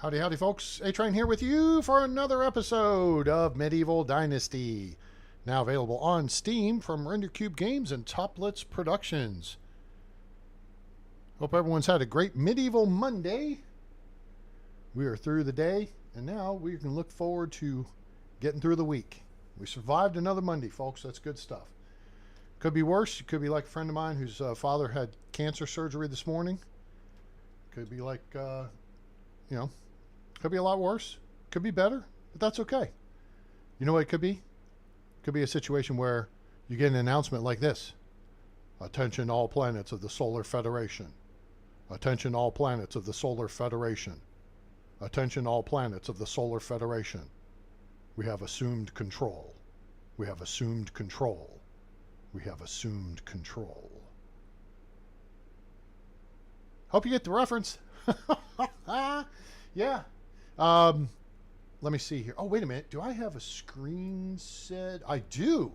Howdy, howdy, folks. A-Train here with you for another episode of Medieval Dynasty. Now available on Steam from RenderCube Games and Toplitz Productions. Hope everyone's had a great Medieval Monday. We are through the day, and now we can look forward to getting through the week. We survived another Monday, folks. That's good stuff. Could be worse. It could be like a friend of mine whose father had cancer surgery this morning. Could be like, could be a lot worse. Could be better, but that's okay. You know what it could be? It could be a situation where you get an announcement like this. Attention all planets of the Solar Federation. Attention all planets of the Solar Federation. Attention all planets of the Solar Federation. We have assumed control. We have assumed control. We have assumed control. Hope you get the reference. Yeah. Let me see here. Oh, wait a minute. Do I have a screen set? I do.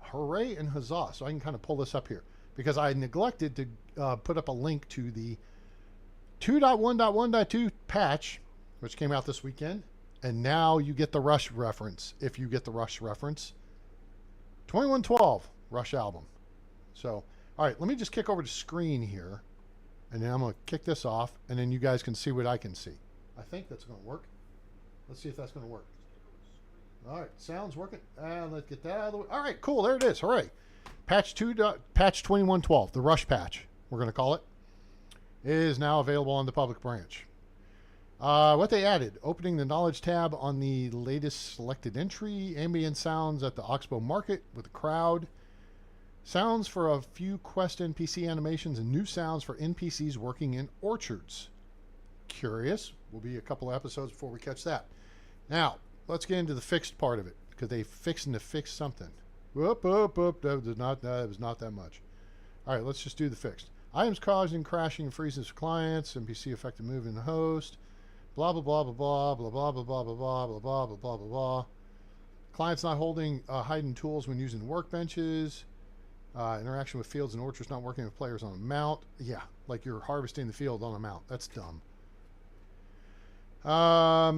Hooray and huzzah. So I can kind of pull this up here because I neglected to put up a link to the 2.1.1.2 patch, which came out this weekend. And now you get the Rush reference. If you get the Rush reference, 2112 Rush album. So, all right, let me just kick over to screen here. And then I'm going to kick this off, and then you guys can see what I can see. I think that's going to work. Let's see if that's going to work. All right, sound's working. Let's get that out of the way. All right, cool. There it is. Hooray. Patch 2112, the Rush patch, we're going to call it, is now available on the public branch. What they added, opening the Knowledge tab on the latest selected entry, ambient sounds at the Oxbow Market with the crowd, sounds for a few quest NPC animations, and new sounds for NPCs working in orchards. Curious. Will be a couple of episodes before we catch that. Now, let's get into the fixed part of it, because they fixing to fix something. Whoop, whoop, whoop. That was not that much. All right, let's just do the fixed. Items causing crashing and freezing for clients, NPC affected moving the host, blah, blah, blah, blah, blah, blah, blah, blah, blah, blah, blah, blah, blah, blah, blah, blah, blah. Clients not holding hidden tools when using workbenches. Interaction with fields and orchards not working with players on a mount. Yeah, like you're harvesting the field on a mount. That's dumb. Let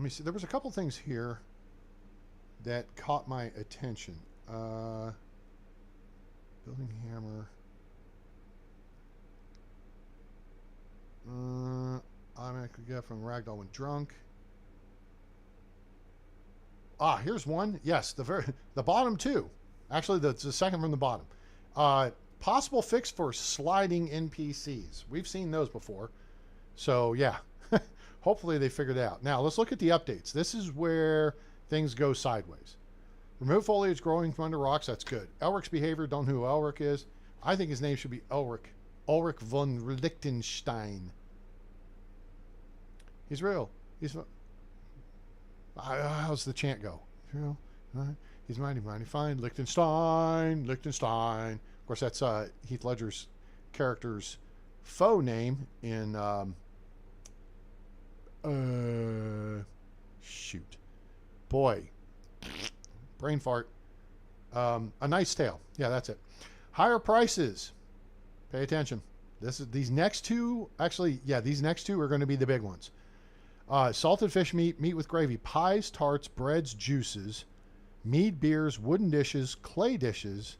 me see. There was a couple things here that caught my attention. Building hammer. Automatically get from ragdoll when drunk. Ah, here's one. Yes, the bottom two. Actually, the second from the bottom. Possible fix for sliding NPCs. We've seen those before. So, yeah. Hopefully they figured it out. Now, let's look at the updates. This is where things go sideways. Remove foliage growing from under rocks. That's good. Elric's behavior. Don't know who Elric is. I think his name should be Elric. Ulrich von Liechtenstein. He's real. How's the chant go? He's mighty, mighty fine. Liechtenstein. Of course, that's Heath Ledger's character's faux name in shoot. Boy. Brain fart. A Knight's Tale. Yeah, that's it. Higher prices. Pay attention. These next two, actually, yeah, these next two are going to be the big ones. Salted fish meat, meat with gravy, pies, tarts, breads, juices, mead beers, wooden dishes, clay dishes,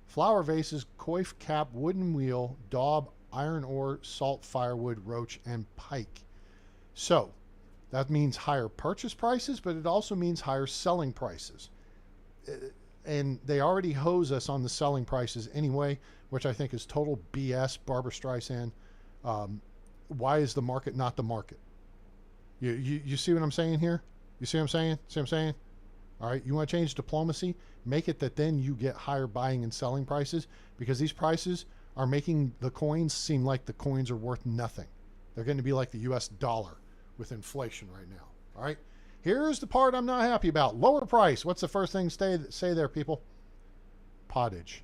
flower vases, coif cap, wooden wheel, daub, iron ore, salt, firewood, roach, and pike. So, that means higher purchase prices, but it also means higher selling prices. And they already hose us on the selling prices anyway, which I think is total BS. Barbara Streisand. Why is the market not the market? You see what I'm saying here? You see what I'm saying? See what I'm saying? All right, you want to change diplomacy? Make it that then you get higher buying and selling prices, because these prices are making the coins seem like the coins are worth nothing. They're going to be like the US dollar with inflation right now. All right, here's the part I'm not happy about. Lower price. What's the first thing say there, people? Potage.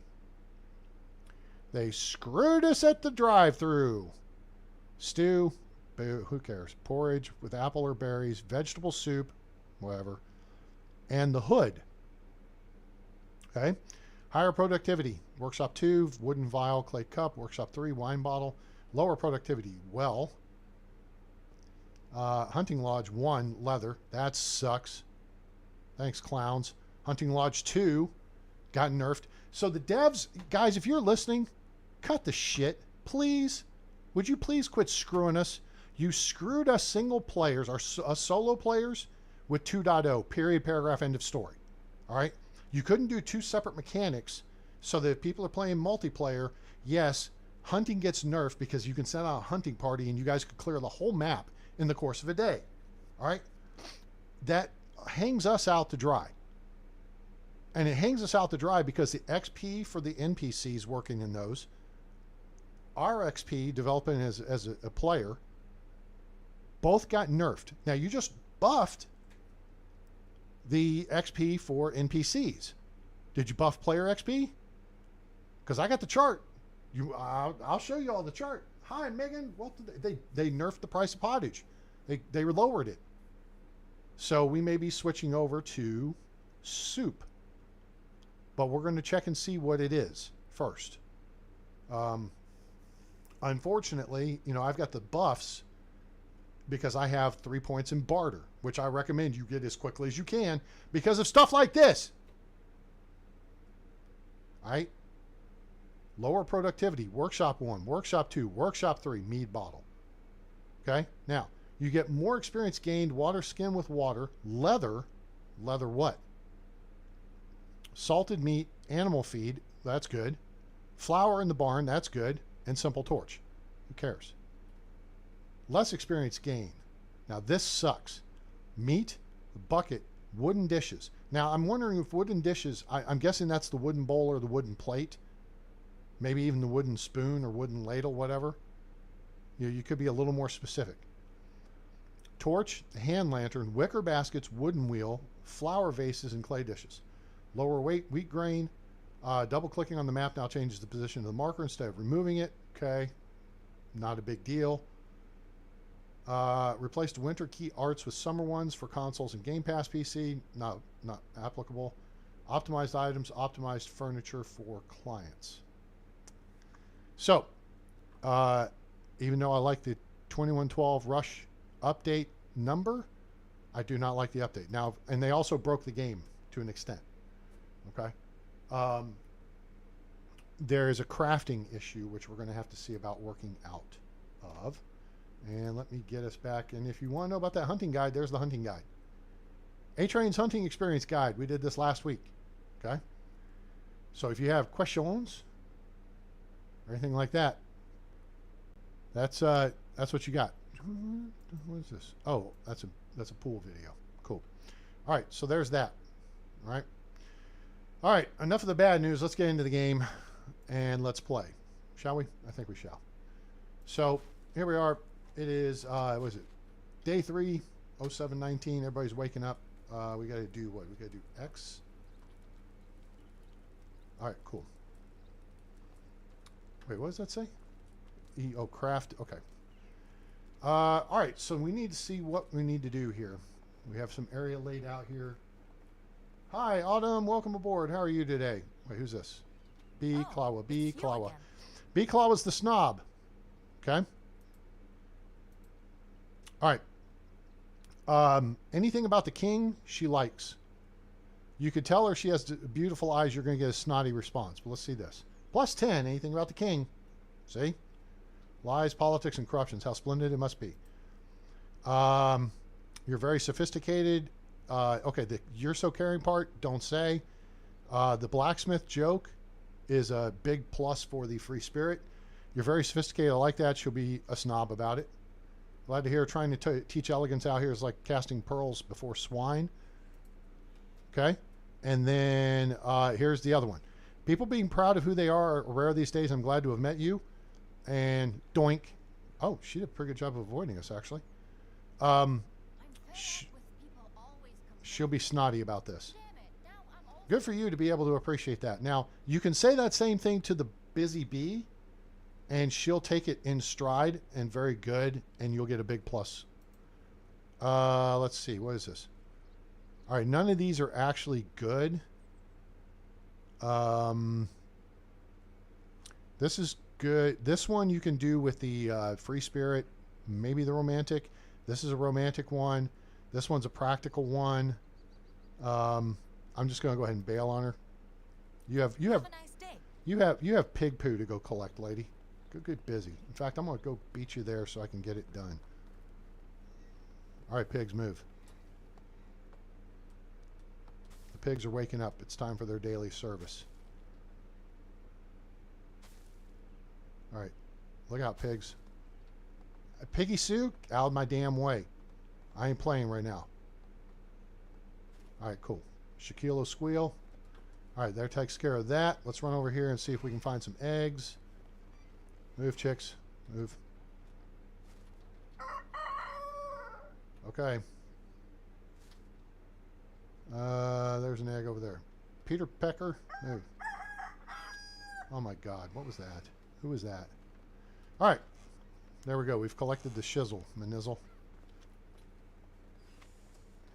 They screwed us at the drive-thru. Stew. Who cares? Porridge with apple or berries, vegetable soup, whatever, and the hood. Okay. Higher productivity, workshop 2, wooden vial, clay cup, workshop 3, wine bottle. Lower productivity, well. Hunting Lodge 1, leather. That sucks. Thanks, clowns. Hunting Lodge 2 got nerfed. So the devs, guys, if you're listening, cut the shit, please. Would you please quit screwing us? You screwed us single players, us solo players, with 2.0, period, paragraph, end of story. All right? You couldn't do 2 separate mechanics so that if people are playing multiplayer, yes, hunting gets nerfed because you can send out a hunting party and you guys could clear the whole map in the course of a day. All right? That hangs us out to dry. And it hangs us out to dry because the XP for the NPCs working in those, our XP developing as a player, both got nerfed. Now, you just buffed the XP for NPCs. Did you buff player XP? Because I got the chart. I'll show you all the chart. Hi, Megan. Well, they nerfed the price of Potage. They lowered it. So we may be switching over to soup. But we're going to check and see what it is first. Unfortunately, you know, I've got the buffs because I have 3 points in barter, which I recommend you get as quickly as you can because of stuff like this. All right? Lower productivity, workshop 1, workshop 2, workshop 3, mead bottle. Okay? Now, you get more experience gained, water skin with water, leather what? Salted meat, animal feed, that's good. Flour in the barn, that's good. And simple torch. Who cares? Less experience gain. Now this sucks. Meat, bucket, wooden dishes. Now I'm wondering if wooden dishes, I'm guessing that's the wooden bowl or the wooden plate. Maybe even the wooden spoon or wooden ladle, whatever. You could be a little more specific. Torch, hand lantern, wicker baskets, wooden wheel, flower vases, and clay dishes. Lower weight, wheat grain. Double clicking on the map now changes the position of the marker instead of removing it. Okay. Not a big deal. Replaced winter key arts with summer ones for consoles and Game Pass PC. Not applicable. Optimized items, optimized furniture for clients. So, even though I like the 2112 Rush update number, I do not like the update. Now, and they also broke the game to an extent. Okay. There is a crafting issue, which we're going to have to see about working out of. And let me get us back. And if you want to know about that hunting guide, there's the hunting guide. A-Train's Hunting Experience Guide. We did this last week. Okay. So if you have questions or anything like that, that's what you got. What is this? Oh, that's a pool video. Cool. All right. So there's that. All right. All right, enough of the bad news. Let's get into the game and let's play. Shall we? I think we shall. So here we are. It is, what is it? Day 3, 0719. Everybody's waking up. We got to do what? We got to do X. All right, cool. Wait, what does that say? Craft. Okay. All right, so we need to see what we need to do here. We have some area laid out here. Hi, Autumn. Welcome aboard. How are you today? Wait, who's this? B. Klawa. B. Klawa. B. Klawa's the snob. Okay. All right. Anything about the king she likes. You could tell her she has beautiful eyes. You're going to get a snotty response. But let's see this. +10. Anything about the king. See? Lies, politics, and corruptions. How splendid it must be. You're very sophisticated. Okay, the you're so caring part, don't say. The blacksmith joke is a big plus for the free spirit. You're very sophisticated. I like that. She'll be a snob about it. Glad to hear trying to teach elegance out here is like casting pearls before swine. Okay. And then here's the other one. People being proud of who they are rare these days. I'm glad to have met you. And doink. Oh, she did a pretty good job of avoiding us, actually. She'll be snotty about this. Good for you to be able to appreciate that. Now, you can say that same thing to the busy bee, and she'll take it in stride and very good, and you'll get a big plus. Let's see. What is this? All right, none of these are actually good. This is good. This one you can do with the free spirit, maybe the romantic. This is a romantic one. This one's a practical one. I'm just going to go ahead and bail on her. You have Have a nice day. you have pig poo to go collect, lady. Go get busy. In fact, I'm going to go beat you there so I can get it done. All right, pigs, move. The pigs are waking up. It's time for their daily service. All right, look out, pigs. Piggy Sue, out of my damn way. I ain't playing right now. All right, cool. Shaquille Squeal. All right, that takes care of that. Let's run over here and see if we can find some eggs. Move, chicks. Move. Okay. There's an egg over there. Peter Pecker. Move. Oh my God, what was that? Who was that? All right. There we go. We've collected the shizzle, manizzle.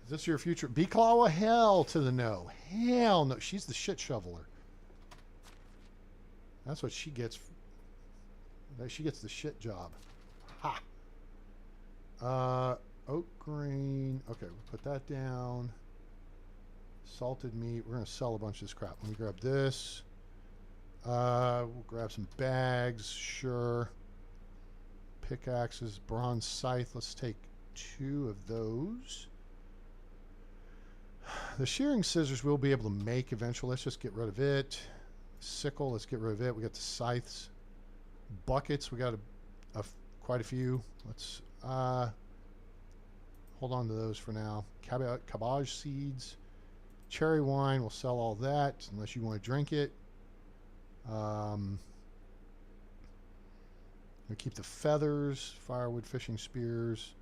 Is this your future? Beeclaw? Hell to the no. Hell no. She's the shit shoveler. That's what she gets. She gets the shit job. Ha. Oat grain. Okay, we'll put that down. Salted meat. We're going to sell a bunch of this crap. Let me grab this. We'll grab some bags. Sure. Pickaxes. Bronze scythe. Let's take 2 of those. The shearing scissors we'll be able to make eventually. Let's just get rid of it. Sickle. Let's get rid of it. We got the scythes. Buckets. We got quite a few. Let's hold on to those for now. Cabbage seeds. Cherry wine. We'll sell all that unless you want to drink it. We keep the feathers, firewood, fishing spears.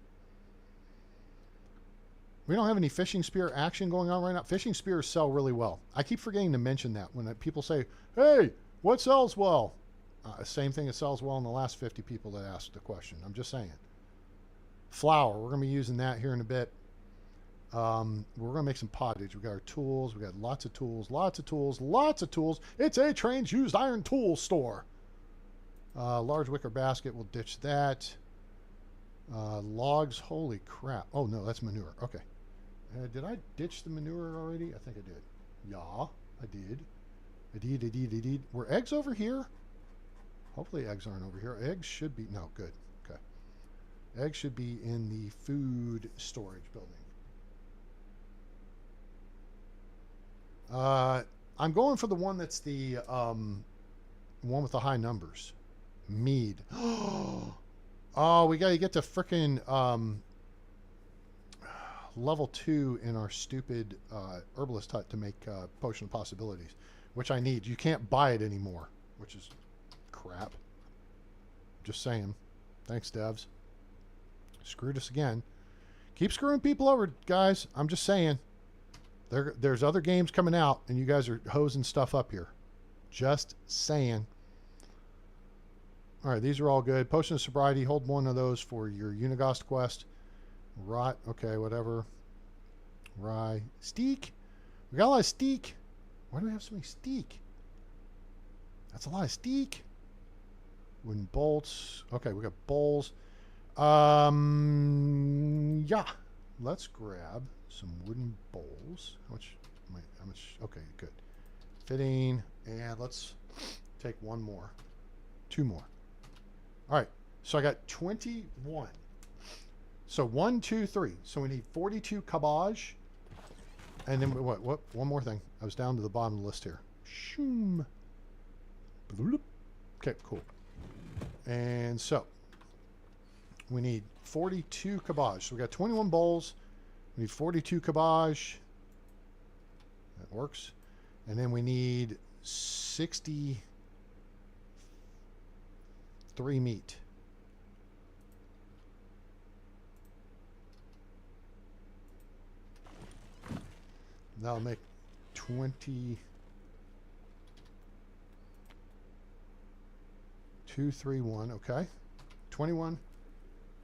We don't have any fishing spear action going on right now. Fishing spears sell really well. I keep forgetting to mention that when people say, hey, what sells well? Same thing that sells well in the last 50 people that asked the question. I'm just saying. Flour, we're going to be using that here in a bit. We're going to make some pottage. We got our tools. We got lots of tools, lots of tools, lots of tools. It's a Train's used iron tool store. Large wicker basket. We'll ditch that. Logs. Holy crap. Oh, no, that's manure. Okay. Did I ditch the manure already? I think I did. Yeah, I did. I did. Were eggs over here? Hopefully eggs aren't over here. Eggs should be... No, good. Okay. Eggs should be in the food storage building. I'm going for the one that's the one with the high numbers. Mead. Oh, we got to get to frickin' level 2 in our stupid herbalist hut to make potion of possibilities, which I need. You can't buy it anymore, which is crap. Just saying. Thanks, devs. Screwed us again. Keep screwing people over, guys. I'm just saying. There's other games coming out, and you guys are hosing stuff up here. Just saying. All right, these are all good. Potion of sobriety. Hold one of those for your Unigost quest. Rot. Okay, whatever. Rye. Steak. We got a lot of steak. Why do we have so many steak? That's a lot of steak. Wooden bolts. Okay, we got bowls. Yeah. Let's grab some wooden bowls. How much? Okay, good. Fitting. And let's take one more. 2 more. All right. So I got 21. So 1, 2, 3. So we need 42 cabbage. And then what? One more thing. I was down to the bottom of the list here. Shoom. Okay, cool. And so we need 42 cabbage. So we got 21 bowls. We need 42 cabbage. That works. And then we need 63 meat. That'll make 20. 2, 3, 1. Okay. 21.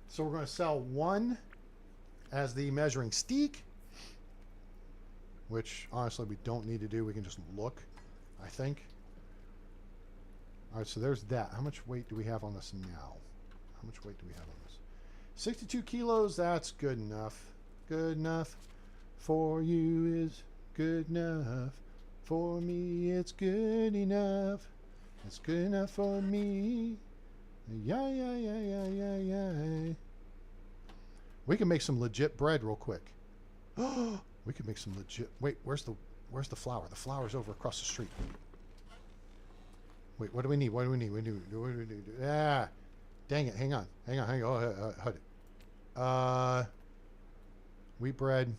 So we're going to sell 1 as the measuring steak, which honestly we don't need to do. We can just look. I think. All right, so there's that. How much weight do we have on this now? How much weight do we have on this? 62 kilos, that's good enough. Good enough for you is good enough. For me, it's good enough. It's good enough for me. Yeah, yeah, yeah, yeah, yeah, yeah. We can make some legit bread real quick. We can make some legit. Wait, where's the flour? The flour's over across the street. Wait, what do we need? What do we need? What do we need? Ah, dang it! Hang on. Oh, hold it. Wheat bread.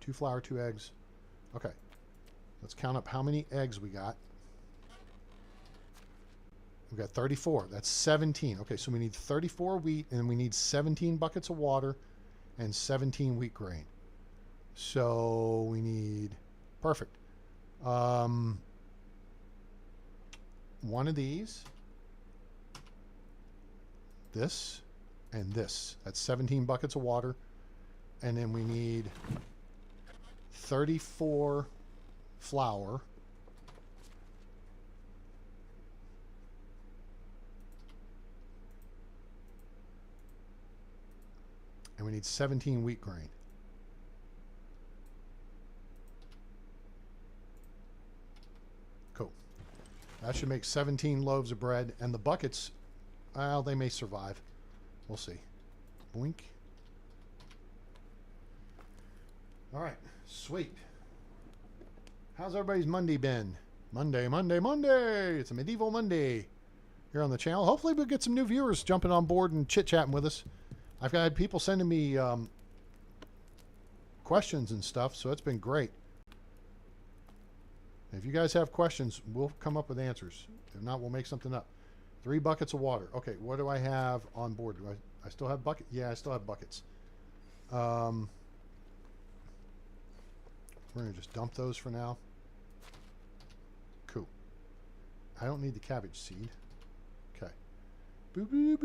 2 flour, 2 eggs. Okay. Let's count up how many eggs we got. We got 34. That's 17. Okay, so we need 34 wheat, and we need 17 buckets of water and 17 wheat grain. So we need perfect. One of these, this, and this. That's 17 buckets of water, and then we need 34 flour. And we need 17 wheat grain. Cool. That should make 17 loaves of bread. And the buckets, well, they may survive. We'll see. Boink. All right. Sweet. How's everybody's Monday been? Monday. It's a medieval Monday here on the channel. Hopefully we'll get some new viewers jumping on board and chit-chatting with us. I've had people sending me questions and stuff, so it's been great. If you guys have questions, we'll come up with answers. If not, we'll make something up. 3 buckets of water. Okay, what do I have on board? Do I still have buckets? Yeah, I still have buckets. We're going to just dump those for now. Cool. I don't need the cabbage seed. Okay. We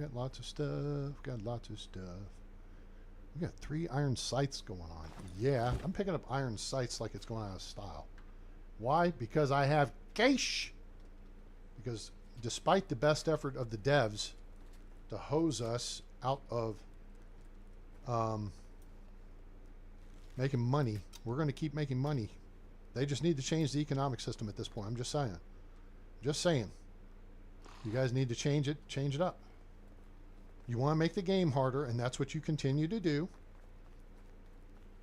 got lots of stuff. We got 3 iron sights going on. Yeah, I'm picking up iron sights like it's going out of style. Why? Because I have cash. Because despite the best effort of the devs to hose us out of making money, we're going to keep making money. They just need to change the economic system at this point. I'm just saying. Just saying. You guys need to change it up. You want to make the game harder, and that's what you continue to do.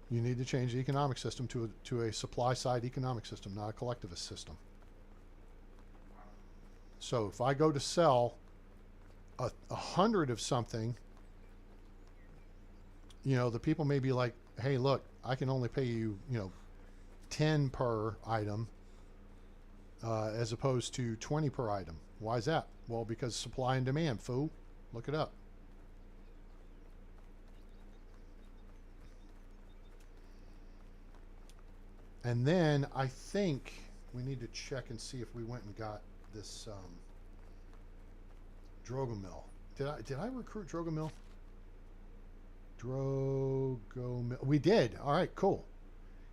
You need to change the economic system to a supply-side economic system, not a collectivist system. So if I go to sell 100 of something, you know, the people may be like, hey, look, I can only pay you, 10 per item as opposed to 20 per item. Why is that? Well, because supply and demand, fool. Look it up. And then I think we need to check and see if we went and got this Drogomil. Did I recruit Drogomil? Drogomil. We did. All right, cool.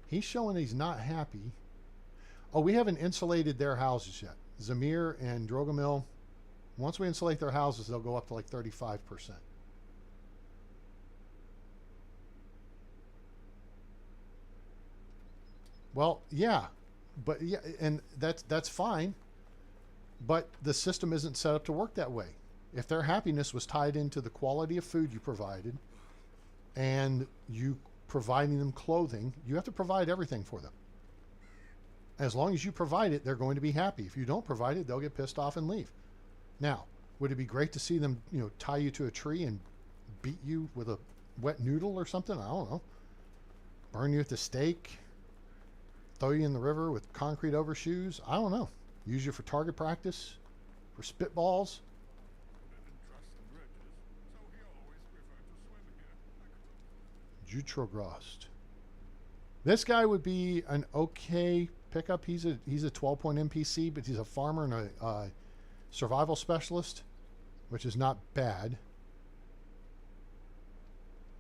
He's showing he's not happy. Oh, we haven't insulated their houses yet. Zamir and Drogomil, once we insulate their houses, they'll go up to like 35%. Well, yeah, but yeah, and that's fine. But the system isn't set up to work that way. If their happiness was tied into the quality of food you provided and you providing them clothing, you have to provide everything for them. As long as you provide it, they're going to be happy. If you don't provide it, they'll get pissed off and leave. Now, would it be great to see them, tie you to a tree and beat you with a wet noodle or something? I don't know. Burn you at the stake? Throw you in the river with concrete overshoes? I don't know. Use you for target practice? For spitballs? Jutrogrost. This guy would be an okay pickup. He's a 12-point NPC, but he's a farmer and a survival specialist, which is not bad.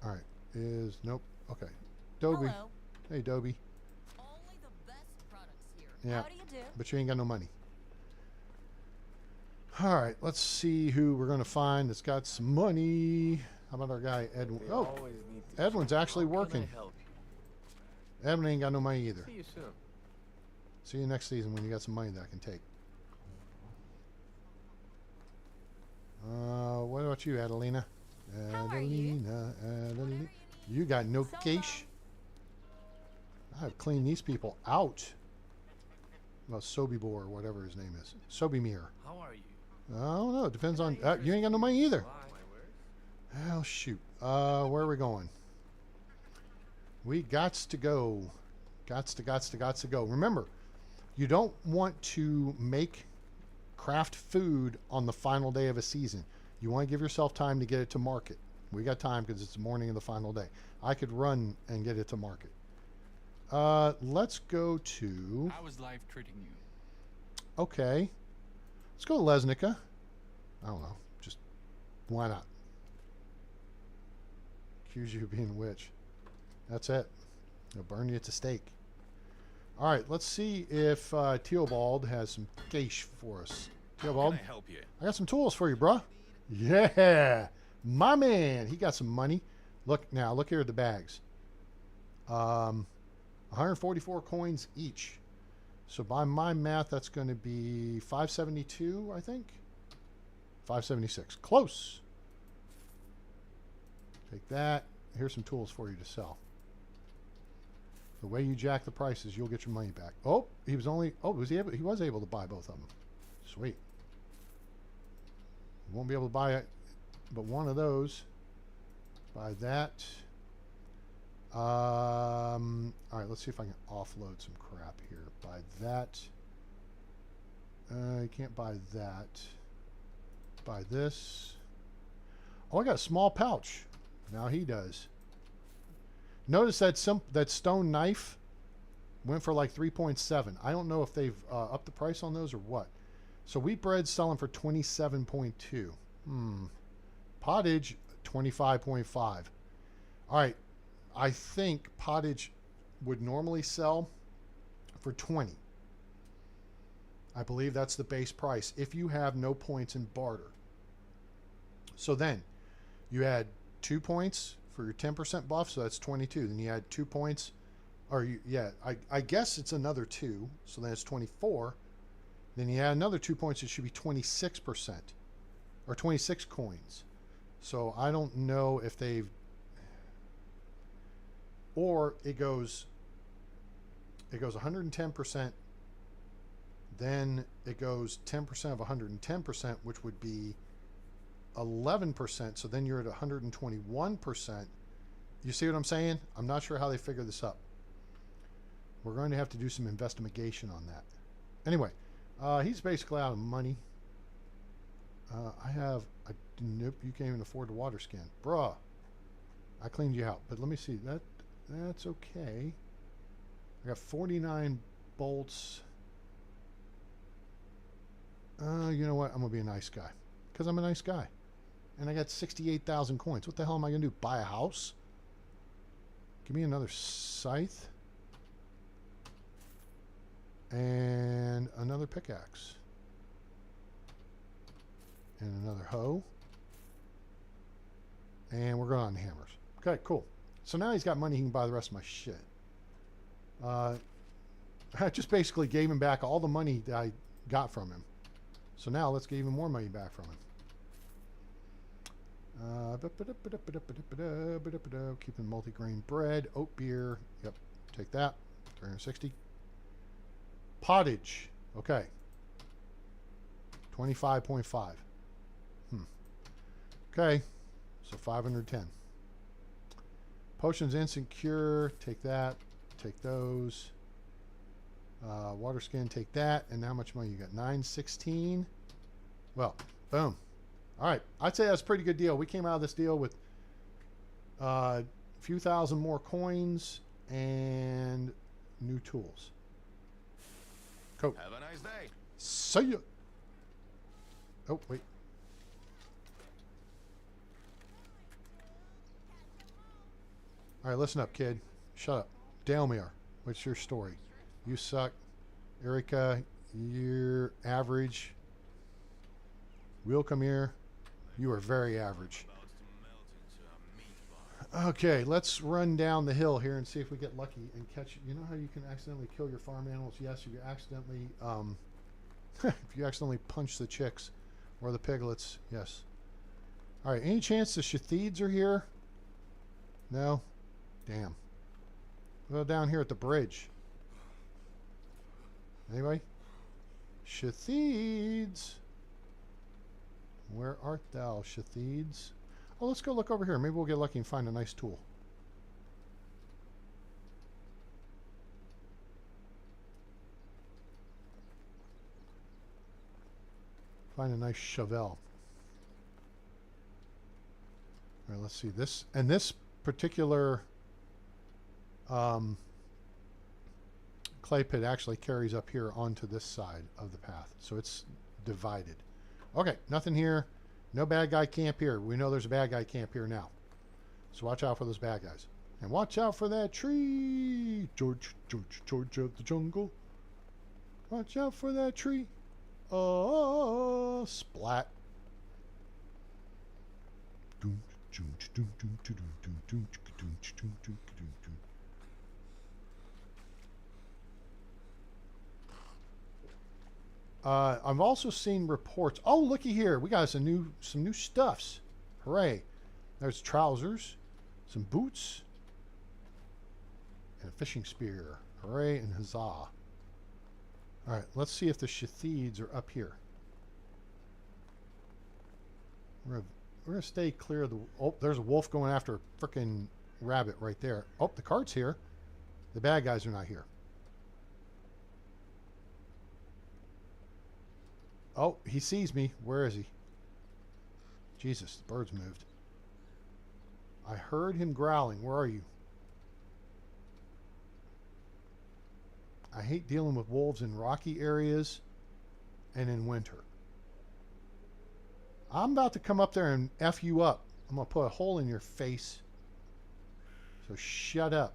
All right. Nope. Okay. Dobie. Hello. Hey, Dobie. Only the best products here. Yeah. How do you do? But you ain't got no money. All right, let's see who we're going to find that's got some money. How about our guy, Edwin? Oh, Edwin's actually working. Edwin ain't got no money either. See you soon. See you next season when you got some money that I can take. What about you, Adelina? Adelina, Adelina. You got no cash. I've cleaned these people out. Well, Sobibor or whatever his name is. Sobimir. How are you? I don't know. It depends on... you ain't got no money either. Oh, shoot. Where are we going? We gots to go. Gots to go. Remember, you don't want to make craft food on the final day of a season. You want to give yourself time to get it to market. We got time because it's the morning of the final day. I could run and get it to market. Let's go to... How is life treating you? Okay. Let's go to Lesnica. I don't know. Just, why not? Accuse you of being a witch. That's it. They'll burn you at the stake. All right, let's see if Teobald has some cash for us. Teobald, How can I help you? I got some tools for you, bruh. Yeah, my man. He got some money. Look now. Look here at the bags. 144 coins each. So by my math, that's going to be 572, I think. 576. Close. Take that. Here's some tools for you to sell. The way you jack the prices, you'll get your money back. Oh, he was only... Oh, was he able... He was able to buy both of them. Sweet. You won't be able to buy it, but one of those. Buy that. All right, let's see if I can offload some crap here. Buy that. You can't buy that. Buy this. Oh, I got a small pouch. Now he does. Notice that that stone knife went for like 3.7. I don't know if they've upped the price on those or what. So wheat bread's selling for 27.2. Potage 25.5. All right. I think Potage would normally sell for 20. I believe that's the base price if you have no points in barter. So then you add 2 points for your 10% buff, so that's 22. Then you add 2 points, or I guess it's another 2, so then it's 24. Then you add another 2 points, it should be 26%, or 26 coins. So I don't know if they've, or it goes 110%, then it goes 10% of 110%, which would be 11%, so then you're at 121%. You see what I'm saying? I'm not sure how they figure this up. We're going to have to do some investigation on that. Anyway, he's basically out of money. I have a... Nope, you can't even afford the water skin. Bruh. I cleaned you out. But let me see. That's okay. I got 49 bolts. You know what? I'm going to be a nice guy. Because I'm a nice guy. And I got 68,000 coins. What the hell am I going to do? Buy a house? Give me another scythe. And another pickaxe. And another hoe. And we're going on hammers. Okay, cool. So now he's got money, he can buy the rest of my shit. I just basically gave him back all the money that I got from him. So now let's get even more money back from him. Keeping multi-grain bread, oat beer. Yep, take that. 360. Potage. Okay. 25.5. Okay. So 510. Potions instant cure. Take that. Take those. Water skin. Take that. And how much money you got? 916. Well, boom. All right. I'd say that's a pretty good deal. We came out of this deal with a few thousand more coins and new tools. Cool. Have a nice day. See ya. Oh, wait. All right, listen up, kid. Shut up. Delmere, what's your story? You suck. Erica, you're average. We'll come here. You are very average. Okay, let's run down the hill here and see if we get lucky and catch. You know how you can accidentally kill your farm animals? Yes, if you accidentally, if you accidentally punch the chicks or the piglets. Yes. All right. Any chance the Shathides are here? No. Damn. Well, down here at the bridge. Anybody? Shathides. Where art thou, Shathides? Oh, let's go look over here. Maybe we'll get lucky and find a nice tool. Find a nice shovel. All right, let's see this. And this particular clay pit actually carries up here onto this side of the path. So it's divided. Okay, nothing here. No bad guy camp here. We know there's a bad guy camp here now. So watch out for those bad guys. And watch out for that tree. George, George, George of the jungle. Watch out for that tree. Oh, splat. I've also seen reports. Oh, looky here. We got some new stuffs. Hooray. There's trousers, some boots, and a fishing spear. Hooray and huzzah. All right, let's see if the Shathides are up here. We're gonna stay clear of the... Oh, there's a wolf going after a frickin' rabbit right there. Oh, the cart's here. The bad guys are not here. Oh, he sees me. Where is he? Jesus, the bird's moved. I heard him growling. Where are you? I hate dealing with wolves in rocky areas and in winter. I'm about to come up there and F you up. I'm going to put a hole in your face. So shut up.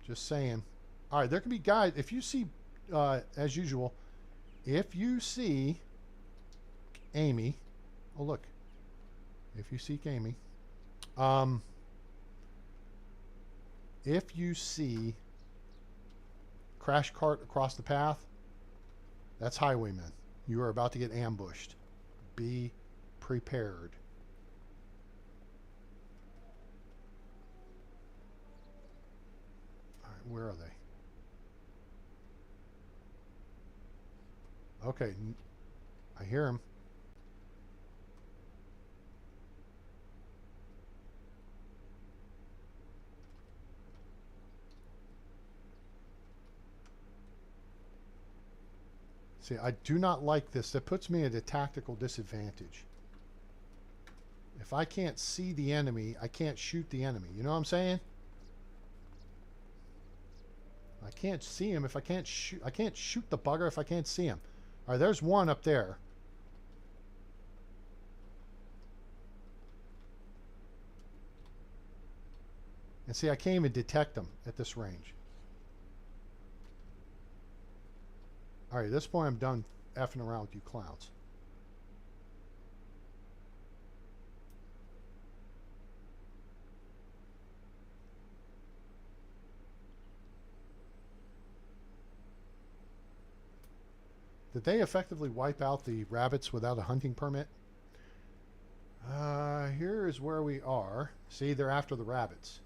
Just saying. All right, there can be guys. If you see, as usual, if you see Amy. Oh, look. If you seek Amy. If you see crash cart across the path, that's highwaymen. You are about to get ambushed. Be prepared. All right, where are they? Okay, I hear him. See, I do not like this. That puts me at a tactical disadvantage. If I can't see the enemy, I can't shoot the enemy. You know what I'm saying? I can't see him if I can't shoot. I can't shoot the bugger if I can't see him. All right, there's one up there. And see, I can't even detect them at this range. All right, at this point, I'm done effing around with you clowns. Did they effectively wipe out the rabbits without a hunting permit? Here is where we are. See, they're after the rabbits.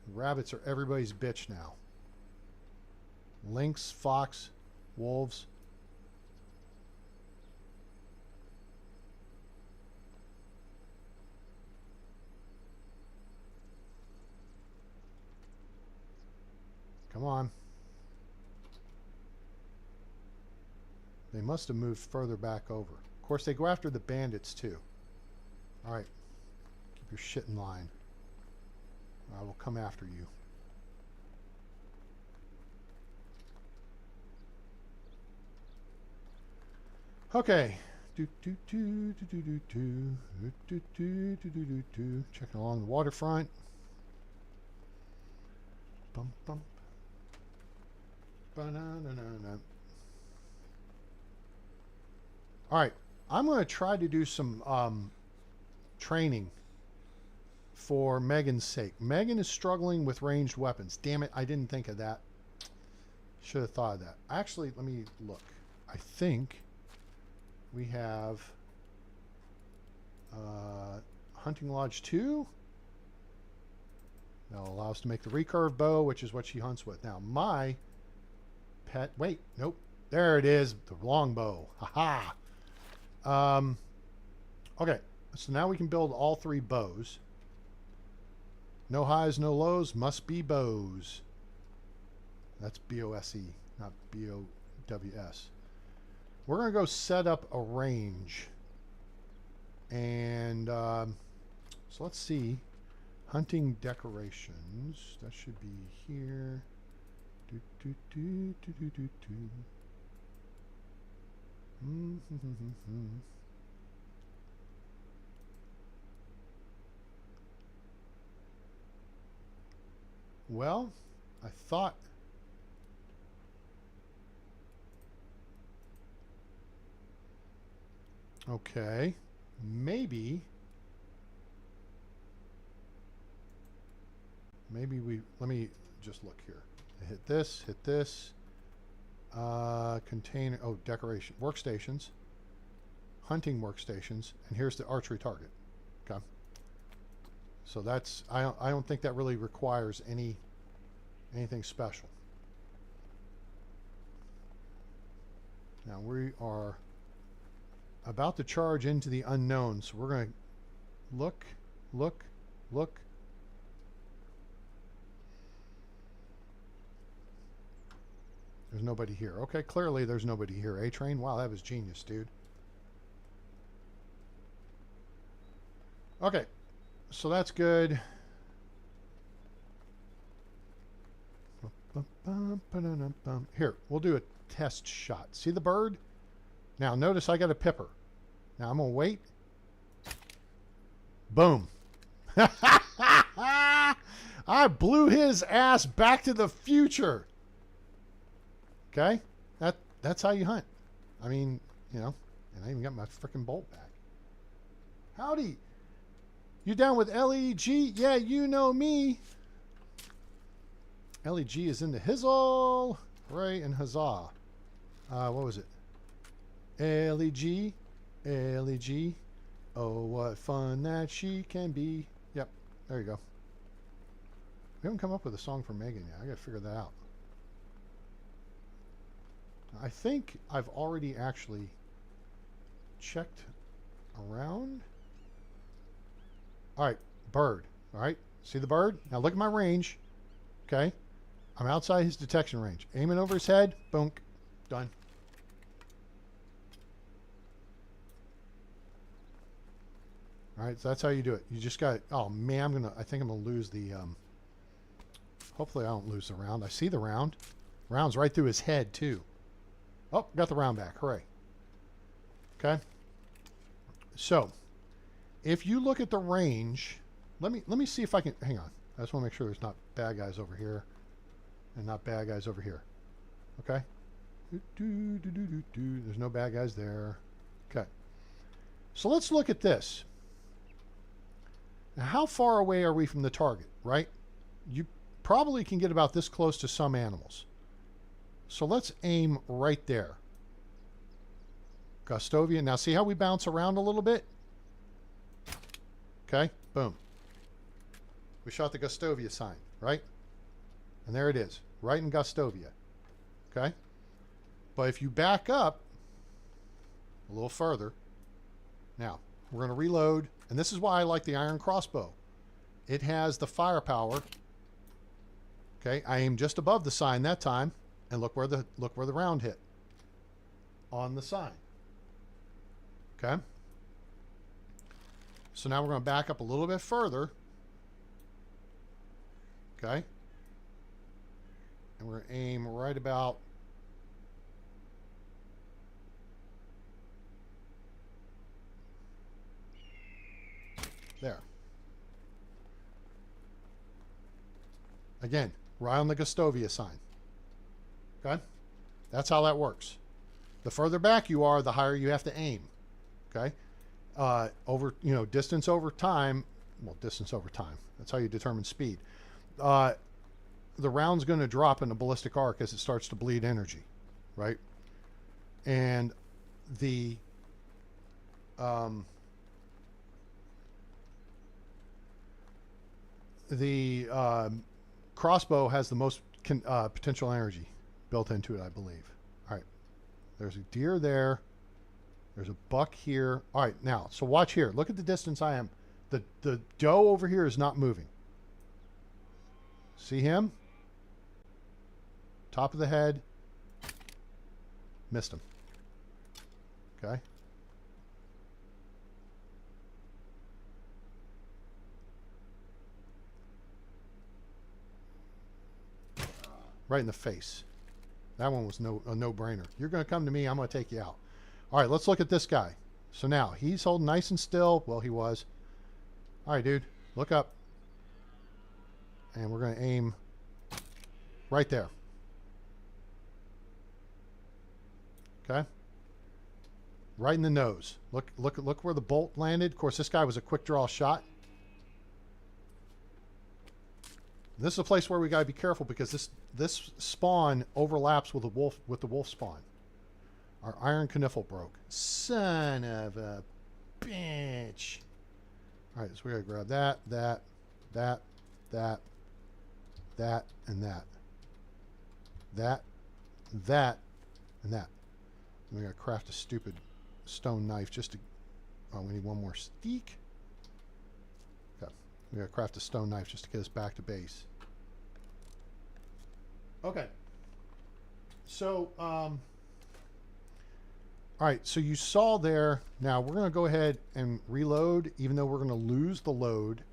The rabbits are everybody's bitch now. Lynx, fox, wolves. Come on. They must have moved further back over. Of course, they go after the bandits too. All right. Keep your shit in line. I will come after you. Okay. Checking along the waterfront. Bum, bum. Ba-na-na-na-na. All right, I'm going to try to do some training for Megan's sake. Megan is struggling with ranged weapons. Damn it, I didn't think of that. Should have thought of that. Actually, let me look. I think we have Hunting Lodge 2. That'll allow us to make the recurve bow, which is what she hunts with. Now, my pet... Wait, nope. There it is, the longbow. Ha-ha! Okay, so now we can build all 3 bows. No highs, no lows, must be bows. That's B-O-S-E, not B-O-W-S. We're going to go set up a range. And so let's see. Hunting decorations. That should be here. Do, do, do, do, do, do, do. Well, I thought... Okay, maybe we, let me just look here. Hit this, container, oh, decoration, workstations, hunting workstations, and here's the archery target. Okay. So that's, I don't think that really requires anything special. Now we are about to charge into the unknown, so we're going to look. There's nobody here. Okay, clearly there's nobody here. A-Train? Wow, that was genius, dude. Okay, so that's good. Here, we'll do a test shot. See the bird? Now, notice I got a pipper. Now, I'm going to wait. Boom. I blew his ass back to the future. Okay? That's how you hunt. I mean, you know, and I even got my freaking bolt back. Howdy. You down with LEG? Yeah, you know me. LEG is in the hizzle. Hooray and huzzah. What was it? LEG. Oh, what fun that she can be. Yep, there you go. We haven't come up with a song for Megan yet. I gotta figure that out. I think I've already actually checked around. All right, bird. All right, see the bird? Now look at my range. Okay, I'm outside his detection range. Aiming over his head. Boom. Done. All right, so that's how you do it. You just got. Oh man, I think I'm gonna lose the. Hopefully, I don't lose the round. I see the round. Round's right through his head too. Oh, got the round back. Hooray. Okay. So, if you look at the range, let me see if I can. Hang on. I just want to make sure there's not bad guys over here, and not bad guys over here. Okay. There's no bad guys there. Okay. So let's look at this. Now, how far away are we from the target, right? You probably can get about this close to some animals. So let's aim right there. Gustovia. Now see how we bounce around a little bit? Okay, boom. We shot the Gustovia sign, right? And there it is, right in Gustovia. Okay? But if you back up a little further, now we're going to reload. And this is why I like the iron crossbow. It has the firepower. Okay, I aim just above the sign that time, and look where the round hit on the sign. Okay. So now we're going to back up a little bit further. Okay. And we're going to aim right about there. Again, right on the Gustovia sign. Okay? That's how that works. The further back you are, the higher you have to aim. Okay? Over, distance over time. Well, distance over time. That's how you determine speed. The round's going to drop in a ballistic arc as it starts to bleed energy, right? And the crossbow has the most potential energy built into it, I believe. All right, there's a deer there. There's a buck here. All right, now, so watch here. Look at the distance I am. The doe over here is not moving. See him? Top of the head. Missed him. Okay. Right in the face. That one was a no-brainer. You're going to come to me, I'm going to take you out. All right, let's look at this guy. So now, he's holding nice and still. Well, he was. All right, dude, look up. And we're going to aim right there. Okay? Right in the nose. Look where the bolt landed. Of course, this guy was a quick draw shot. This is a place where we got to be careful because this spawn overlaps with the wolf spawn. Our iron caniffle broke. Son of a bitch. All right, so we got to grab that, and that. That, and that. And we got to craft a stupid stone knife just to... Oh, we need one more steak. Okay. We got to craft a stone knife just to get us back to base. Okay. So, all right, so you saw there. Now, we're going to go ahead and reload, even though we're going to lose the load.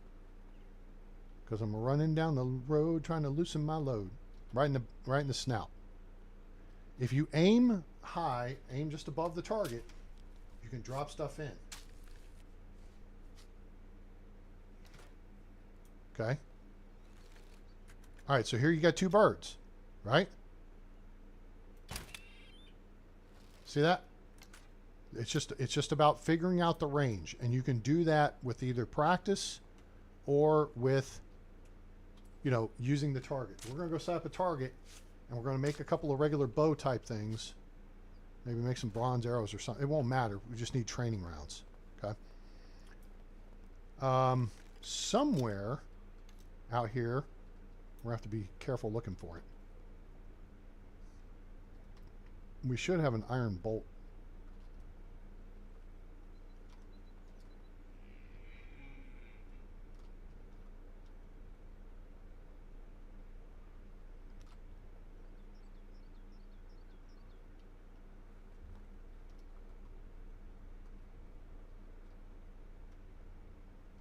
Because I'm running down the road trying to loosen my load. Right in the snout. If you aim high, aim just above the target, you can drop stuff in. Okay? All right, so here you got two birds, right? See that? It's just about figuring out the range, and you can do that with either practice or with, using the target. We're going to go set up a target, and we're going to make a couple of regular bow type things. Maybe make some bronze arrows or something. It won't matter. We just need training rounds. Okay. Somewhere out here, we're going to have to be careful looking for it. We should have an iron bolt.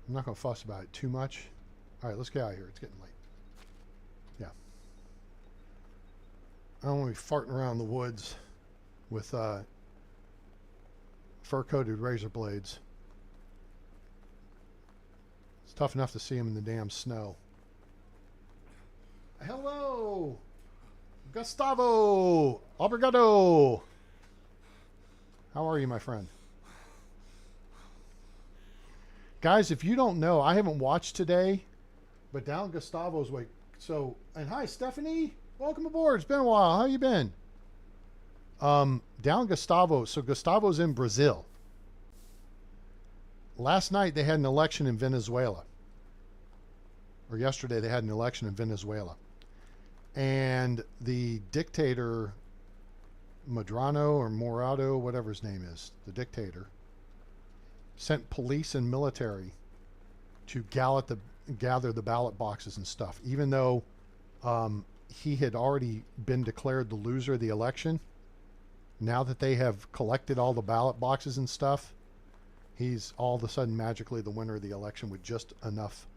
I'm not going to fuss about it too much. All right, let's get out of here. It's getting late. Yeah. I don't want to be farting around the woods with fur-coated razor blades. It's tough enough to see them in the damn snow. Hello! Gustavo! Obrigado! How are you, my friend? Guys, if you don't know, I haven't watched today, but down Gustavo's way. So, and hi, Stephanie. Welcome aboard. It's been a while. How you been? Down Gustavo. So Gustavo's in Brazil. Last night they had an election in Venezuela. Or yesterday they had an election in Venezuela. And the dictator, Madrano or Morado, whatever his name is, the dictator, sent police and military to gather the ballot boxes and stuff, even though he had already been declared the loser of the election. Now that they have collected all the ballot boxes and stuff, he's all of a sudden magically the winner of the election with just enough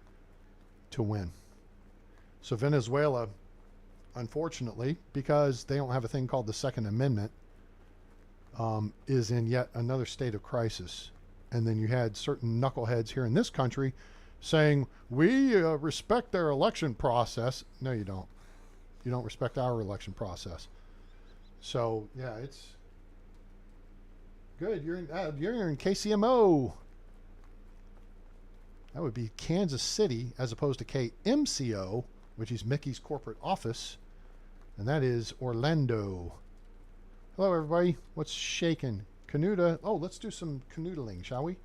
to win. So Venezuela, unfortunately, because they don't have a thing called the Second Amendment, is in yet another state of crisis. And then you had certain knuckleheads here in this country saying, we respect their election process. No, you don't. you don't respect our election process. So yeah, it's good. You're in KCMO. That would be Kansas City as opposed to KMCO, which is Mickey's corporate office, and that is Orlando. Hello, everybody. What's shaking? Canuta. Oh, let's do some canoodling, shall we?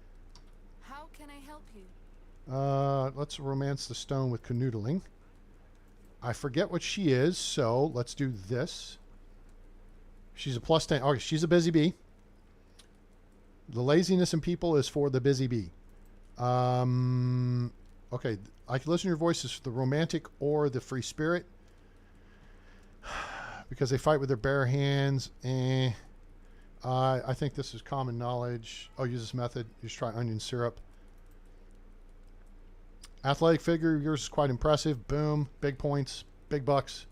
How can I help you? Let's romance the stone with canoodling. I forget what she is, so let's do this. She's a +10. Okay, she's a busy bee. The laziness in people is for the busy bee. Okay, I can listen to your voices for the romantic or the free spirit. Because they fight with their bare hands. I think this is common knowledge. Oh, use this method. You should try onion syrup. Athletic figure, yours is quite impressive. Boom, big points, big bucks.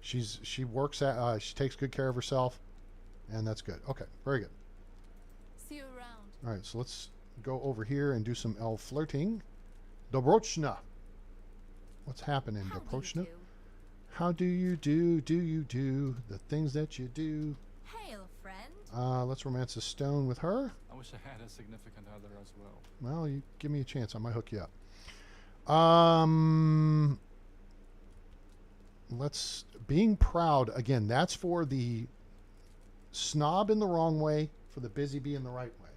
She works at. She takes good care of herself, and that's good. Okay, very good. See you around. All right, so let's go over here and do some elf flirting. Dobrochna. What's happening, How do you Dobrochna? do? How do you do? Do you do the things that you do? Hail, friend. Let's romance a stone with her. I wish I had a significant other as well. Well, you give me a chance. I might hook you up. Let's being proud again. That's for the snob in the wrong way, for the busy bee in the right way.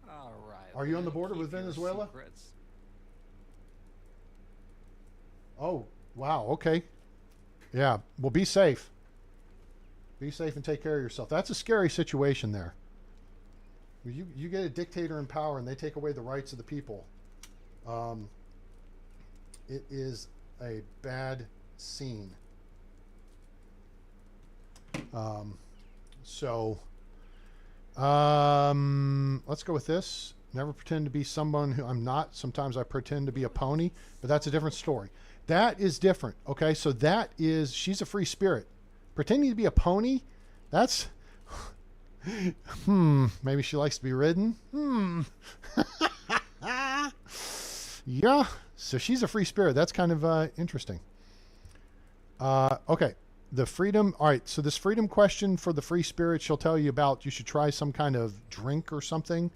All right. Are you on the we'll border with keep your Venezuela? secrets. Oh, wow. Okay. Yeah. Well, be safe. Be safe and take care of yourself. That's a scary situation there. You get a dictator in power and they take away the rights of the people. It is a bad scene. Let's go with this. Never pretend to be someone who I'm not. Sometimes I pretend to be a pony, but that's a different story. That is different. Okay, so that is, she's a free spirit. Pretending to be a pony, that's, maybe she likes to be ridden. Yeah, so she's a free spirit. That's kind of interesting. Okay, the freedom. All right, so this freedom question for the free spirit, she'll tell you about, you should try some kind of drink or something,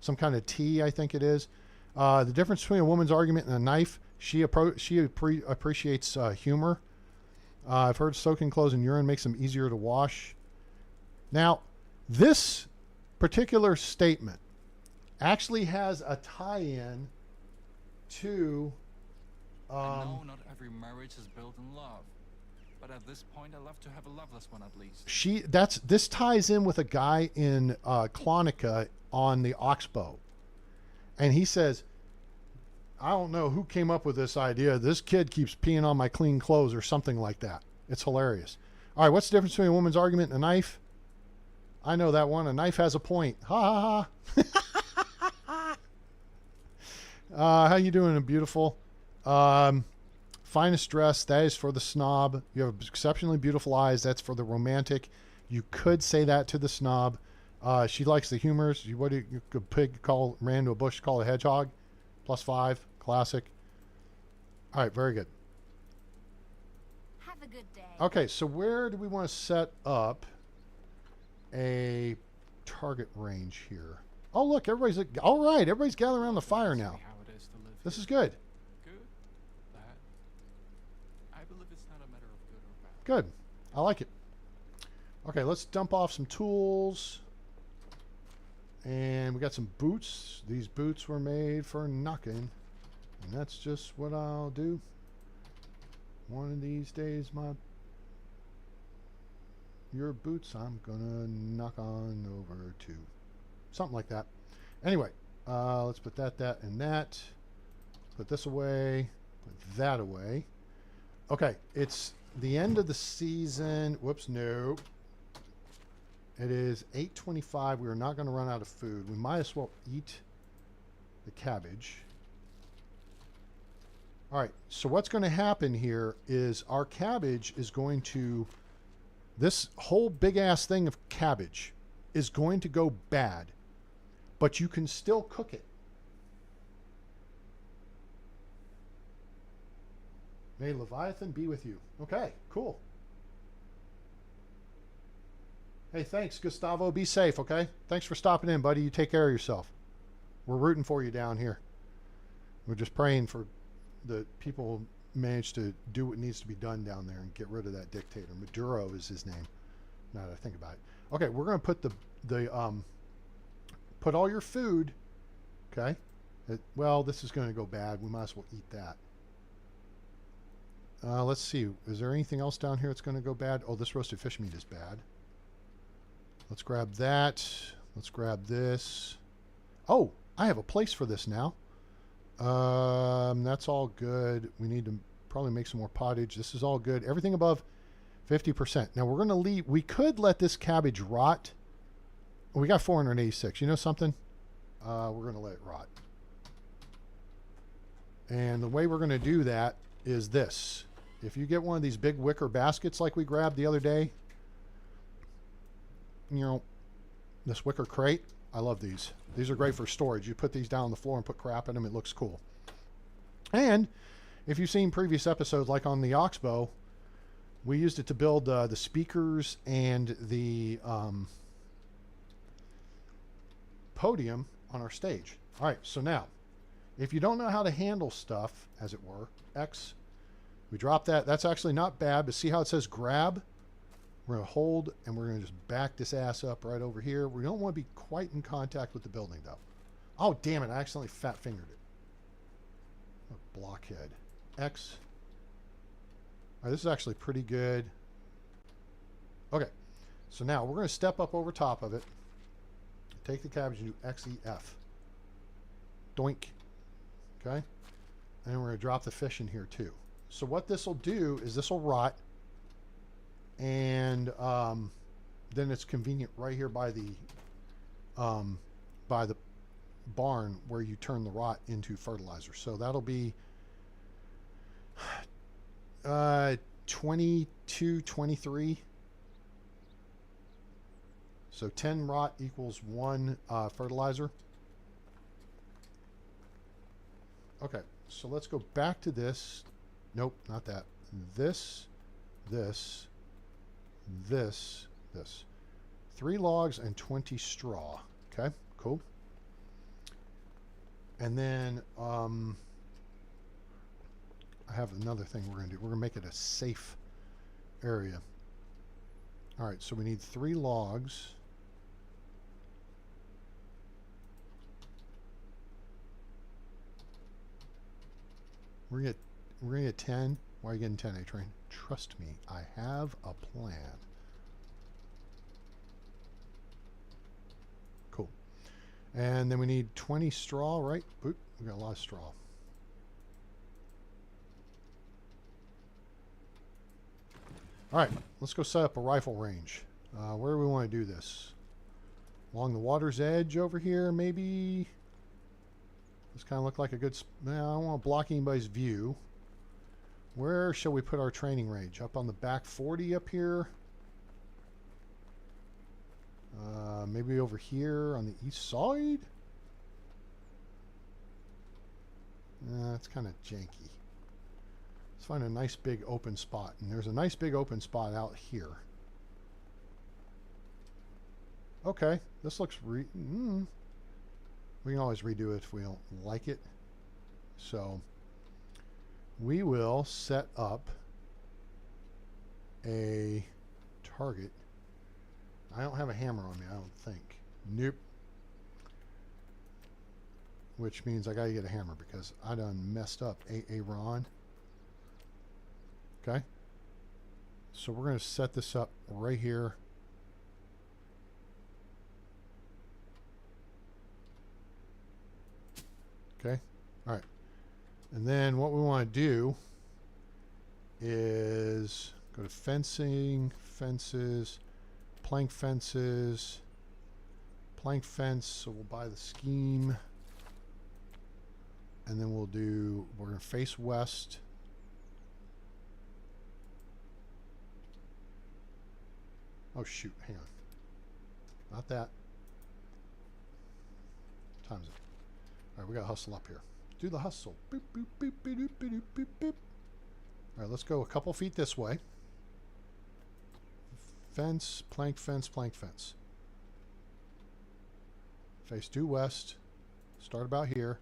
some kind of tea, I think it is. The difference between a woman's argument and a knife, she appreciates humor. I've heard soaking clothes in urine makes them easier to wash. Now, this particular statement actually has a tie-in to... I know not every marriage is built in love, but at this point I love to have a loveless one at least. This ties in with a guy in Clonica on the Oxbow. And he says, I don't know who came up with this idea. This kid keeps peeing on my clean clothes or something like that. It's hilarious. All right, what's the difference between a woman's argument and a knife? I know that one. A knife has a point. Ha ha ha. How you doing, beautiful? Finest dress, that is for the snob. You have exceptionally beautiful eyes. That's for the romantic. You could say that to the snob. She likes the humors. What do you could pig call, ran to a bush, call a hedgehog? +5, classic. All right, very good. Have a good day. Okay, so where do we want to set up a target range here? Oh, look, everybody's all right. Everybody's gathering around the fire now. How it is to live This here. is good. Good, bad. I believe it's not a matter of good or bad. Good. I like it. Okay, let's dump off some tools. And we got some boots. These boots were made for knocking. And that's just what I'll do. One of these days, your boots I'm gonna knock on over to. Something like that. Anyway, let's put that, and that. Put this away. Put that away. Okay, it's the end of the season. Whoops, no. It is 8:25. We are not going to run out of food. We might as well eat the cabbage. All right, so what's going to happen here is our cabbage is going to, this whole big ass thing of cabbage is going to go bad, but you can still cook it. May Leviathan be with you. Okay, cool. Hey, thanks, Gustavo. Be safe, okay? Thanks for stopping in, buddy. You take care of yourself. We're rooting for you down here. We're just praying for the people manage to do what needs to be done down there and get rid of that dictator. Maduro is his name. Now that I think about it. Okay, we're going to put put all your food. Okay. Well, this is going to go bad. We might as well eat that. Let's see. Is there anything else down here that's going to go bad? Oh, this roasted fish meat is bad. Let's grab that. Let's grab this. Oh, I have a place for this now. That's all good. We need to probably make some more pottage. This is all good. Everything above 50%. Now we're going to leave. We could let this cabbage rot. We got 486. You know something? We're going to let it rot. And the way we're going to do that is this. If you get one of these big wicker baskets like we grabbed the other day, you know, this wicker crate, I love these. These are great for storage. You put these down on the floor and put crap in them. It looks cool. And if you've seen previous episodes, like on the Oxbow, we used it to build the speakers and the podium on our stage. All right, so now, if you don't know how to handle stuff, as it were, X, we drop that. That's actually not bad, but see how it says grab? We're going to hold, and we're going to just back this ass up right over here. We don't want to be quite in contact with the building, though. Oh, damn it. I accidentally fat-fingered it. A blockhead. X. All right, this is actually pretty good. Okay. So now we're going to step up over top of it. Take the cabbage and do XEF. Doink. Okay. And then we're going to drop the fish in here, too. So what this will do is this will rot. And then it's convenient right here by the barn where you turn the rot into fertilizer. So that'll be 22, 23. So 10 rot equals 1 fertilizer. Okay, so let's go back to this. Nope, not that. This. 3 logs and 20 straw. Okay, cool. And then I have another thing we're going to do. We're going to make it a safe area. All right, so we need 3 logs. We're going to get 10. Why are you getting 10, A-Train? Trust me, I have a plan. Cool. And then we need 20 straw, right? Oop, we got a lot of straw. All right, let's go set up a rifle range. Where do we want to do this? Along the water's edge over here, maybe? This kind of look like a good... I don't want to block anybody's view. Where shall we put our training range? Up on the back 40 up here? Maybe over here on the east side? It's kind of janky. Let's find a nice big open spot. And there's a nice big open spot out here. Okay, this looks... We can always redo it if we don't like it. So... we will set up a target. I don't have a hammer on me, I don't think. Nope. Which means I gotta get a hammer because I done messed up Aaron. Okay. So we're gonna set this up right here. Okay. All right. And then what we want to do is go to fencing, fences, plank fences, plank fence. So we'll buy the scheme. And then we're going to face west. Oh, shoot. Hang on. Not that. What time is it? All right, we got to hustle up here. Do the hustle. Boop, boop, boop, boop, boop, boop, boop, boop. All right, let's go a couple feet this way. Fence, plank fence, plank fence. Face due west. Start about here.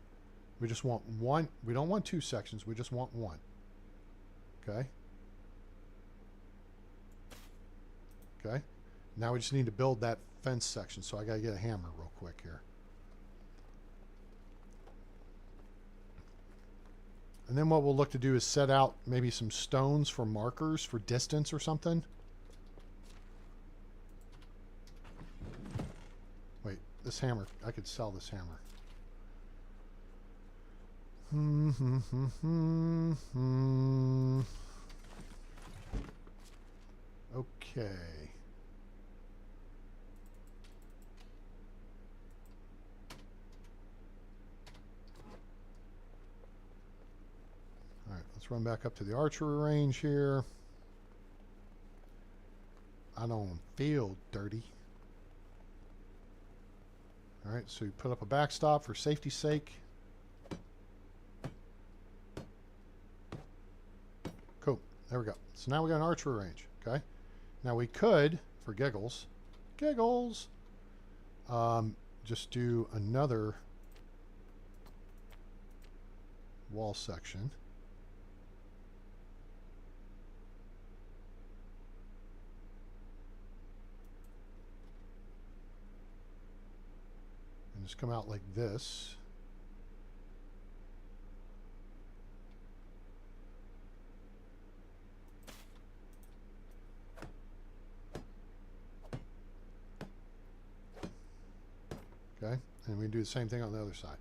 We just want one. We don't want two sections. We just want one. Okay. Okay. Now we just need to build that fence section. So I got to get a hammer real quick here. And then what we'll look to do is set out maybe some stones for markers for distance or something. Wait, this hammer. I could sell this hammer. Okay. All right, let's run back up to the archery range here. I don't feel dirty. All right, so you put up a backstop for safety's sake. Cool. There we go. So now we got an archery range. Okay. Now we could, for giggles, just do another wall section. And just come out like this. Okay, and we can do the same thing on the other side.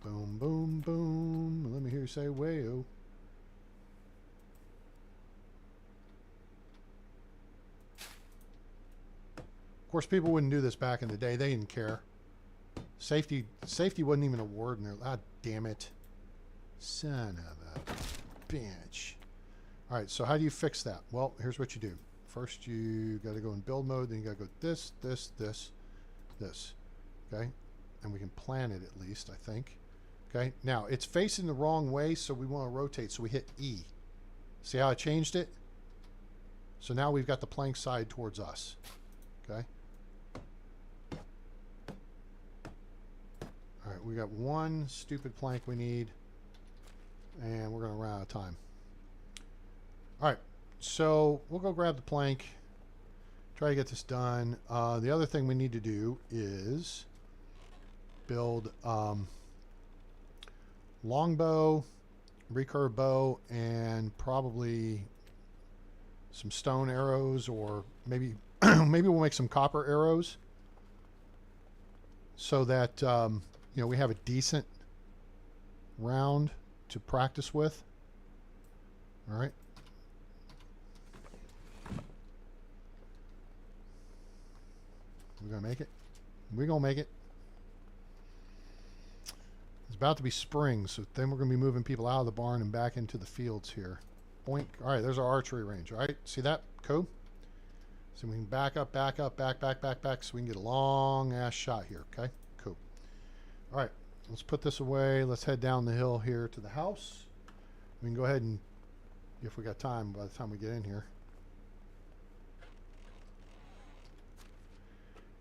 Boom, boom, boom. Let me hear you say way-o. Of course, people wouldn't do this back in the day. They didn't care. Safety wasn't even a word in there. Ah, damn it. Son of a bitch. All right, so how do you fix that? Well, here's what you do. First, you got to go in build mode. Then you got to go this, this, this, this. Okay, and we can plan it at least, I think. Okay, now it's facing the wrong way, so we want to rotate. So we hit E. See how I changed it? So now we've got the plank side towards us. Okay. All right, we got one stupid plank we need, and we're going to run out of time. All right, so we'll go grab the plank, try to get this done. The other thing we need to do is build longbow, recurve bow, and probably some stone arrows, or maybe maybe we'll make some copper arrows so that you know, we have a decent round to practice with. All right. We're gonna make it. We're gonna make it. It's about to be spring, so then we're going to be moving people out of the barn and back into the fields here. Boink. All right, there's our archery range. All right, see that? Cool. So we can back up, back, so we can get a long-ass shot here, okay? Cool. All right, let's put this away. Let's head down the hill here to the house. We can go ahead and, if we got time, by the time we get in here.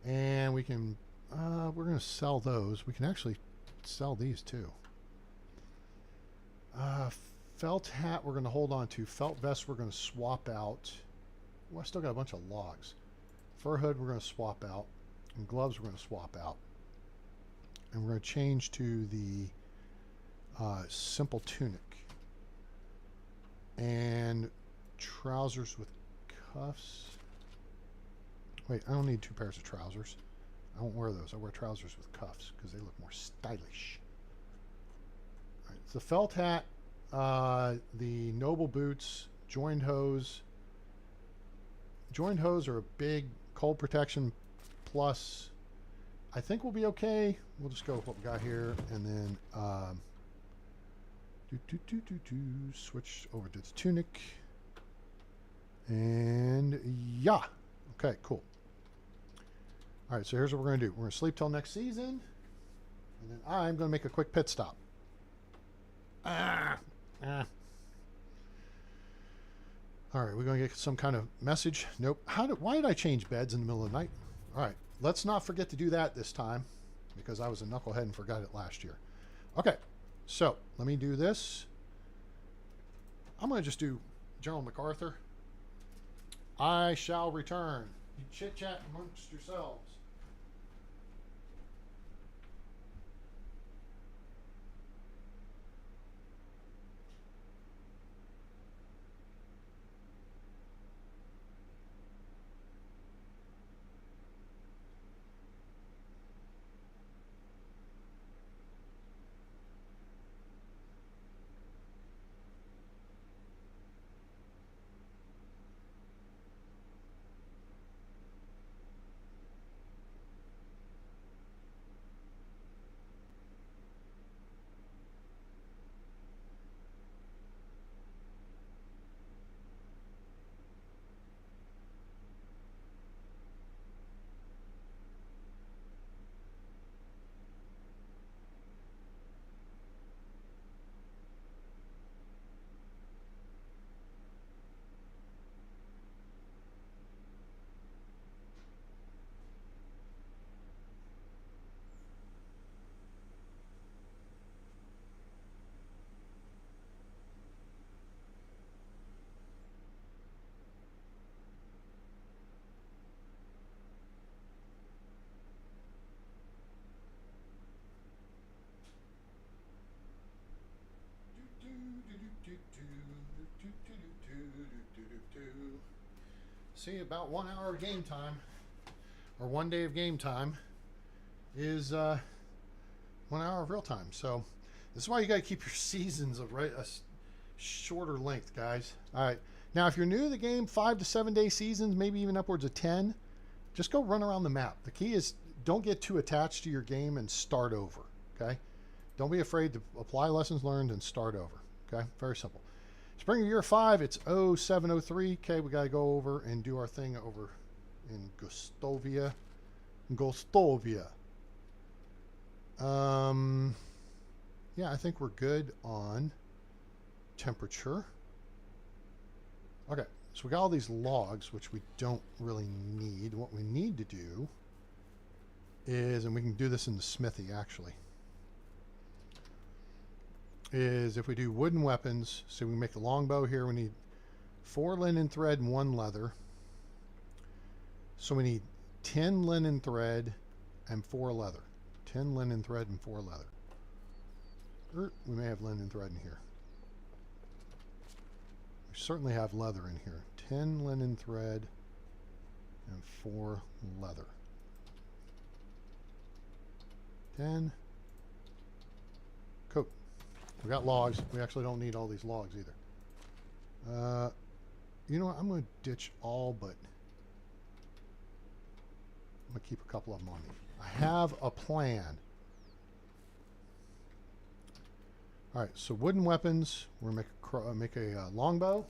And we can, we're going to sell those. We can actually sell these too. Felt hat we're going to hold on to. Felt vest we're going to swap out. Well, I still got a bunch of logs. Fur hood we're going to swap out. And gloves we're going to swap out. And we're going to change to the simple tunic. And trousers with cuffs. Wait, I don't need two pairs of trousers. I won't wear those. I wear trousers with cuffs because they look more stylish. All right, so felt hat, the noble boots, joined hose. Joined hose are a big cold protection plus. I think we'll be okay. We'll just go with what we got here, and then switch over to the tunic. And yeah, okay, cool. All right, so here's what we're going to do. We're going to sleep till next season, and then I'm going to make a quick pit stop. All right, we're going to get some kind of message. Nope. Why did I change beds in the middle of the night? All right, let's not forget to do that this time because I was a knucklehead and forgot it last year. Okay, so let me do this. I'm going to just do General MacArthur. I shall return. You chit-chat amongst yourselves. See, about 1 hour of game time, or 1 day of game time, is 1 hour of real time. So this is why you got to keep your seasons of a shorter length, guys. All right. Now, if you're new to the game, 5 to 7 day seasons, maybe even upwards of 10, just go run around the map. The key is don't get too attached to your game and start over. Okay. Don't be afraid to apply lessons learned and start over. Okay. Very simple. Spring of year 5, it's 0703. Okay, we got to go over and do our thing over in Gostovia. Yeah, I think we're good on temperature. Okay, so we got all these logs, which we don't really need. What we need to do is, and we can do this in the smithy actually, is if we do wooden weapons, so we make a longbow here, we need 4 linen thread and 1 leather. So we need 10 linen thread and 4 leather. 10 linen thread and 4 leather. We may have linen thread in here. We certainly have leather in here. 10 linen thread and 4 leather. 10. Cool. We got logs. We actually don't need all these logs either. You know what? I'm going to ditch all, but I'm going to keep a couple of them on me. I have a plan. All right, so wooden weapons. We're going to make a longbow.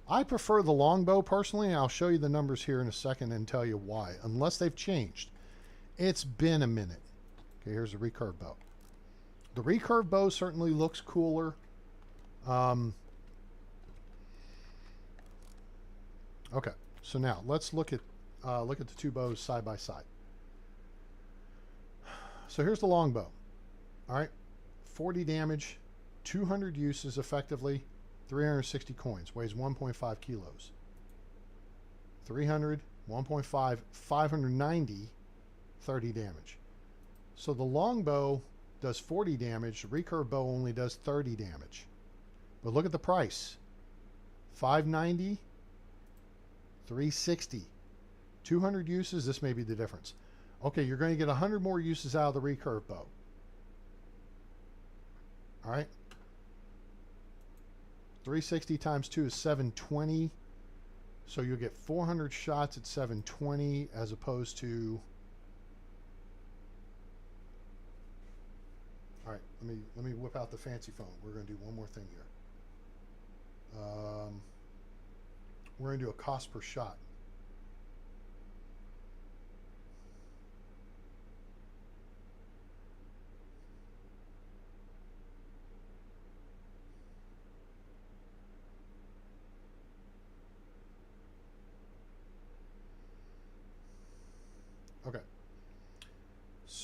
I prefer the longbow personally, and I'll show you the numbers here in a second and tell you why, unless they've changed. It's been a minute. Okay, here's a recurve bow. The recurve bow certainly looks cooler. Okay, so now let's look at the 2 bows side by side. So here's the longbow. All right, 40 damage, 200 uses effectively, 360 coins, weighs 1.5 kilos. 300, 1.5, 590, 30 damage. So the longbow does 40 damage. The recurve bow only does 30 damage. But look at the price. 590, 360. 200 uses, this may be the difference. Okay, you're going to get 100 more uses out of the recurve bow. All right. 360 times 2 is 720. So you'll get 400 shots at 720 as opposed to... All right, let me whip out the fancy phone. We're going to do one more thing here. We're going to do a cost per shot.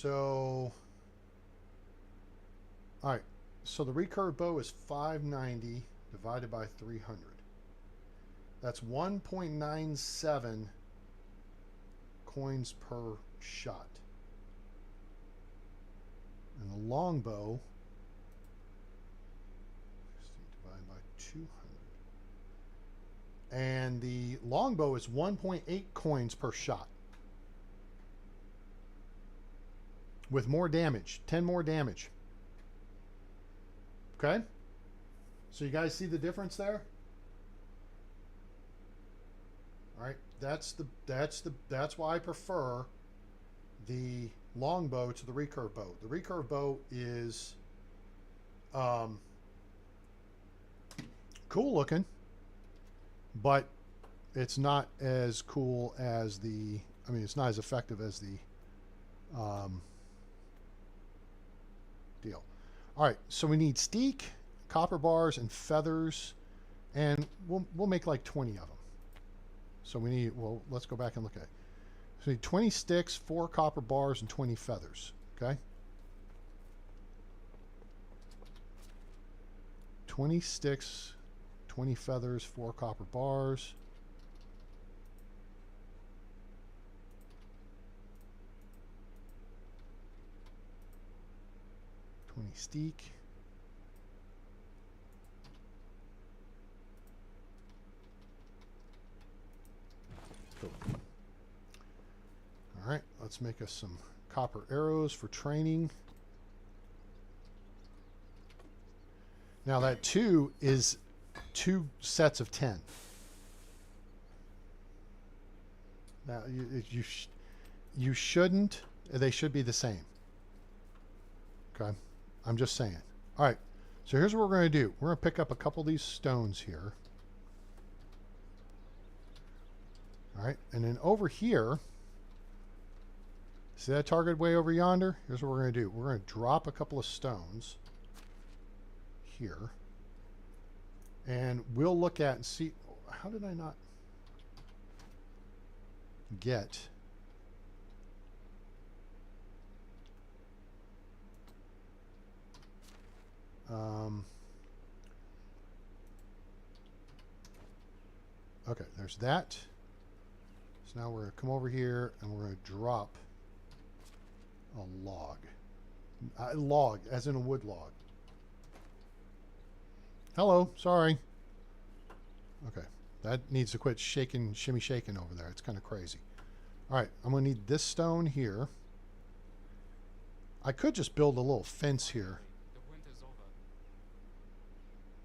so... All right, so the recurve bow is 590 divided by 300. That's 1.97 coins per shot. And the longbow, divided by 200. And the longbow is 1.8 coins per shot. With more damage, 10 more damage. Okay? So you guys see the difference there? All right, that's why I prefer the longbow to the recurve bow. The recurve bow is cool looking, but it's not as cool as the, I mean, it's not as effective as the deal. All right, so we need steak, copper bars, and feathers, and we'll make like 20 of them. So we need, well, let's go back and look at it. So we need 20 sticks, 4 copper bars, and 20 feathers. Okay? 20 sticks, 20 feathers, 4 copper bars. Steak. Cool. All right, let's make us some copper arrows for training. Now that 2 is 2 sets of 10. Now you shouldn't. They should be the same. Okay. I'm just saying. All right. So here's what we're going to do. We're going to pick up a couple of these stones here. All right. And then over here, see that target way over yonder? Here's what we're going to do. We're going to drop a couple of stones here. And we'll look at and see. How did I not get... okay, there's that. So now we're going to come over here and we're going to drop a log. Log, as in a wood log. Hello, sorry. Okay, that needs to quit shaking, shimmy shaking over there. It's kind of crazy. All right, I'm going to need this stone here. I could just build a little fence here.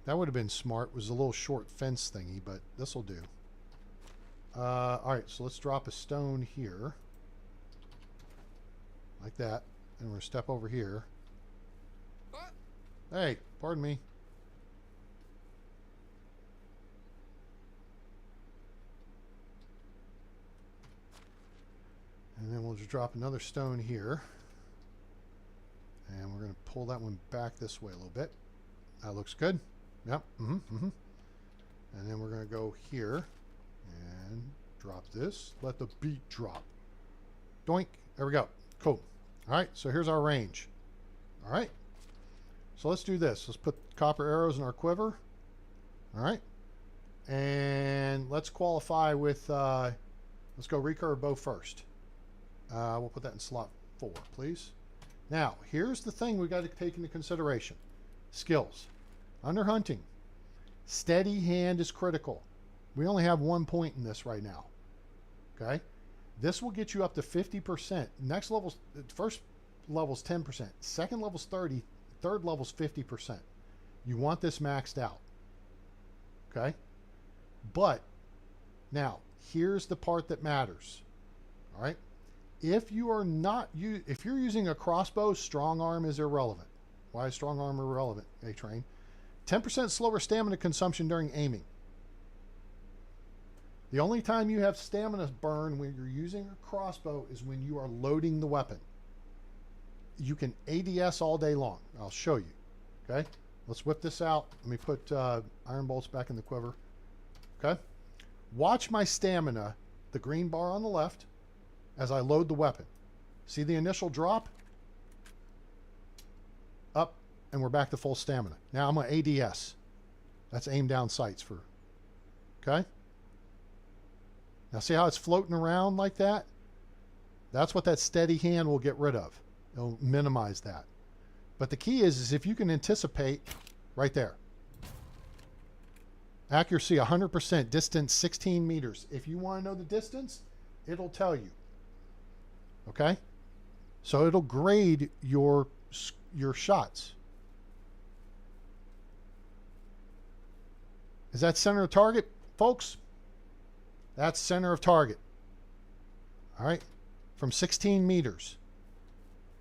That would have been smart. It was a little short fence thingy, but this will do. All right, so let's drop a stone here. Like that. And we're going to step over here. Hey, pardon me. And then we'll just drop another stone here. And we're going to pull that one back this way a little bit. That looks good. Yep. And then we're going to go here and drop this. Let the beat drop. Doink. There we go. Cool. All right. So here's our range. All right. So let's do this. Let's put copper arrows in our quiver. All right. And let's qualify with, let's go recurve bow first. We'll put that in slot 4, please. Now, here's the thing we got to take into consideration. Skills. Under hunting, steady hand is critical. We only have 1 point in this right now. Okay? This will get you up to 50%. Next level's, first level's 10%. Second level's 30%. Third level's 50%. You want this maxed out. Okay? But, now, here's the part that matters. All right? If you are not, if you're using a crossbow, strong arm is irrelevant. Why is strong arm irrelevant, A-Train? 10% slower stamina consumption during aiming. The only time you have stamina burn when you're using a crossbow is when you are loading the weapon. You can ADS all day long. I'll show you. Okay? Let's whip this out. Let me put iron bolts back in the quiver. Okay? Watch my stamina, the green bar on the left, as I load the weapon. See the initial drop? and we're back to full stamina. Now I'm going to ADS. That's aim down sights for, okay? Now see how it's floating around like that? That's what that steady hand will get rid of. It'll minimize that. But the key is if you can anticipate right there. Accuracy 100%, distance 16 meters. If you want to know the distance, it'll tell you. Okay? So it'll grade your shots. Is that center of target, folks? That's center of target. All right? From 16 meters.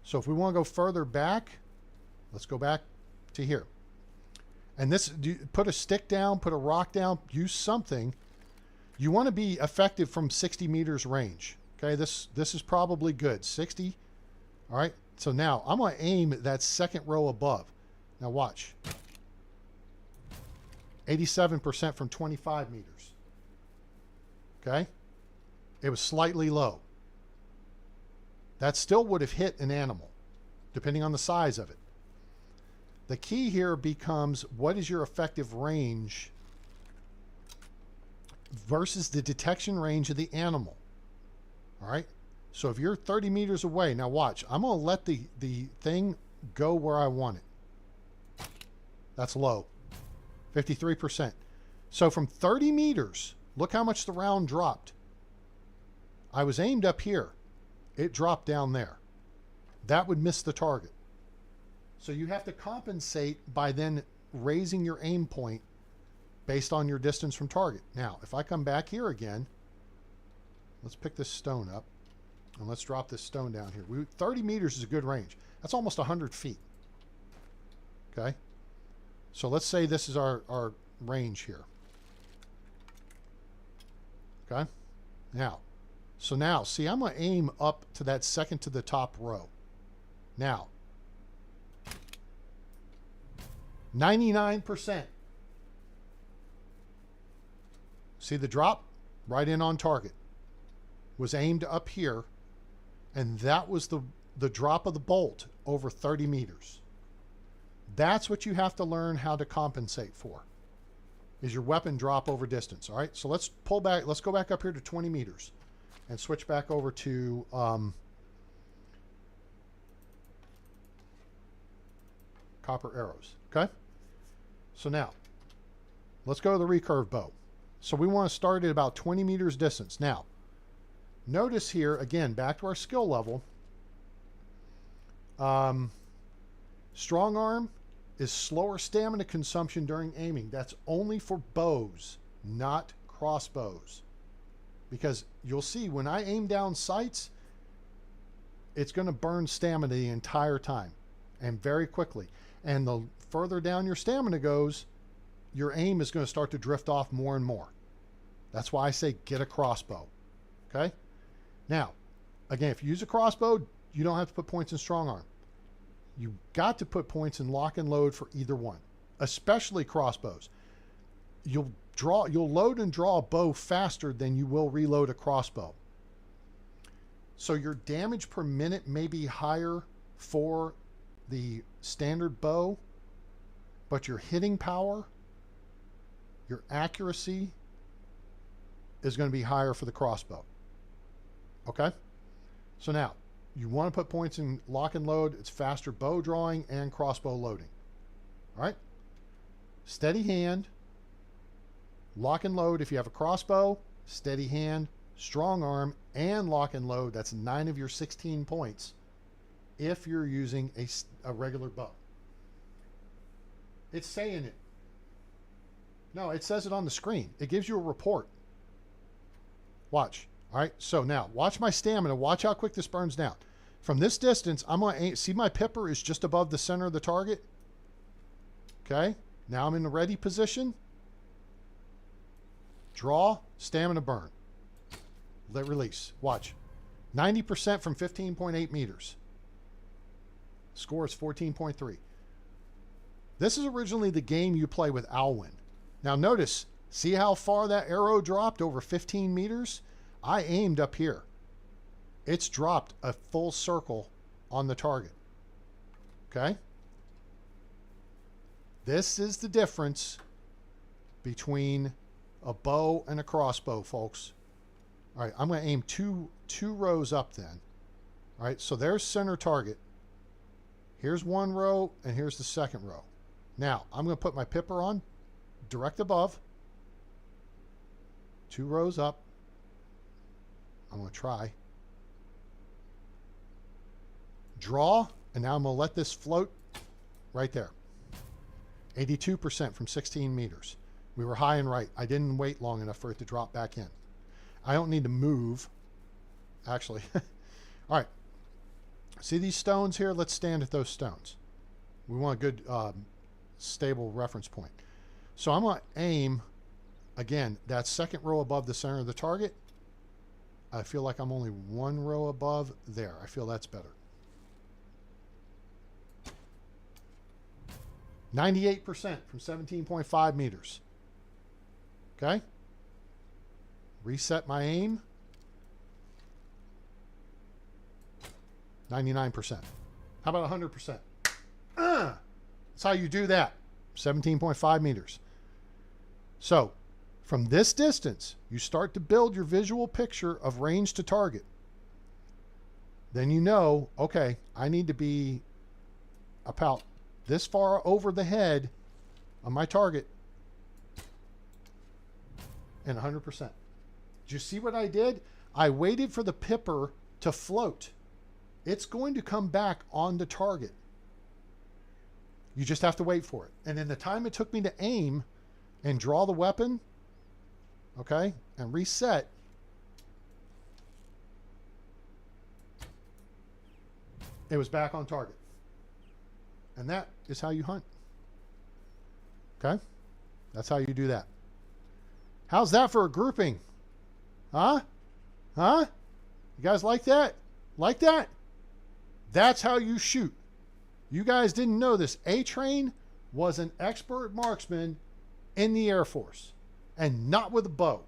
So if we want to go further back, let's go back to here. And this, put a stick down, put a rock down, use something. You want to be effective from 60 meters range. Okay, this is probably good. 60. All right, so now I'm going to aim that second row above. Now watch. 87% from 25 meters. Okay, it was slightly low. That still would have hit an animal, depending on the size of it. The key here becomes what is your effective range versus the detection range of the animal. All right. So if you're 30 meters away, now watch, I'm going to let the thing go where I want it. That's low. 53%. So from 30 meters, look how much the round dropped. I was aimed up here. It dropped down there. That would miss the target. So you have to compensate by then raising your aim point based on your distance from target. Now, if I come back here again, let's pick this stone up and let's drop this stone down here. 30 meters is a good range. That's almost 100 feet. Okay. So let's say this is our range here. Okay. Now, see, I'm going to aim up to that second to the top row. Now, 99%. See the drop? Right in on target. Was aimed up here, and that was the drop of the bolt over 30 meters. That's what you have to learn how to compensate for, is your weapon drop over distance. All right, so let's pull back. Let's go back up here to 20 meters and switch back over to copper arrows. Okay? So now, let's go to the recurve bow. So we want to start at about 20 meters distance. Now, notice here, again, back to our skill level. Strong arm is slower stamina consumption during aiming. That's only for bows, not crossbows. Because you'll see, when I aim down sights, it's going to burn stamina the entire time, and very quickly. And the further down your stamina goes, your aim is going to start to drift off more and more. That's why I say get a crossbow. Okay? Now, again, if you use a crossbow, you don't have to put points in strong arm. You've got to put points in lock and load for either one, especially crossbows. You'll load and draw a bow faster than you will reload a crossbow. So your damage per minute may be higher for the standard bow, but your hitting power, your accuracy is going to be higher for the crossbow. Okay? So now, you want to put points in lock and load. It's faster bow drawing and crossbow loading. All right? Steady hand, lock and load if you have a crossbow, steady hand, strong arm, and lock and load. That's 9 of your 16 points if you're using a regular bow. It's saying it. No, it says it on the screen. It gives you a report. Watch. All right, so now watch my stamina. Watch how quick this burns down. From this distance, I'm going to aim. See, my pipper is just above the center of the target. Okay, now I'm in the ready position. Draw, stamina burn. Let release. Watch. 90% from 15.8 meters. Score is 14.3. This is originally the game you play with Alwyn. Now notice, see how far that arrow dropped over 15 meters? I aimed up here. It's dropped a full circle on the target. Okay? This is the difference between a bow and a crossbow, folks. All right, I'm going to aim two rows up then. All right, so there's center target. Here's one row, and here's the second row. Now, I'm going to put my pipper on direct above. 2 rows up. I'm going to try. Draw, and now I'm going to let this float right there. 82% from 16 meters. We were high and right. I didn't wait long enough for it to drop back in. I don't need to move, actually. All right. See these stones here? Let's stand at those stones. We want a good, stable reference point. So I'm going to aim, again, that second row above the center of the target. I feel like I'm only 1 row above there. I feel that's better. 98% from 17.5 meters. Okay? Reset my aim. 99%. How about 100%? That's how you do that. 17.5 meters. So, from this distance, you start to build your visual picture of range to target. Then you know, okay, I need to be about this far over the head of my target and 100%. Did you see what I did? I waited for the pipper to float. It's going to come back on the target. You just have to wait for it. And in the time it took me to aim and draw the weapon, okay, and reset, it was back on target. And that is how you hunt. Okay? That's how you do that. How's that for a grouping? Huh? Huh? You guys like that? Like that? That's how you shoot. You guys didn't know this. A-Train was an expert marksman in the Air Force. And not with a bow.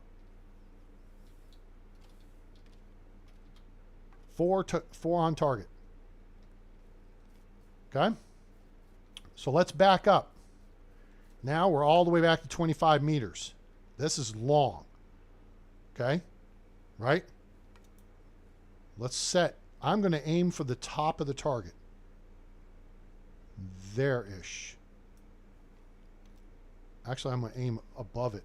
4 on target. Okay? So let's back up. Now we're all the way back to 25 meters. This is long. Okay? Right? Let's set. I'm going to aim for the top of the target. There-ish. Actually, I'm going to aim above it.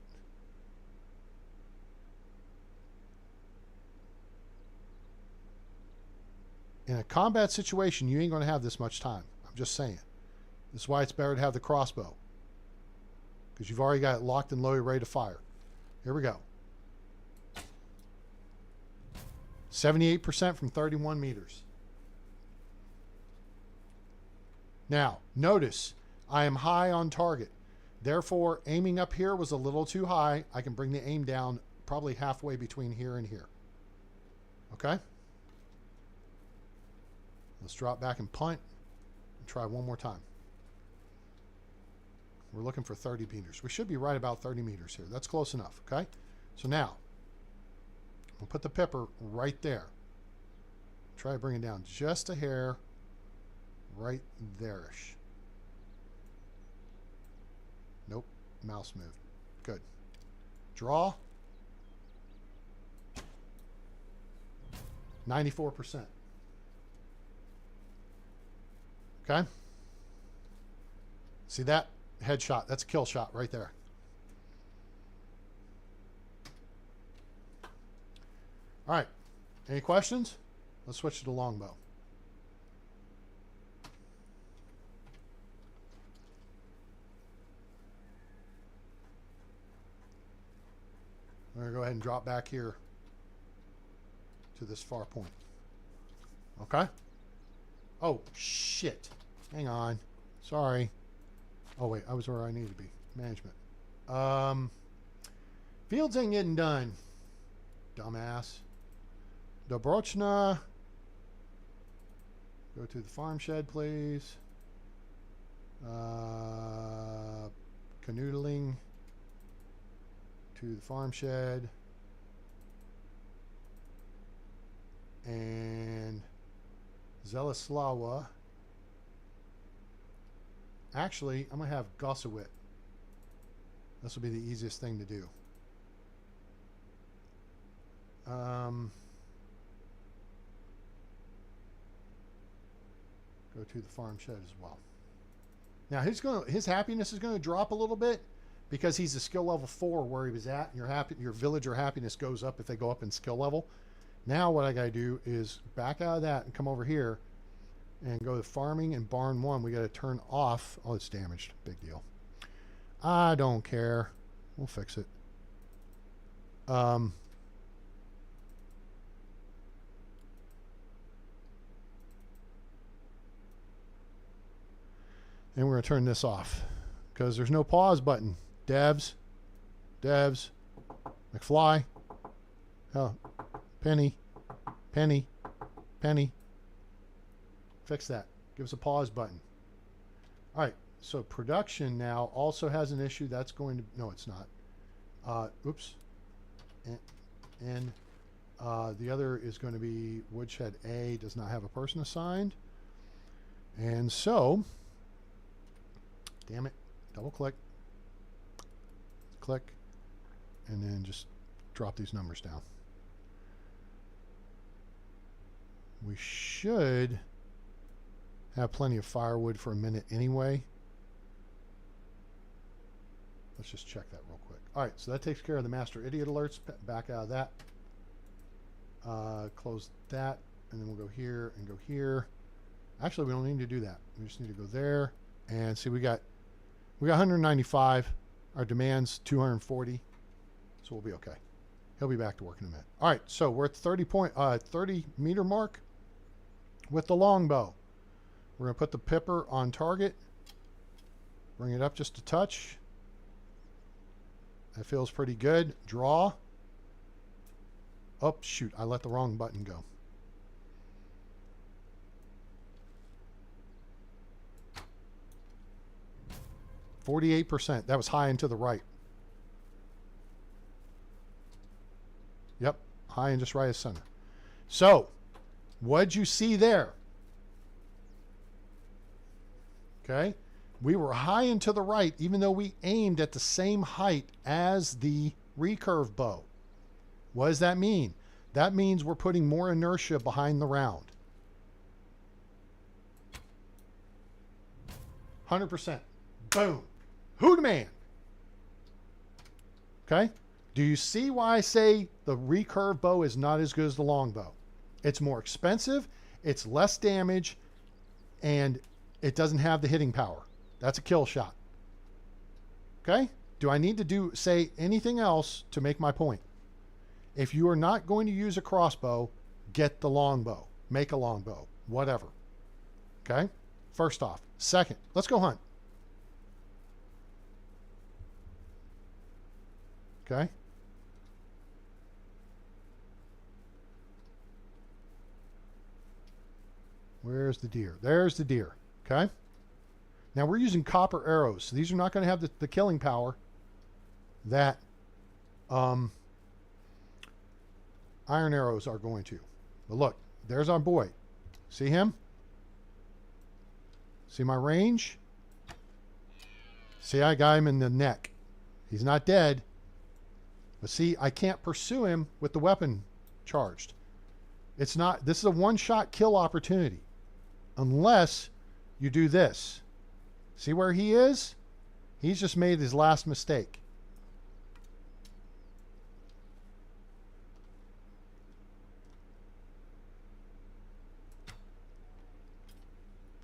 In a combat situation, you ain't going to have this much time. I'm just saying. This is why it's better to have the crossbow. Because you've already got it locked and loaded, ready to fire. Here we go. 78% from 31 meters. Now, notice I am high on target. Therefore, aiming up here was a little too high. I can bring the aim down probably halfway between here and here. Okay? Let's drop back and punt and try one more time. We're looking for 30 meters. We should be right about 30 meters here. That's close enough, okay? So now, we'll put the pipper right there. Try to bring it down just a hair, right there-ish. Nope, mouse moved. Good. Draw. 94%. Okay? See that? Headshot. That's a kill shot right there. All right. Any questions? Let's switch to the longbow. We're going to go ahead and drop back here to this far point. Okay? Oh, shit. Hang on. Sorry. Oh, wait. I was where I needed to be. Management. Fields ain't getting done. Dumbass. Dobrochna. Go to the farm shed, please. Canoodling. To the farm shed. And Zeleslawa. Actually, I'm going to have Gossowit. This will be the easiest thing to do. Go to the farm shed as well. Now his happiness is going to drop a little bit because he's a skill level 4 where he was at. Your villager happiness goes up if they go up in skill level. Now what I got to do is back out of that and come over here and go to farming and barn 1. We got to turn off. Oh, it's damaged. Big deal. I don't care. We'll fix it. And we're going to turn this off because there's no pause button. Devs, McFly, oh, Penny. Fix that. Give us a pause button. All right. So production now also has an issue. That's going to, no, it's not. Oops. And the other is going to be Woodshed A does not have a person assigned. And so, damn it, double click, and then just drop these numbers down. We should have plenty of firewood for a minute anyway. Let's just check that real quick. All right, so that takes care of the master idiot alerts. Back out of that. Close that, and then we'll go here and go here. Actually, we don't need to do that. We just need to go there and see. We got 195. Our demand's 240, so we'll be okay. He'll be back to work in a minute. All right, so we're at the 30 meter mark with the longbow. We're gonna put the pipper on target. Bring it up just a touch. That feels pretty good. Draw. Oh, shoot. I let the wrong button go. %. That was high and to the right. Yep. High and just right of center. So, what'd you see there? Okay. We were high and to the right, even though we aimed at the same height as the recurve bow. What does that mean? That means we're putting more inertia behind the round. 100%. Boom. Who demand? Okay. Do you see why I say the recurve bow is not as good as the longbow? It's more expensive, it's less damage, and it doesn't have the hitting power. That's a kill shot. Okay? Do I need to say anything else to make my point? If you are not going to use a crossbow, get the longbow. Make a longbow. Whatever. Okay? First off. Second, let's go hunt. Okay? Where's the deer? There's the deer. Okay? Now we're using copper arrows. So these are not going to have the killing power that iron arrows are going to. But look, there's our boy. See him? See my range? See, I got him in the neck. He's not dead. But see, I can't pursue him with the weapon charged. It's not, this is a one-shot kill opportunity. Unless you do this. See where he is? He's just made his last mistake.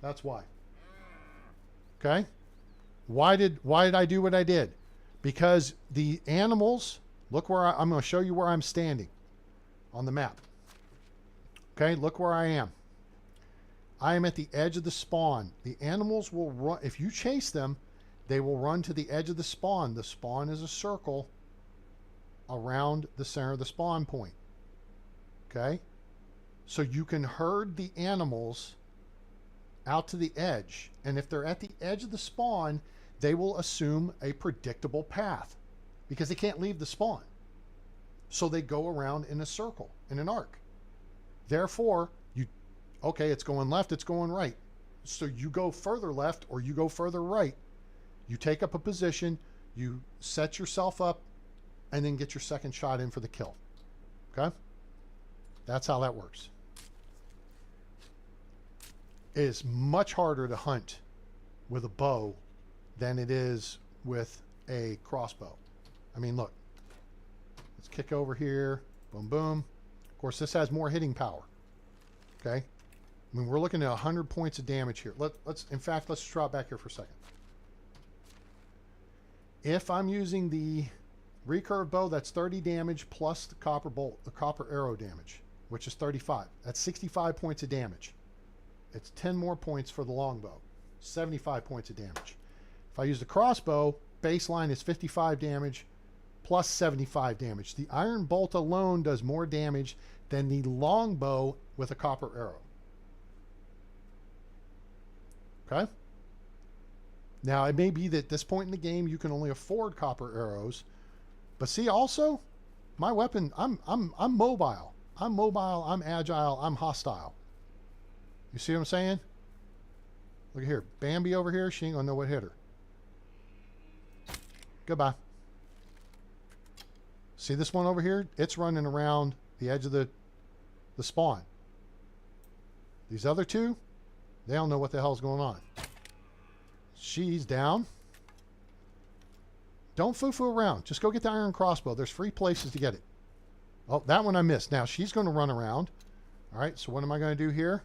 That's why. Okay? Why did I do what I did? Because the animals, look where I'm going to show you where I'm standing on the map. Okay, look where I am. I am at the edge of the spawn. The animals will run. If you chase them, they will run to the edge of the spawn. The spawn is a circle around the center of the spawn point. Okay? So you can herd the animals out to the edge. And if they're at the edge of the spawn, they will assume a predictable path because they can't leave the spawn. So they go around in a circle, in an arc. Therefore, okay, it's going left, it's going right. So you go further left or you go further right. You take up a position, you set yourself up, and then get your second shot in for the kill. Okay? That's how that works. It is much harder to hunt with a bow than it is with a crossbow. I mean, look. Let's kick over here. Boom, boom. Of course, this has more hitting power. Okay? I mean, we're looking at 100 points of damage here. In fact, let's drop back here for a second. If I'm using the recurve bow, that's 30 damage plus the copper bolt, the copper arrow damage, which is 35. That's 65 points of damage. It's 10 more points for the longbow. 75 points of damage. If I use the crossbow, baseline is 55 damage plus 75 damage. The iron bolt alone does more damage than the longbow with a copper arrow. Okay? Now, it may be that at this point in the game you can only afford copper arrows, but see, also, my weapon, I'm mobile. I'm mobile, I'm agile, I'm hostile. You see what I'm saying? Look at here. Bambi over here, she ain't gonna know what hit her. Goodbye. See this one over here? It's running around the edge of the spawn. These other two, they don't know what the hell's going on. She's down. Don't foo-foo around. Just go get the iron crossbow. There's 3 places to get it. Oh, that one I missed. Now, she's going to run around. All right, so what am I going to do here?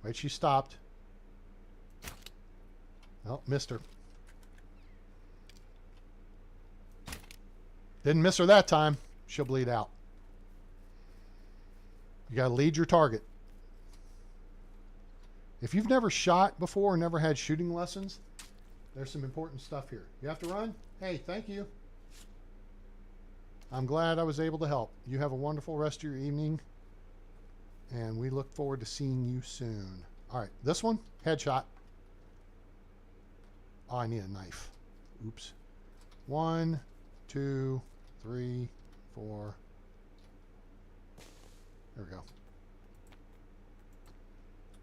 Wait, she stopped. Oh, missed her. Didn't miss her that time. She'll bleed out. You got to lead your target. If you've never shot before or never had shooting lessons, there's some important stuff here. You have to run? Hey, thank you. I'm glad I was able to help. You have a wonderful rest of your evening, and we look forward to seeing you soon. All right, this one, headshot. Oh, I need a knife. Oops. 1, 2, 3, 4. There we go.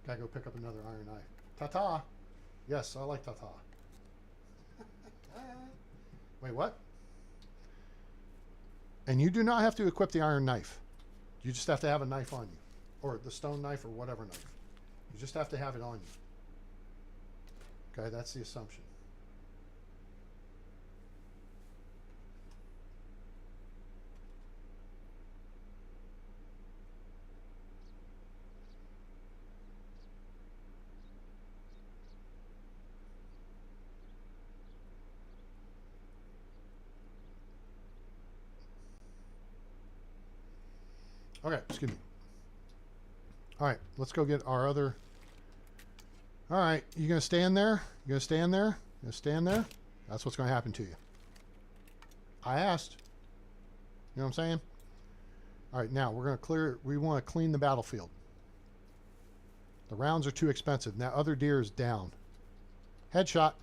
Gotta go pick up another iron knife. Ta-ta! Yes, I like ta-ta. Wait, what? And you do not have to equip the iron knife. You just have to have a knife on you. Or the stone knife or whatever knife. You just have to have it on you. Okay, that's the assumption. Okay, excuse me. All right, let's go get our other. All right, you gonna stand there? You gonna stand there? You gonna stand there? That's what's gonna happen to you. I asked. You know what I'm saying? All right, now we're gonna clear. We want to clean the battlefield. The rounds are too expensive. Now other deer is down. Headshot.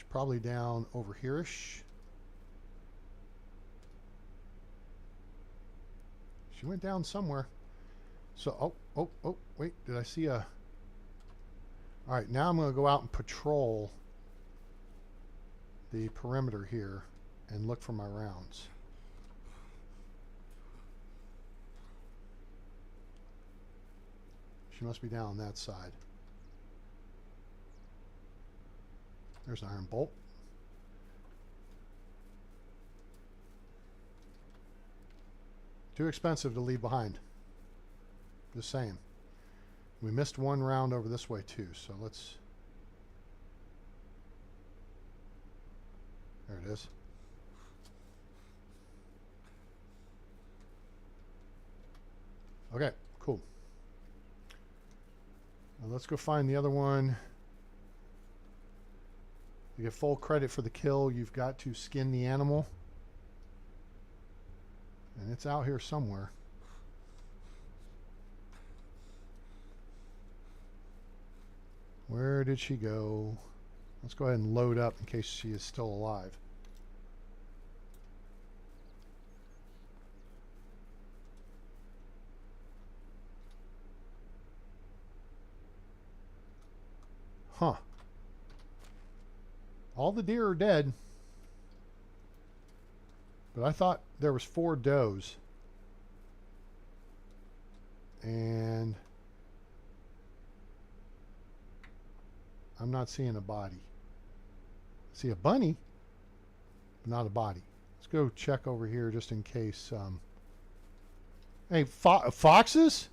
Probably down over here-ish. She went down somewhere. So, oh, wait, did I see a... All right, now I'm going to go out and patrol the perimeter here and look for my rounds. She must be down on that side. There's an iron bolt. Too expensive to leave behind. Just saying. We missed one round over this way too, so let's... There it is. Okay, cool. Now let's go find the other one. To get full credit for the kill, you've got to skin the animal. And it's out here somewhere. Where did she go? Let's go ahead and load up in case she is still alive. Huh. All the deer are dead. But I thought there was 4 does. And I'm not seeing a body. I see a bunny, but not a body. Let's go check over here just in case. Hey, foxes?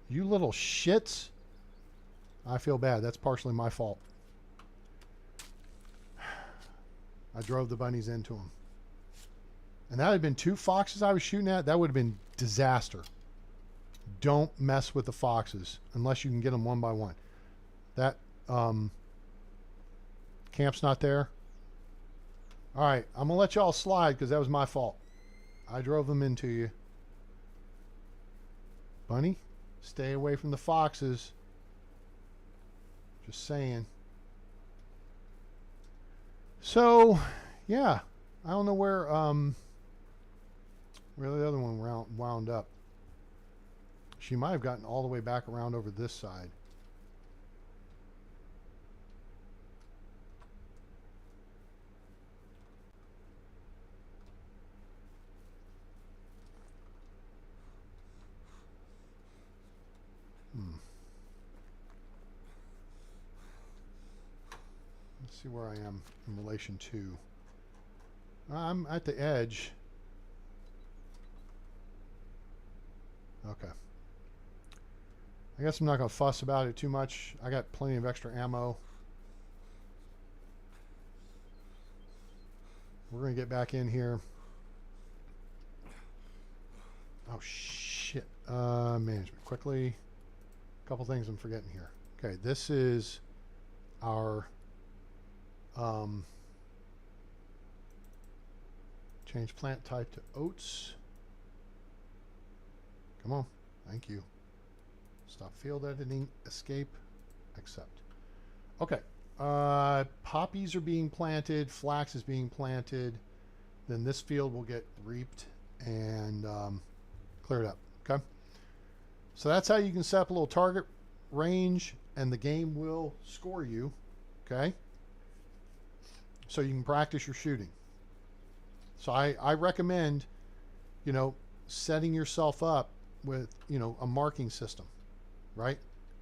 You little shits. I feel bad. That's partially my fault. I drove the bunnies into them. And that had been 2 foxes I was shooting at. That would have been disaster. Don't mess with the foxes unless you can get them one by one. That camp's not there. All right, I'm going to let y'all slide because that was my fault. I drove them into you. Bunny, stay away from the foxes. Just saying. So, yeah. I don't know where the other one wound up. She might have gotten all the way back around over this side. Let's see where I am in relation to. I'm at the edge. Okay. I guess I'm not going to fuss about it too much. I got plenty of extra ammo. We're going to get back in here. Oh, shit. Management. Quickly. A couple things I'm forgetting here. Okay, this is our change plant type to oats. Come on. Thank you. Stop field editing. Escape. Accept. Okay. Poppies are being planted. Flax is being planted. Then this field will get reaped and cleared up. Okay. So that's how you can set up a little target range and the game will score you. Okay. So you can practice your shooting. So I recommend, you know, setting yourself up with, you know, a marking system, right?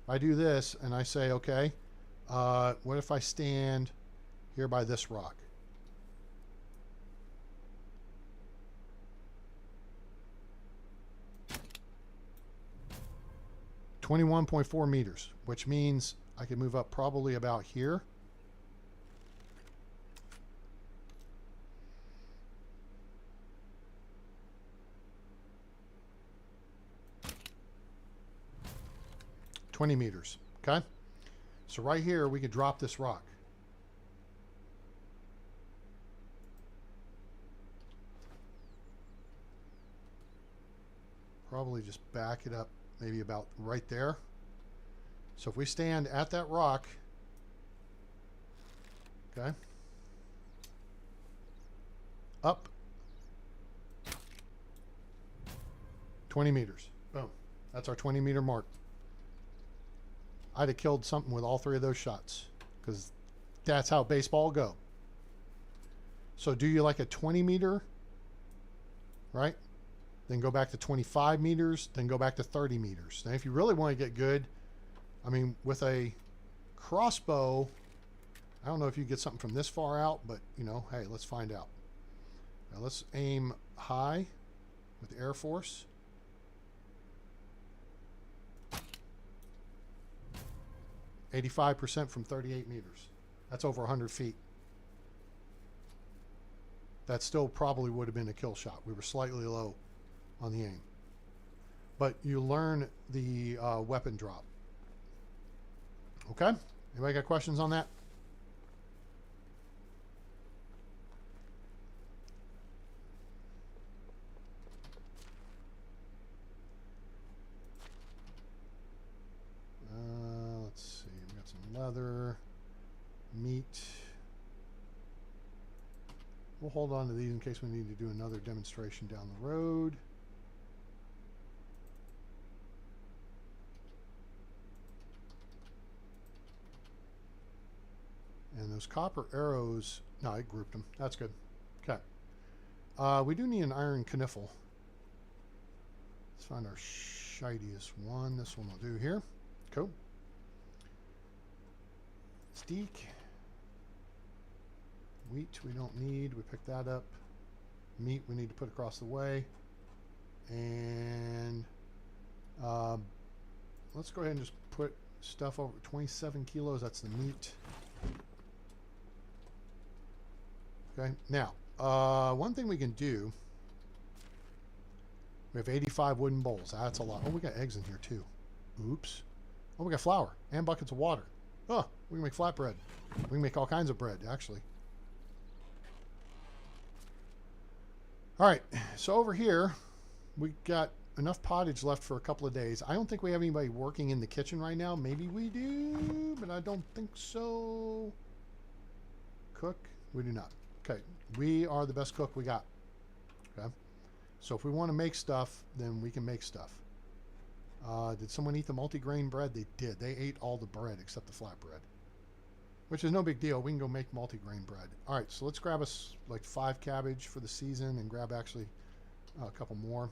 I do this and I say, okay, what if I stand here by this rock? .4 meters, which means I can move up probably about here. .20 meters. Okay. So right here, we could drop this rock. Probably just back it up maybe about right there. So if we stand at that rock, okay, up 20 meters. Boom. That's our 20 meter mark. I'd have killed something with all 3 of those shots because that's how baseball go. So do you like a 20 meter, right? Then go back to 25 meters, then go back to 30 meters. Now, if you really want to get good, I mean, with a crossbow, I don't know if you get something from this far out, but, you know, hey, let's find out. Now, let's aim high with Air Force. .85% from 38 meters. That's over 100 feet. That still probably would have been a kill shot. We were slightly low on the aim. But you learn the weapon drop. Okay? Anybody got questions on that? Let's see. We got some leather, meat. We'll hold on to these in case we need to do another demonstration down the road. And those copper arrows, no, I grouped them. That's good. Okay. We do need an iron kniffle. Let's find our shiniest one. This one will do here. Cool. Steak. Wheat we don't need. We picked that up. Meat we need to put across the way. And let's go ahead and just put stuff over 27 kilos. That's the meat. Okay. Now, one thing we can do. We have 85 wooden bowls. That's a lot. Oh, we got eggs in here too. Oops. Oh, we got flour and buckets of water. Oh, we can make flatbread. We can make all kinds of bread, actually. All right. So over here, we got enough pottage left for a couple of days. I don't think we have anybody working in the kitchen right now. Maybe we do, but I don't think so. Cook? We do not. Okay. We are the best cook we got. Okay. So if we want to make stuff, then we can make stuff. Did someone eat the multigrain bread? They did. They ate all the bread except the flatbread, which is no big deal. We can go make multigrain bread. All right, so let's grab us like 5 cabbage for the season and grab actually a couple more.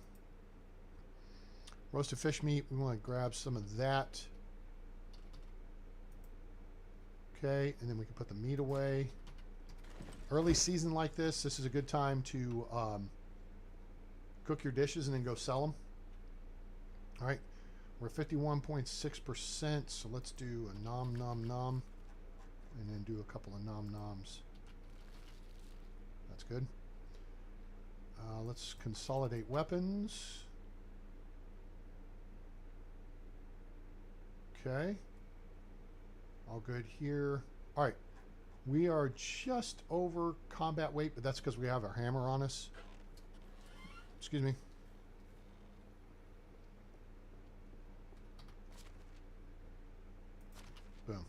Roasted fish meat, we want to grab some of that. Okay, and then we can put the meat away. Early season like this is a good time to cook your dishes and then go sell them. All right, we're 51.6%, so let's do a nom nom nom and then do a couple of nom noms. That's good. Let's consolidate weapons. Okay. All good here. All right. We are just over combat weight, but that's because we have our hammer on us. Excuse me. Boom.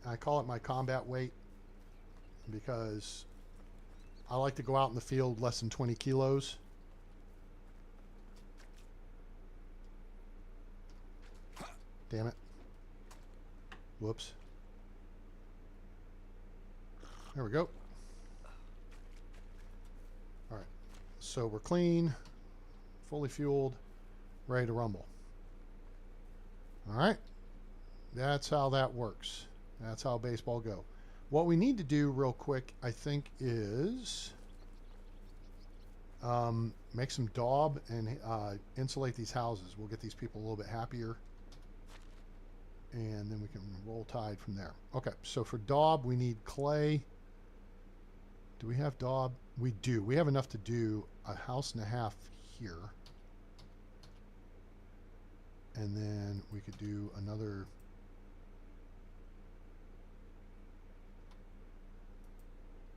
I call it my combat weight because I like to go out in the field less than 20 kilos. Damn it. Whoops. There we go. All right. So we're clean, fully fueled, ready to rumble. All right. That's how that works. That's how baseball go. What we need to do real quick, I think, is make some daub and insulate these houses. We'll get these people a little bit happier. And then we can roll tide from there. Okay, so for daub, we need clay. Do we have daub? We do. We have enough to do a house and a half here. And then we could do another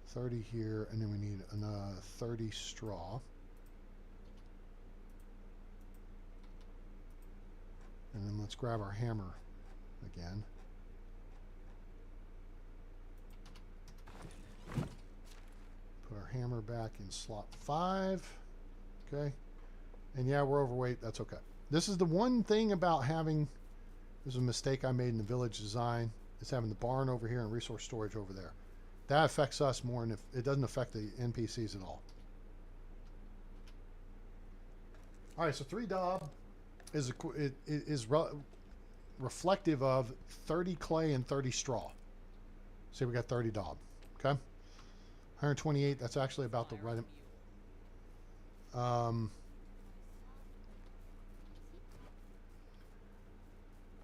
30 here, and then we need another 30 straw. And then let's grab our hammer again. Put our hammer back in slot 5. Okay. And yeah, we're overweight. That's okay. This is the one thing about having, this is a mistake I made in the village design, is having the barn over here and resource storage over there. That affects us more, and it doesn't affect the NPCs at all. All right, so 3 daub is reflective of 30 clay and 30 straw. See, we got 30 daub. Okay, 128. That's actually about the right.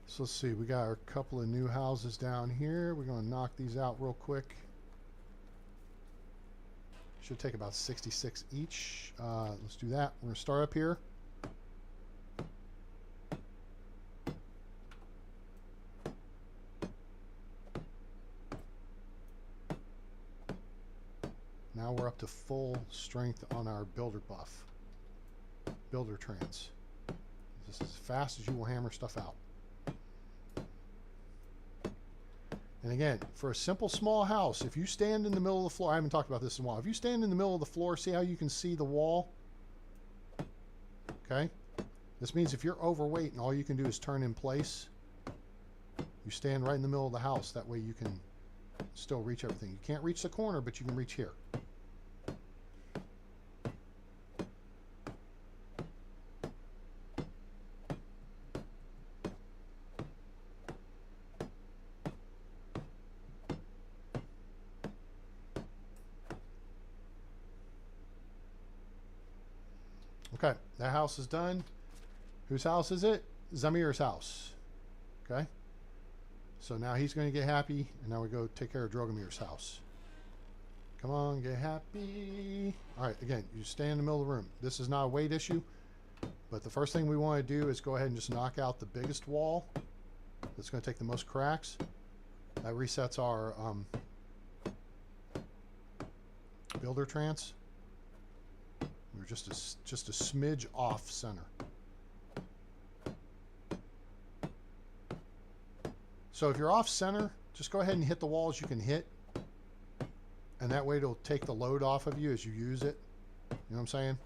So let's see. We got a couple of new houses down here. We're going to knock these out real quick. Should take about 66 each. Let's do that. We're going to start up here. Now we're up to full strength on our builder buff. Builder trans. This is as fast as you will hammer stuff out. And again, for a simple small house, if you stand in the middle of the floor, I haven't talked about this in a while. If you stand in the middle of the floor, see how you can see the wall? Okay? This means if you're overweight and all you can do is turn in place, you You stand right in the middle of the house. That way you can still reach everything. You can't reach the corner, but you can reach here. Okay, that house is done. Whose house is it? Zamir's house. Okay. So now he's going to get happy, and now we go take care of Drogomir's house. Come on, get happy. All right, again, you stay in the middle of the room. This is not a weight issue, but the first thing we want to do is go ahead and just knock out the biggest wall. That's going to take the most cracks. That resets our builder trance. We're just a smidge off center. So if you're off center, just go ahead and hit the walls you can hit. And that way it'll take the load off of you as you use it. You know what I'm saying?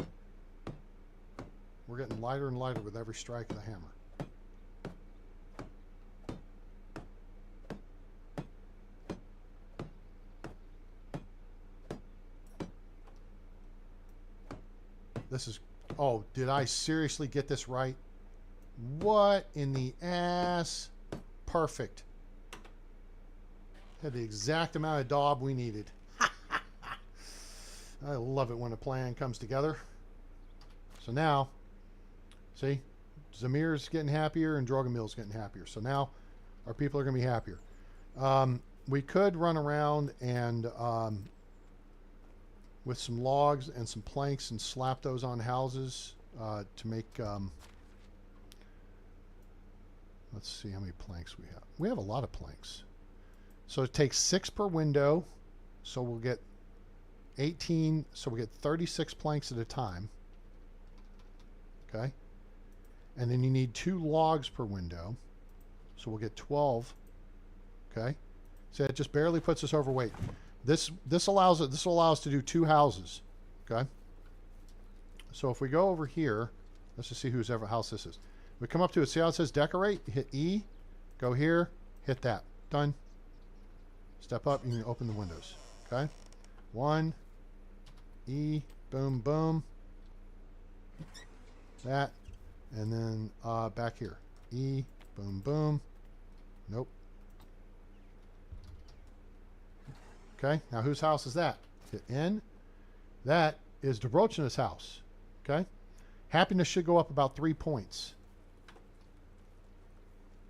We're getting lighter and lighter with every strike of the hammer. This is, oh, did I seriously get this right? What in the ass? Perfect. Had the exact amount of daub we needed. I love it when a plan comes together. So now, see, Zamir's getting happier and Drogomir's getting happier. So now our people are going to be happier. We could run around and with some logs and some planks and slap those on houses to make... let's see how many planks we have. We have a lot of planks. So it takes 6 per window. So we'll get 18. So we get 36 planks at a time. Okay. And then you need 2 logs per window. So we'll get 12. Okay. So it just barely puts us overweight. This will allow us to do 2 houses. Okay. So if we go over here, let's just see whose ever house this is. We come up to it. See how it says decorate? Hit E. Go here. Hit that. Done. Step up. You can open the windows. Okay. 1. E. Boom, boom. That. And then back here. E. Boom, boom. Nope. Okay. Now whose house is that? Hit N. That is Dobrochina's house. Okay. Happiness should go up about 3 points.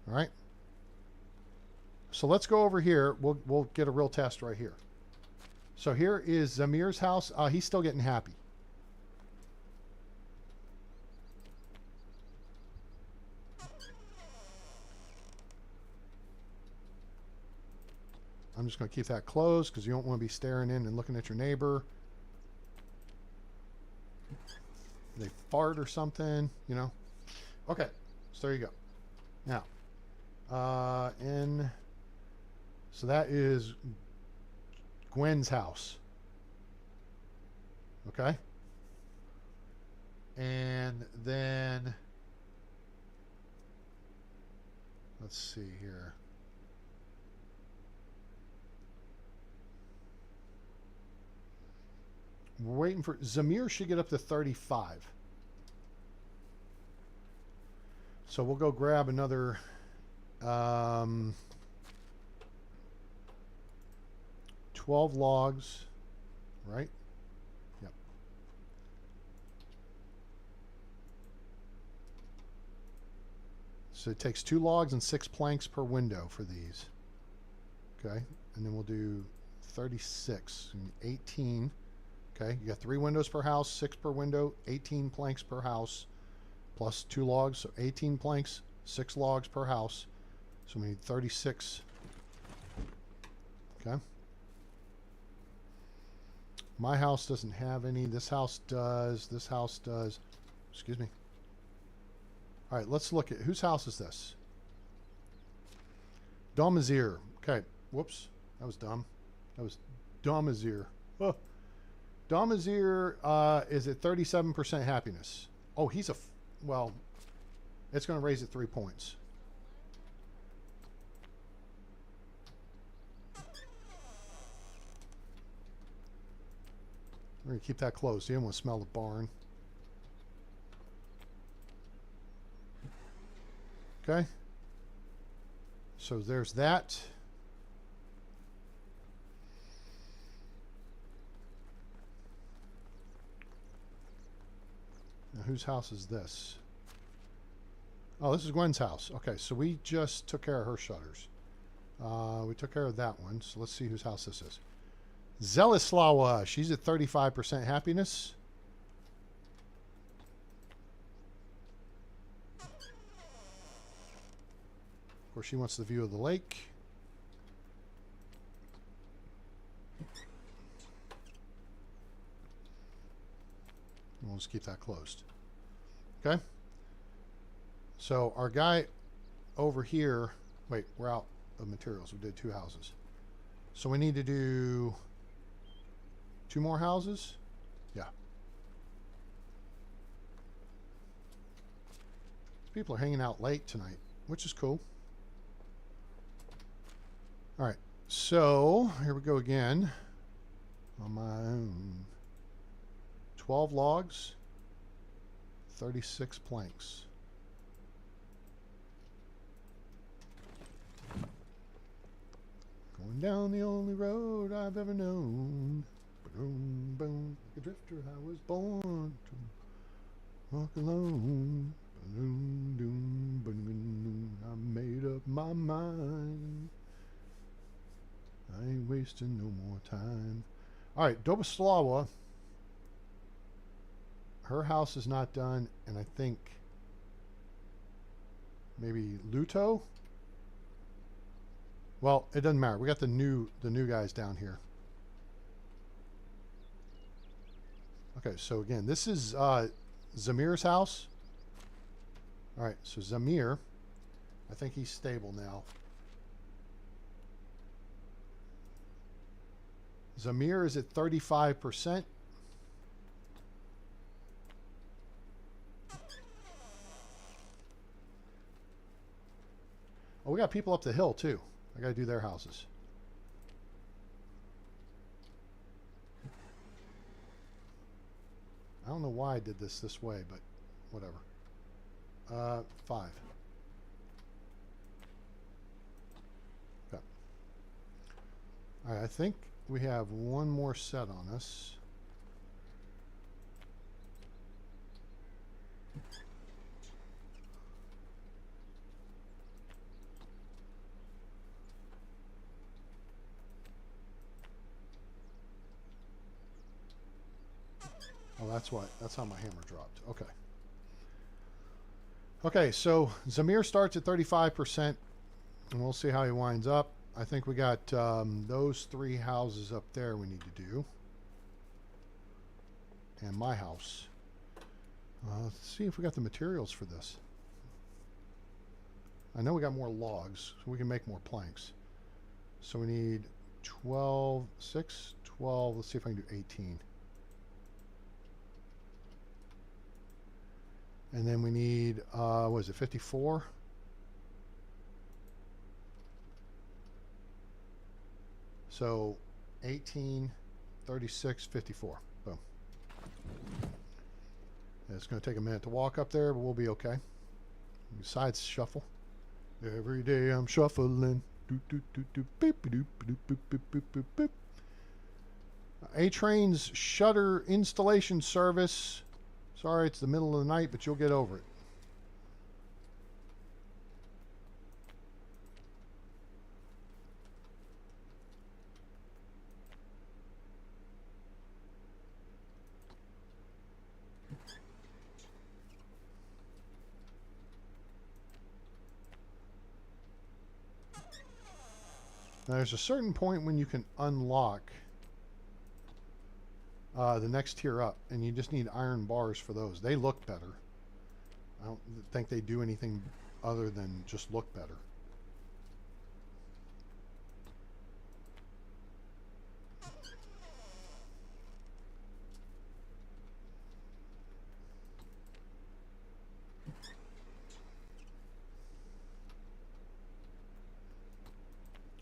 All right. So let's go over here. We'll get a real test right here. So here is Zamir's house. He's still getting happy. I'm just going to keep that closed because you don't want to be staring in and looking at your neighbor. They fart or something, you know. Okay, so there you go. Now, so that is Gwen's house. Okay. And then, let's see here. We're waiting for Zamir should get up to 35. So we'll go grab another 12 logs, right? Yep. So it takes 2 logs and 6 planks per window for these. Okay, and then we'll do 36 and 18. Okay, you got 3 windows per house, 6 per window, 18 planks per house, plus 2 logs, so 18 planks, 6 logs per house. So we need 36. Okay. My house doesn't have any. This house does. This house does. Excuse me. All right, let's look at whose house is this? Domazir. Okay. Whoops. That was dumb. That was Domazir. Oh. Domazir is at 37% happiness. Oh, he's a... Well, it's going to raise it 3 points. We're going to keep that closed. You don't want to smell the barn. Okay. So there's that. Now, whose house is this? Oh, this is Gwen's house. Okay, so we just took care of her shutters. We took care of that one. So let's see whose house this is. Zelislawa. She's at 35% happiness. Of course, she wants the view of the lake. We'll just keep that closed. Okay. So our guy over here, wait, we're out of materials. We did 2 houses. So we need to do 2 more houses. Yeah. People are hanging out late tonight, which is cool. All right. So here we go again on my own. 12 logs, 36 planks. Going down the only road I've ever known. Boom, boom, like a drifter I was born to walk alone. Boom, boom, boom, I made up my mind. I ain't wasting no more time. All right, Doboslawa. Her house is not done, and I think maybe Luto. Well, it doesn't matter. We got the new guys down here. Okay, so again, this is Zamir's house. All right, so Zamir, I think he's stable now. Zamir is at 35%. Oh, we got people up the hill too. I got to do their houses. I don't know why I did this way, but whatever. 5. Okay. All right, I think we have one more set on us. Oh, that's what. That's how my hammer dropped. Okay. Okay, so Zamir starts at 35%, and we'll see how he winds up. I think we got those 3 houses up there we need to do. And my house. Let's see if we got the materials for this. I know we got more logs, so we can make more planks. So we need 12, 6, 12. Let's see if I can do 18. And then we need, what is it, 54? So 18, 36, 54. Boom. And it's going to take a minute to walk up there, but we'll be okay. Besides shuffle. Every day I'm shuffling. A-Train's shutter installation service. Sorry, it's the middle of the night, but you'll get over it. Now, there's a certain point when you can unlock the next tier up, and you just need iron bars for those. They look better. I don't think they do anything other than just look better.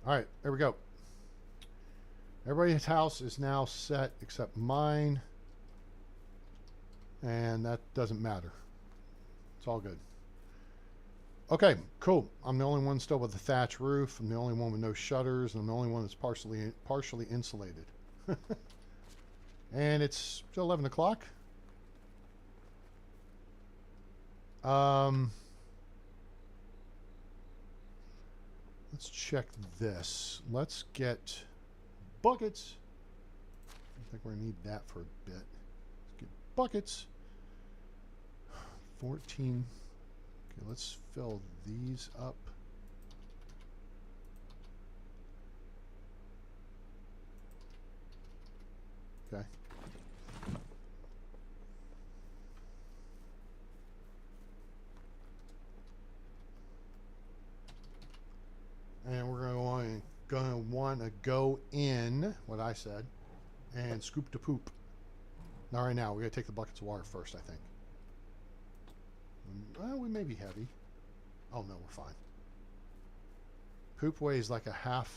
All right, there we go. Everybody's house is now set except mine. And that doesn't matter. It's all good. Okay, cool. I'm the only one still with the thatch roof. I'm the only one with no shutters. And I'm the only one that's partially insulated. And it's 11 o'clock. Let's check this. Let's get buckets. I think we're going to need that for a bit. Let's get buckets. 14. Okay, let's fill these up. Okay. And we're going to want to go in, what I said, and scoop the poop. Not right now. We're going to take the buckets of water first, I think. Well, we may be heavy. Oh, no, we're fine. Poop weighs like a ½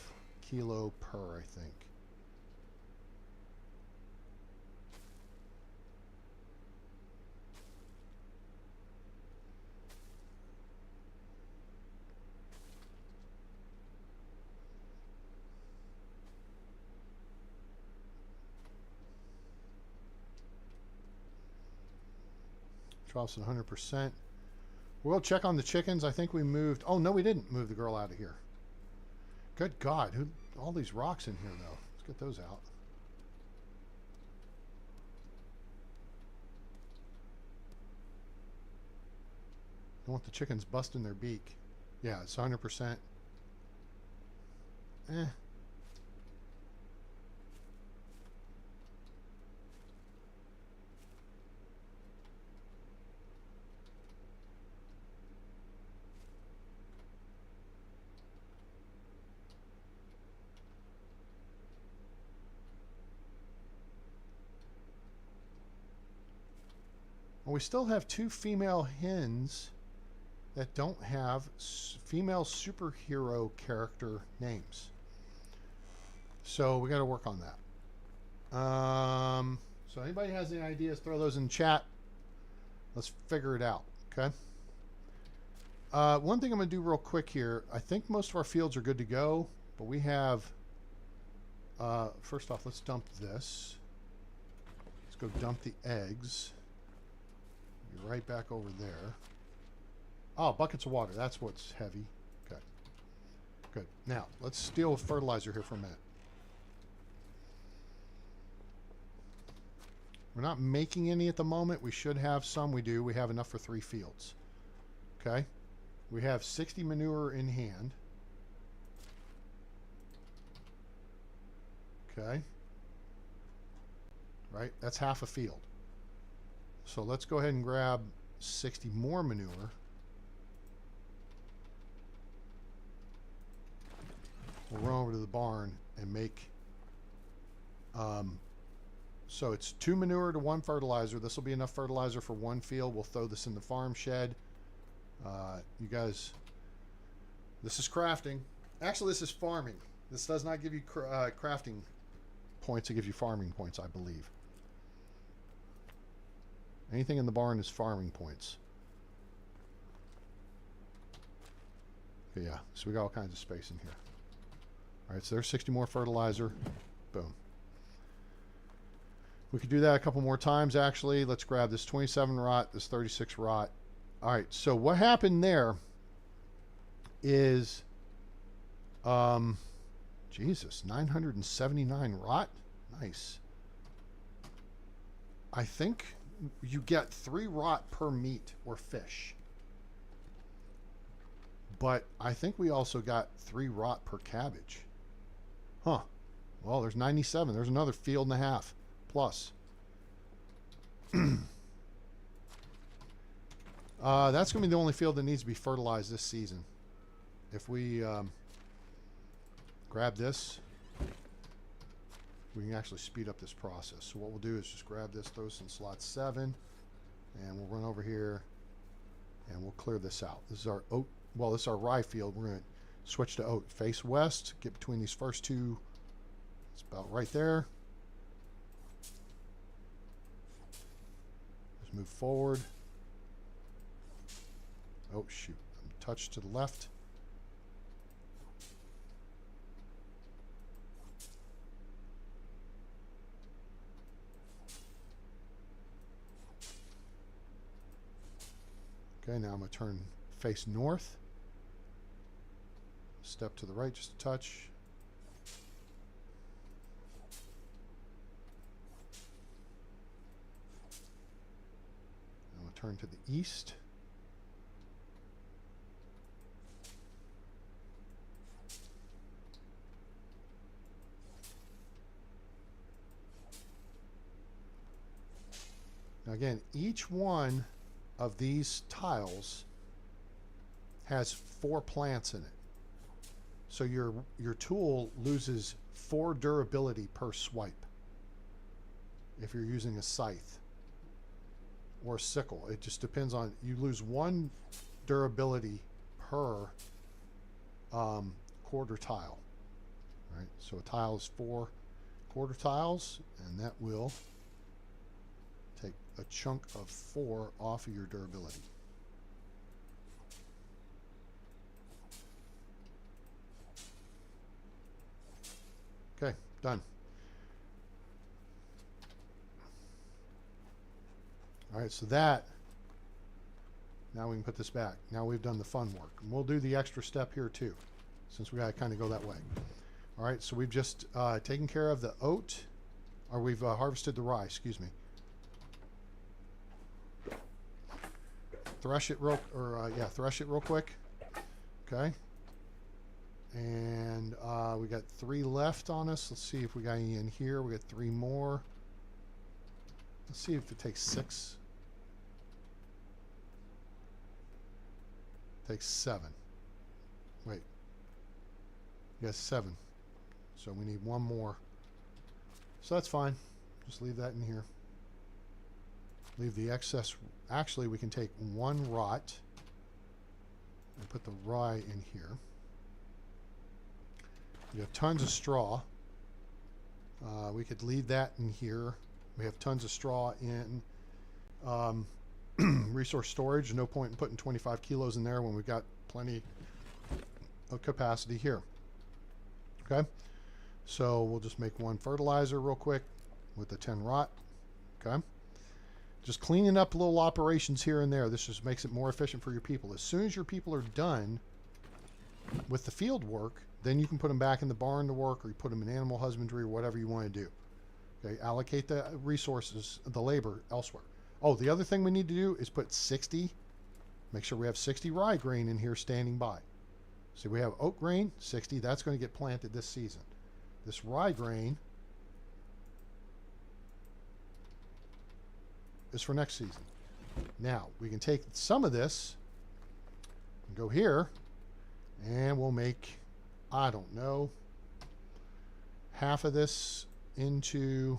kilo per, I think. Drops at 100%. We'll check on the chickens. I think we moved. Oh, no, we didn't move the girl out of here. Good God. All these rocks in here, though. Let's get those out. Don't want the chickens busting their beak. Yeah, it's 100%. Eh. Well, we still have 2 female hens that don't have female superhero character names. So we got to work on that. So anybody has any ideas, throw those in chat. Let's figure it out, okay? One thing I'm going to do real quick here. I think most of our fields are good to go, but we have... first off, let's dump this. Let's go dump the eggs. Be right back over there. Oh, buckets of water. That's what's heavy. Okay. Good. Now, let's steal fertilizer here for a minute. We're not making any at the moment. We should have some. We do. We have enough for 3 fields. Okay. We have 60 manure in hand. Okay. Right? That's half a field. So let's go ahead and grab 60 more manure. We'll run over to the barn and make... so it's 2 manure to 1 fertilizer. This will be enough fertilizer for 1 field. We'll throw this in the farm shed. You guys... This is crafting. Actually, this is farming. This does not give you crafting points. It gives you farming points, I believe. Anything in the barn is farming points. Okay, yeah, so we got all kinds of space in here. All right, so there's 60 more fertilizer. Boom. We could do that a couple more times, actually. Let's grab this 27 rot, this 36 rot. All right, so what happened there is, Jesus, 979 rot? Nice. I think you get 3 rot per meat or fish. But I think we also got 3 rot per cabbage. Huh. Well, there's 97. There's another field and a half plus. That's going to be the only field that needs to be fertilized this season. If we grab this, we can actually speed up this process. So what we'll do is just grab this, throw this in slot 7, and we'll run over here and we'll clear this out. This is our oat. Well, this is our rye field. We're going to switch to oat. Face west, get between these first 2. It's about right there. Just move forward. Oh, shoot. I'm touched to the left. Okay, now I'm going to turn face north. Step to the right just a touch. I'm going to turn to the east. Now again, each one of these tiles has 4 plants in it. So your tool loses 4 durability per swipe if you're using a scythe or a sickle. It just depends on, you lose 1 durability per quarter tile. Right? So a tile is 4 quarter tiles, and that will take a chunk of 4 off of your durability. Okay, done. All right, so that, now we can put this back. Now we've done the fun work. And we'll do the extra step here too, since we got to kind of go that way. All right, so we've just taken care of the oat, or we've harvested the rye, excuse me. Thresh it real, thresh it real quick. Okay. And we got 3 left on us. Let's see if we got any in here. We got 3 more. Let's see if it takes 6. Takes 7. Wait. You got 7. So we need 1 more. So that's fine. Just leave that in here. Leave the excess. Actually, we can take 1 rot and put the rye in here. We have tons of straw. We could leave that in here. We have tons of straw in resource storage. No point in putting 25 kilos in there when we've got plenty of capacity here. Okay, so we'll just make 1 fertilizer real quick with the 10 rot. Okay, just cleaning up little operations here and there. This just makes it more efficient for your people. As soon as your people are done with the field work, then you can put them back in the barn to work, or you put them in animal husbandry, or whatever you want to do. Okay, allocate the resources, the labor elsewhere. Oh, the other thing we need to do is put 60, make sure we have 60 rye grain in here standing by. See, we have oat grain, 60, that's going to get planted this season. This rye grain is for next season. Now, we can take some of this and go here, and we'll make, I don't know, half of this into,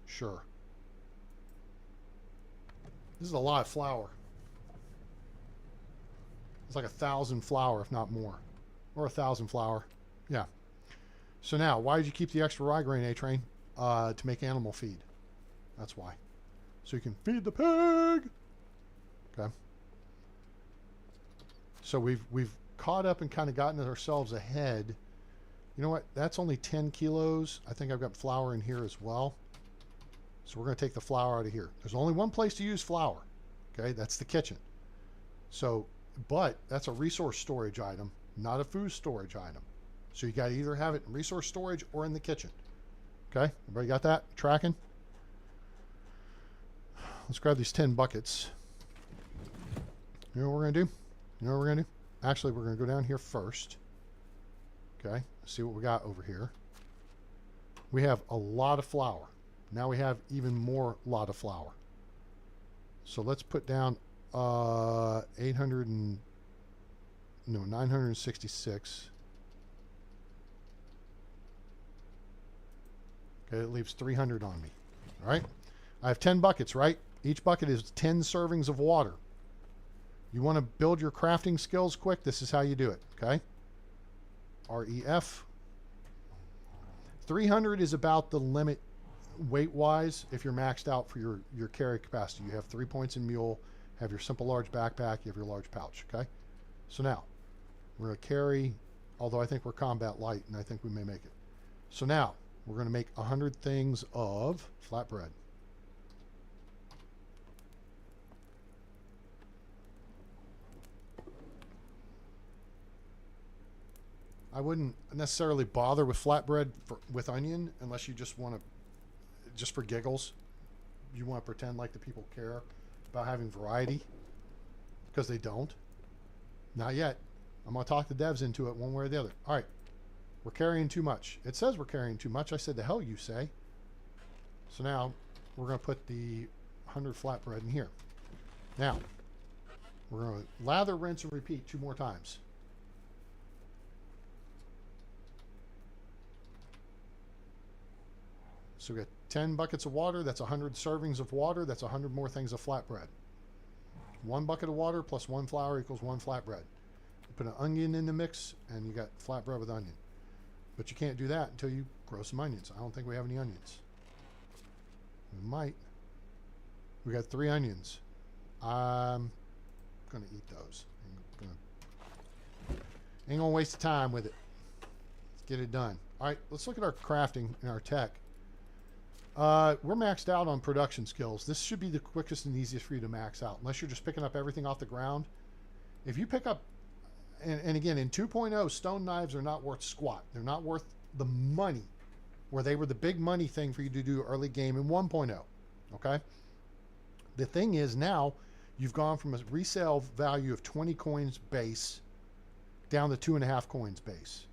sure. This is a lot of flour. It's like 1,000 flour, if not more. Or 1,000 flour. Yeah. So now, why did you keep the extra rye grain, A-Train? To make animal feed. That's why. So you can feed the pig. Okay. So we've caught up and kind of gotten ourselves ahead. You know what? That's only 10 kilos. I think I've got flour in here as well. So we're going to take the flour out of here. There's only one place to use flour. Okay, that's the kitchen. So, but that's a resource storage item, not a food storage item. So you got to either have it in resource storage or in the kitchen. Okay, everybody got that? Tracking? Let's grab these 10 buckets. You know what we're going to do? You know what we're going to do? Actually, we're going to go down here first. Okay, see what we got over here. We have a lot of flour. Now we have even more lot of flour. So let's put down 966. Okay, it leaves 300 on me. All right, I have 10 buckets, right? Each bucket is 10 servings of water. You want to build your crafting skills quick? This is how you do it, okay? REF. 300 is about the limit weight-wise, if you're maxed out for your carry capacity, you have 3 points in mule, have your simple large backpack, you have your large pouch, okay? So now, we're going to carry, although I think we're combat light, and I think we may make it. So now, we're going to make 100 things of flatbread. I wouldn't necessarily bother with flatbread with onion unless you just want to, just for giggles. You want to pretend like the people care about having variety, because they don't. Not yet. I'm going to talk the devs into it one way or the other. All right. We're carrying too much. It says we're carrying too much. I said, the hell you say. So now we're going to put the 100 flatbread in here. Now, we're going to lather, rinse, and repeat 2 more times. So we got 10 buckets of water. That's 100 servings of water. That's 100 more things of flatbread. 1 bucket of water plus 1 flour equals 1 flatbread. You put an onion in the mix, and you got flatbread with onion. But you can't do that until you grow some onions. I don't think we have any onions. We might. We got 3 onions. I'm going to eat those. Ain't going to waste time with it. Let's get it done. All right, let's look at our crafting and our tech. We're maxed out on production skills. This should be the quickest and easiest for you to max out, unless you're just picking up everything off the ground. If you pick up, and again, in 2.0, stone knives are not worth squat. They're not worth the money, where they were the big money thing for you to do early game in 1.0. Okay? The thing is, now you've gone from a resale value of 20 coins base down to 2.5 coins base.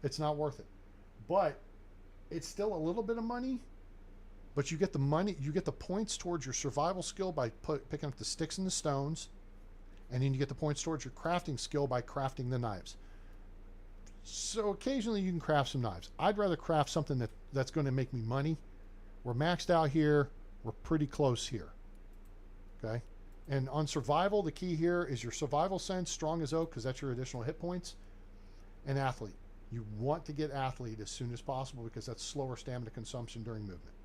It's not worth it. But it's still a little bit of money. But you get the money, you get the points towards your survival skill by picking up the sticks and the stones. And then you get the points towards your crafting skill by crafting the knives. So occasionally you can craft some knives. I'd rather craft something that's going to make me money. We're maxed out here. We're pretty close here. Okay? And on survival, the key here is your survival sense, strong as oak, because that's your additional hit points. And athlete. You want to get athlete as soon as possible, because that's slower stamina consumption during movement.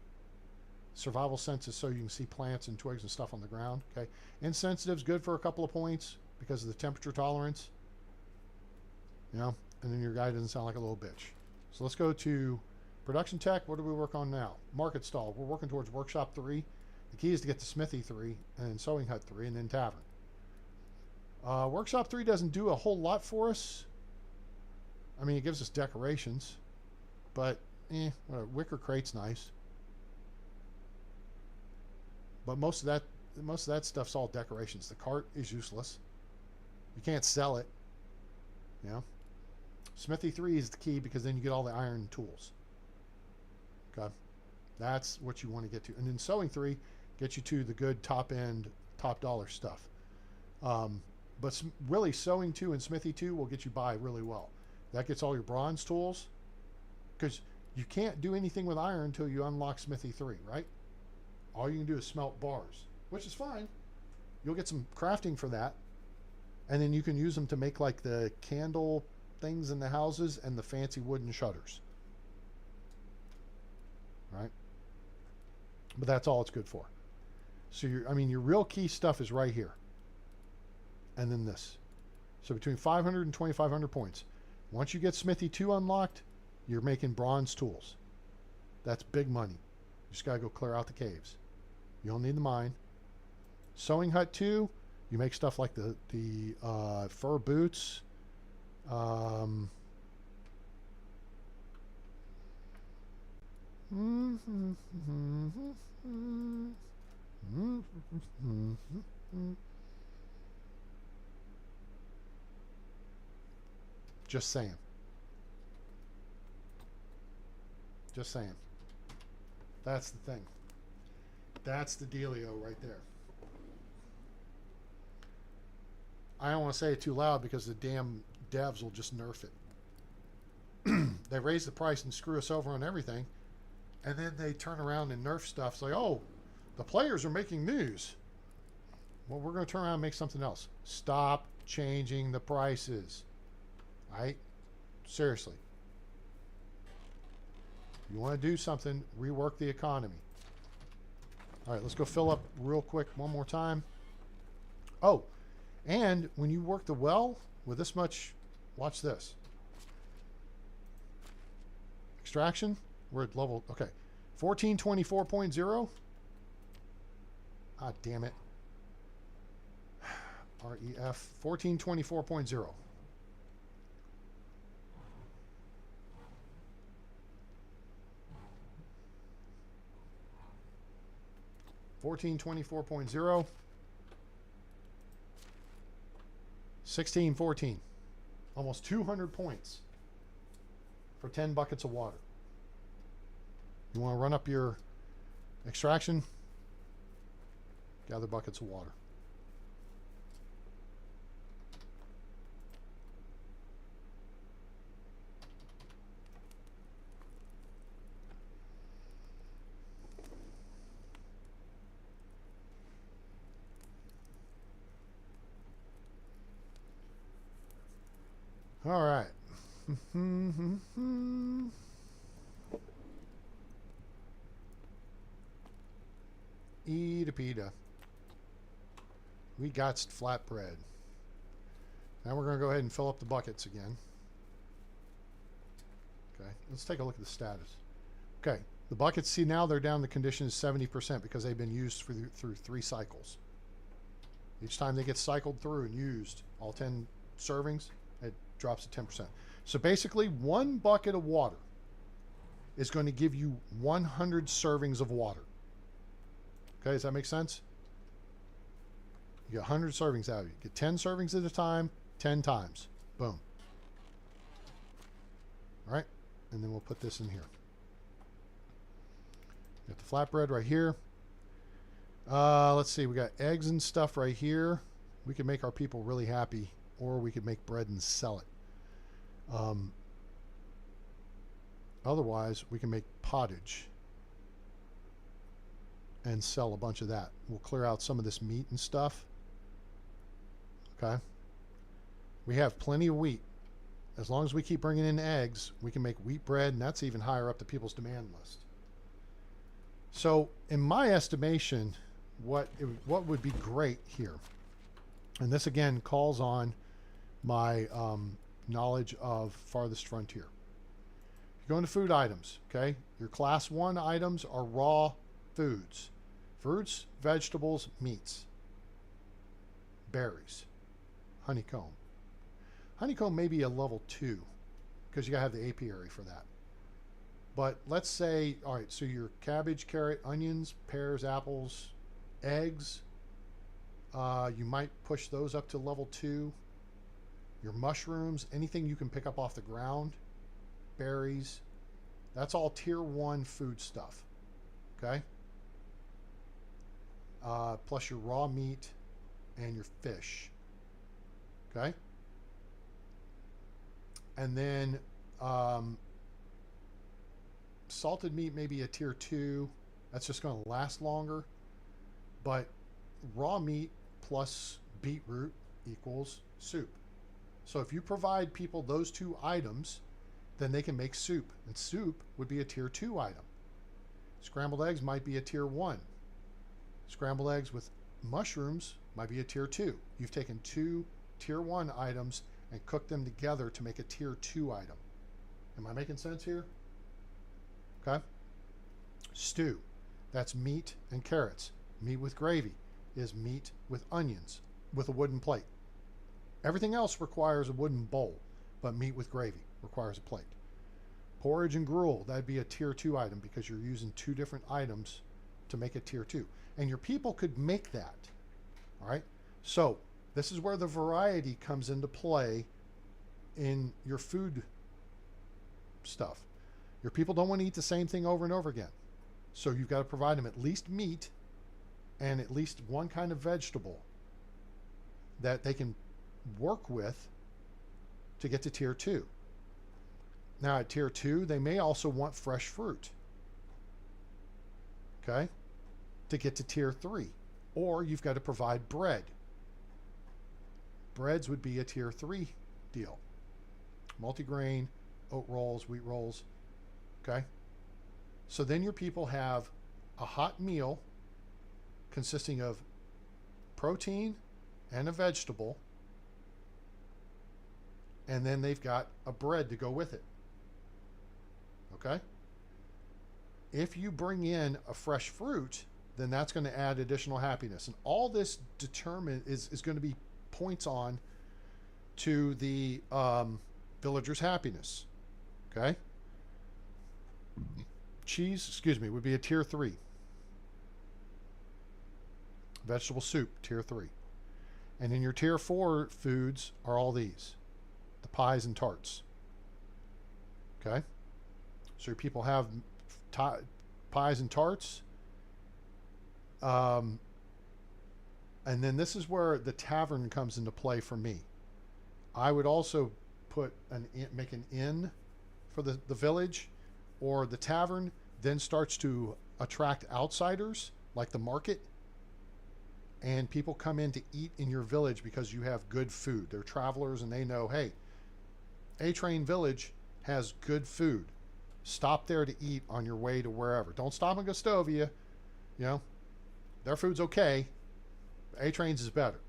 Survival sense is so you can see plants and twigs and stuff on the ground. Okay, insensitive's good for a couple of points because of the temperature tolerance. You know, and then your guy doesn't sound like a little bitch. So let's go to production tech. What do we work on now? Market stall. We're working towards workshop 3. The key is to get to smithy 3 and then sewing hut 3 and then tavern. Workshop 3 doesn't do a whole lot for us. I mean, it gives us decorations, but wicker crate's nice. But most of that stuff's all decorations. The cart is useless. You can't sell it. You know? Smithy 3 is the key, because then you get all the iron tools. Okay? That's what you want to get to. And then sewing 3 gets you to the good top end, top dollar stuff. But really, sewing 2 and smithy 2 will get you by really well. That gets all your bronze tools, because you can't do anything with iron until you unlock smithy 3, right? All you can do is smelt bars, which is fine. You'll get some crafting for that. And then you can use them to make like the candle things in the houses and the fancy wooden shutters. Right? But that's all it's good for. So your real key stuff is right here. And then this. So between 500 and 2,500 points. Once you get smithy 2 unlocked, you're making bronze tools. That's big money. You just got to go clear out the caves. You don't need the mine. Sewing hut 2, you make stuff like the fur boots. Just saying. Just saying. That's the thing. That's the dealio right there. I don't want to say it too loud because the damn devs will just nerf it. They raise the price and screw us over on everything, and then they turn around and nerf stuff. It's like, oh, the players are making news. Well, we're going to turn around and make something else. Stop changing the prices. Right? Seriously. You want to do something, rework the economy. All right, let's go fill up real quick one more time. Oh, and when you work the well with this much, watch this. Extraction, we're at level, okay. 1424.0. Ah, damn it. REF 1424.0. $1424.0. 1614. Almost 200 points for 10 buckets of water. You want to run up your extraction? Gather buckets of water. All right. Eat a pita. We got flatbread. Now we're going to go ahead and fill up the buckets again. Okay, let's take a look at the status. Okay, the buckets, see now they're down, the condition is 70% because they've been used through 3 cycles. Each time they get cycled through and used, all 10 servings, it drops to 10%. So basically, 1 bucket of water is going to give you 100 servings of water. Okay, does that make sense? You get 100 servings out of it. You get 10 servings at a time, 10 times. Boom. All right, and then we'll put this in here. Got the flatbread right here. Let's see, we got eggs and stuff right here. We can make our people really happy, or we could make bread and sell it. Otherwise, we can make pottage and sell a bunch of that. We'll clear out some of this meat and stuff. Okay. We have plenty of wheat. As long as we keep bringing in eggs, we can make wheat bread, and that's even higher up the people's demand list. So, in my estimation, what would be great here, and this again calls on my knowledge of farthest frontier. You go into food items, okay? Your class 1 items are raw foods. Fruits, vegetables, meats, berries, honeycomb. Honeycomb may be a level 2 because you gotta have the apiary for that. But let's say, all right, so your cabbage, carrot, onions, pears, apples, eggs, you might push those up to level 2. Your mushrooms, anything you can pick up off the ground, berries, that's all tier 1 food stuff, okay? Plus your raw meat and your fish, okay? And then salted meat may be a tier 2. That's just going to last longer. But raw meat plus beetroot equals soup. So if you provide people those 2 items, then they can make soup. And soup would be a tier 2 item. Scrambled eggs might be a tier 1. Scrambled eggs with mushrooms might be a tier 2. You've taken 2 tier 1 items and cooked them together to make a tier 2 item. Am I making sense here? Okay. Stew. That's meat and carrots. Meat with gravy is meat with onions with a wooden plate. Everything else requires a wooden bowl, but meat with gravy requires a plate. Porridge and gruel, that'd be a tier 2 item because you're using 2 different items to make a tier 2. And your people could make that. All right. So this is where the variety comes into play in your food stuff. Your people don't want to eat the same thing over and over again. So you've got to provide them at least meat and at least one kind of vegetable that they can work with to get to tier 2. Now at tier 2, they may also want fresh fruit. Okay? To get to tier 3. Or you've got to provide bread. Breads would be a tier 3 deal. Multigrain, oat rolls, wheat rolls. Okay? So then your people have a hot meal consisting of protein and a vegetable, and then they've got a bread to go with it. Okay? If you bring in a fresh fruit, then that's going to add additional happiness. And all this is going to be points on to the villager's happiness. Okay? Cheese, excuse me, would be a tier 3. Vegetable soup, tier 3. And in your tier 4 foods are all these. The pies and tarts. Okay? So your people have pies and tarts. And then this is where the tavern comes into play for me. I would also make an inn for the village, or the tavern then starts to attract outsiders like the market, and people come in to eat in your village because you have good food. They're travelers and they know, hey, A-Train Village has good food. Stop there to eat on your way to wherever. Don't stop in Gustovia. You know, their food's okay. A-Train's is better.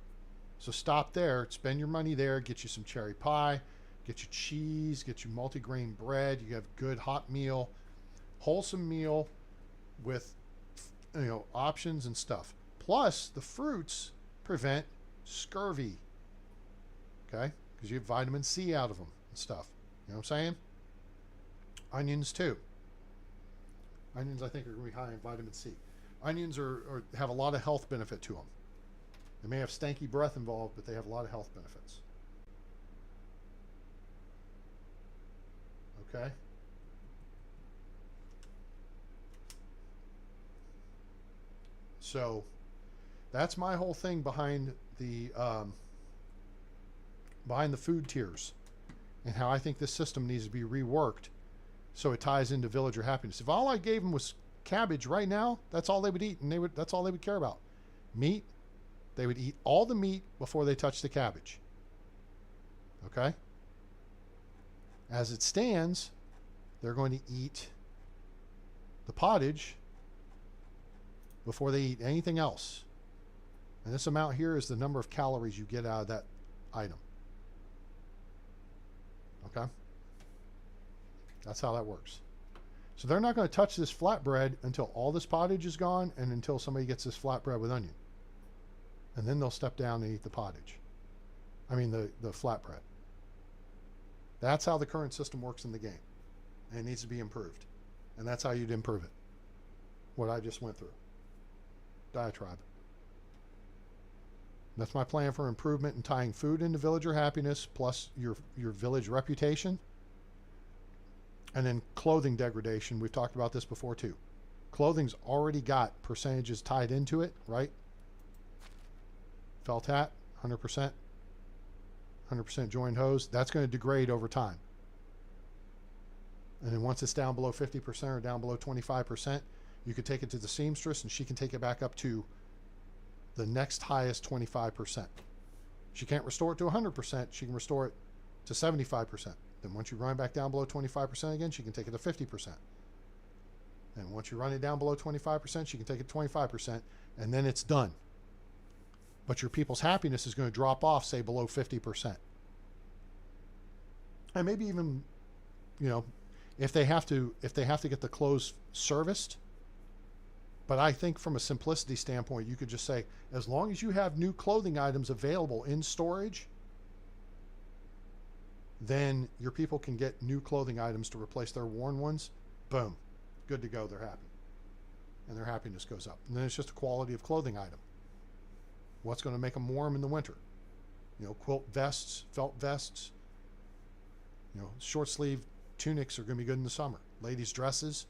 So stop there, spend your money there, get you some cherry pie, get you cheese, get you multigrain bread. You have good hot meal, wholesome meal with, you know, options and stuff. Plus, the fruits prevent scurvy. Okay? Because you have vitamin C out of them and stuff. You know what I'm saying? Onions, too. Onions, I think, are going to be high in vitamin C. Onions have a lot of health benefit to them. They may have stanky breath involved, but they have a lot of health benefits. Okay? So that's my whole thing behind the food tiers, and how I think this system needs to be reworked so it ties into villager happiness. If all I gave them was cabbage right now, that's all they would eat, and that's all they would care about. Meat, they would eat all the meat before they touch the cabbage. Okay? As it stands, they're going to eat the pottage before they eat anything else. And this amount here is the number of calories you get out of that item. Okay? That's how that works. So they're not going to touch this flatbread until all this pottage is gone, and until somebody gets this flatbread with onion. And then they'll step down and eat the pottage. I mean the flatbread. That's how the current system works in the game. And it needs to be improved. And that's how you'd improve it. What I just went through. Diatribe. That's my plan for improvement in tying food into villager happiness, plus your village reputation. And then clothing degradation. We've talked about this before too. Clothing's already got percentages tied into it, right? Felt hat, 100%. 100% joined hose. That's going to degrade over time. And then once it's down below 50% or down below 25%, you could take it to the seamstress and she can take it back up to the next highest 25%. She can't restore it to 100%. She can restore it to 75%. Then once you run it back down below 25% again, she can take it to 50%. And once you run it down below 25%, she can take it to 25%, and then it's done. But your people's happiness is going to drop off, say, below 50%. And maybe even, you know, if they have to get the clothes serviced. But I think from a simplicity standpoint, you could just say, as long as you have new clothing items available in storage, then your people can get new clothing items to replace their worn ones. Boom. Good to go. They're happy. And their happiness goes up. And then it's just a quality of clothing item. What's going to make them warm in the winter? You know, quilt vests, felt vests. You know, short sleeve tunics are going to be good in the summer. Ladies' dresses.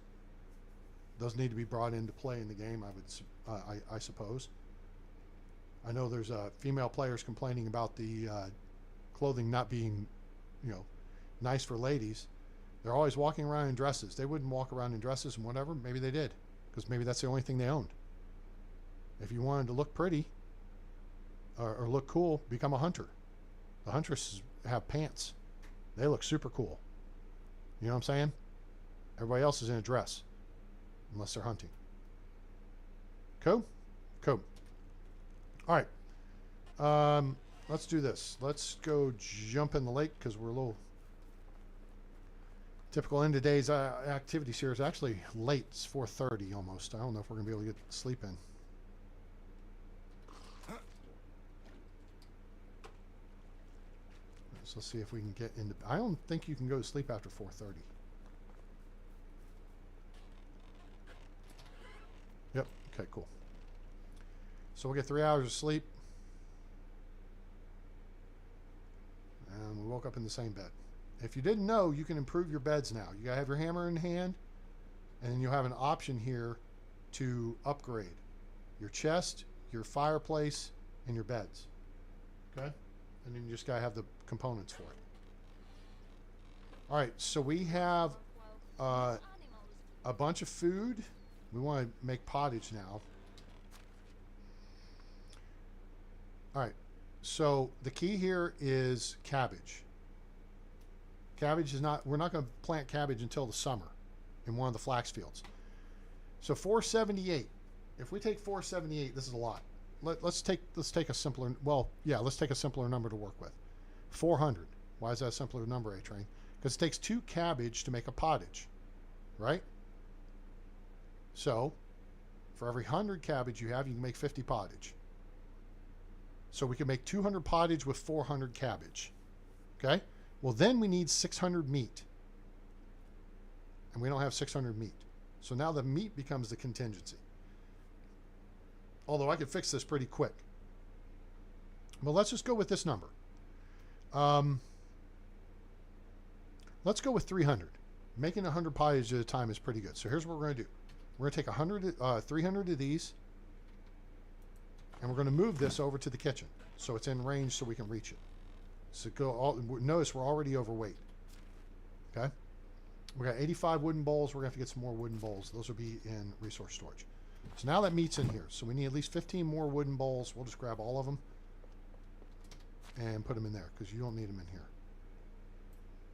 Those need to be brought into play in the game, I suppose. I know there's female players complaining about the clothing not being, you know, nice for ladies. They're always walking around in dresses. They wouldn't walk around in dresses and whatever. Maybe they did, because maybe that's the only thing they owned. If you wanted to look pretty or look cool, become a hunter. The huntresses have pants. They look super cool. You know what I'm saying? Everybody else is in a dress. unless they're hunting. Cool? Cool. All right. Let's do this. Let's go jump in the lake because we're a little... Typical end of days activities here is actually late. It's 4:30 almost. I don't know if we're going to be able to get sleep in. So let's see if we can get into... I don't think you can go to sleep after 4:30. Yep. Okay, cool. So we'll get 3 hours of sleep. And we woke up in the same bed. If you didn't know, you can improve your beds now. You gotta have your hammer in hand, and then you'll have an option here to upgrade your chest, your fireplace, and your beds. Okay? And then you just gotta have the components for it. All right, so we have a bunch of food. We want to make pottage now. All right, so the key here is cabbage. Cabbage is not, we're not going to plant cabbage until the summer in one of the flax fields. So 478. If we take 478, this is a lot. Let's take a simpler, well, yeah, let's take a simpler number to work with. 400. Why is that a simpler number, A-Train? Because it takes 2 cabbage to make a pottage, right? So for every 100 cabbage you have, you can make 50 pottage. So we can make 200 pottage with 400 cabbage. Okay? Well, then we need 600 meat. And we don't have 600 meat. So now the meat becomes the contingency. Although I could fix this pretty quick. But let's just go with this number. Let's go with 300. Making 100 pottage at a time is pretty good. So here's what we're going to do. We're going to take 300 of these. And we're going to move this over to the kitchen. So it's in range so we can reach it. So notice we're already overweight. Okay? We got 85 wooden bowls. We're going to have to get some more wooden bowls. Those will be in resource storage. So now that meat's in here. So we need at least 15 more wooden bowls. We'll just grab all of them and put them in there because you don't need them in here.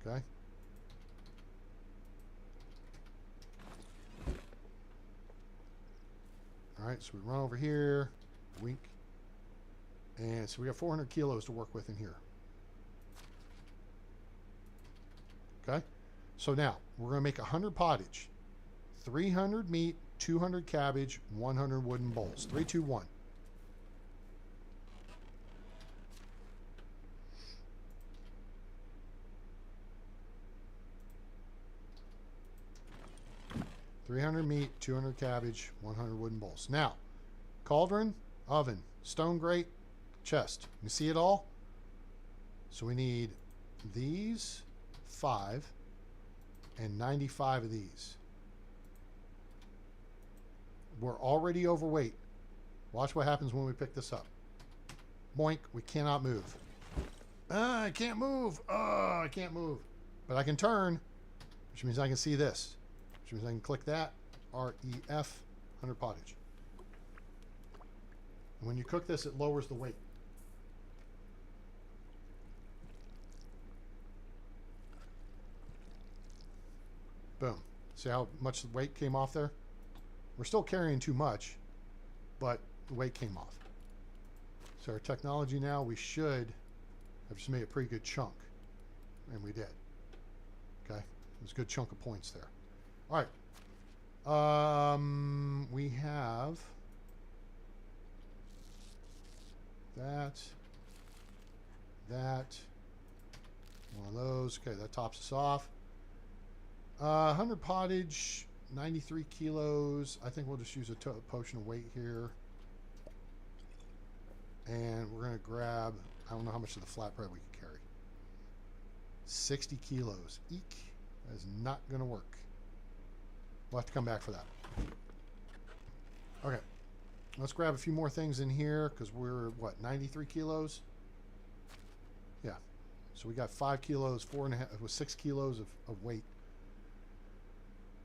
Okay? All right, so we run over here. Wink. And so we got 400 kilos to work with in here. Okay? So now, we're going to make 100 pottage. 300 meat, 200 cabbage, 100 wooden bowls. 3, 2, 1. $300 meat, 200 cabbage, 100 wooden bowls. Now, cauldron, oven, stone grate, chest. You see it all? So we need these 5 and 95 of these. We're already overweight. Watch what happens when we pick this up. Boink, we cannot move. I can't move. I can't move. But I can turn, which means I can see this. Which means I can click that. REF, 100 pottage. And when you cook this, it lowers the weight. Boom. See how much the weight came off there? We're still carrying too much, but the weight came off. So our technology now, we should have just made a pretty good chunk. And we did. Okay? It was a good chunk of points there. All right. We have that, one of those. Okay, that tops us off. 100 pottage, 93 kilos. I think we'll just use a potion of weight here. And we're going to grab, I don't know how much of the flatbread we can carry. 60 kilos. Eek. That is not going to work. We'll have to come back for that. Okay. Let's grab a few more things in here because we're, what, 93 kilos? Yeah. So we got 5 kilos, 4.5, with 6 kilos of weight.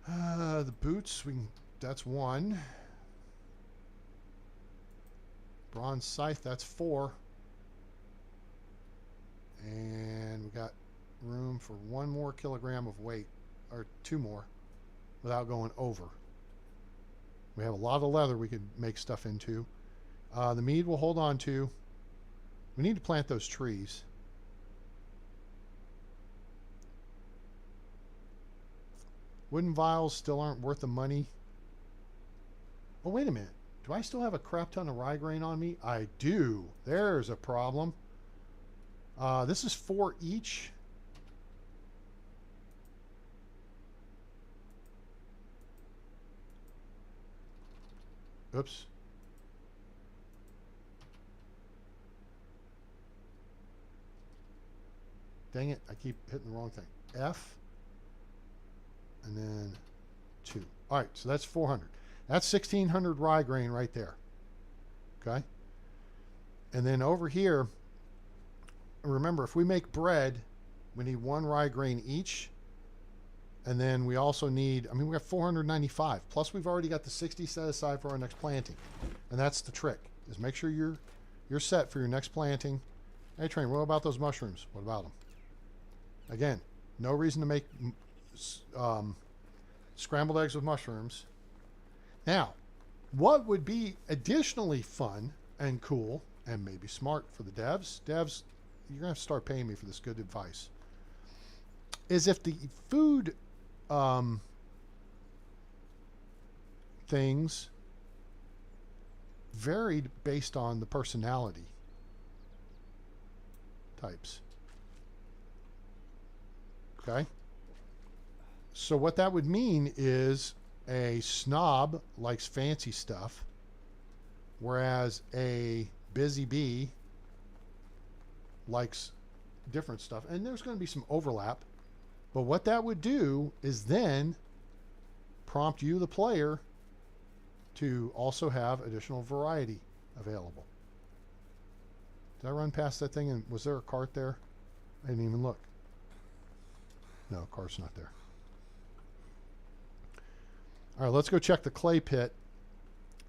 The boots, that's 1. Bronze scythe, that's 4. And we got room for 1 more kilogram of weight, or 2 more, without going over. We have a lot of leather we could make stuff into. The mead we'll hold on to. We need to plant those trees. Wooden vials still aren't worth the money. Oh, wait a minute. Do I still have a crap ton of rye grain on me? I do. There's a problem. This is 4 each. Oops. Dang it, I keep hitting the wrong thing. F. And then 2. All right, so that's 400. That's 1,600 rye grain right there. Okay? And then over here, remember, if we make bread, we need 1 rye grain each. And then we also need, I mean, we got 495. Plus, we've already got the 60 set aside for our next planting. And that's the trick, is make sure you're set for your next planting. Hey, Train, what about those mushrooms? What about them? Again, no reason to make scrambled eggs with mushrooms. Now, what would be additionally fun and cool and maybe smart for the devs, you're going to have to start paying me for this good advice, is if the food things varied based on the personality types. Okay? So what that would mean is a snob likes fancy stuff, whereas a busy bee likes different stuff. And there's going to be some overlap. But what that would do is then prompt you, the player, to also have additional variety available. Did I run past that thing and was there a cart there? I didn't even look. No, cart's not there. All right, let's go check the clay pit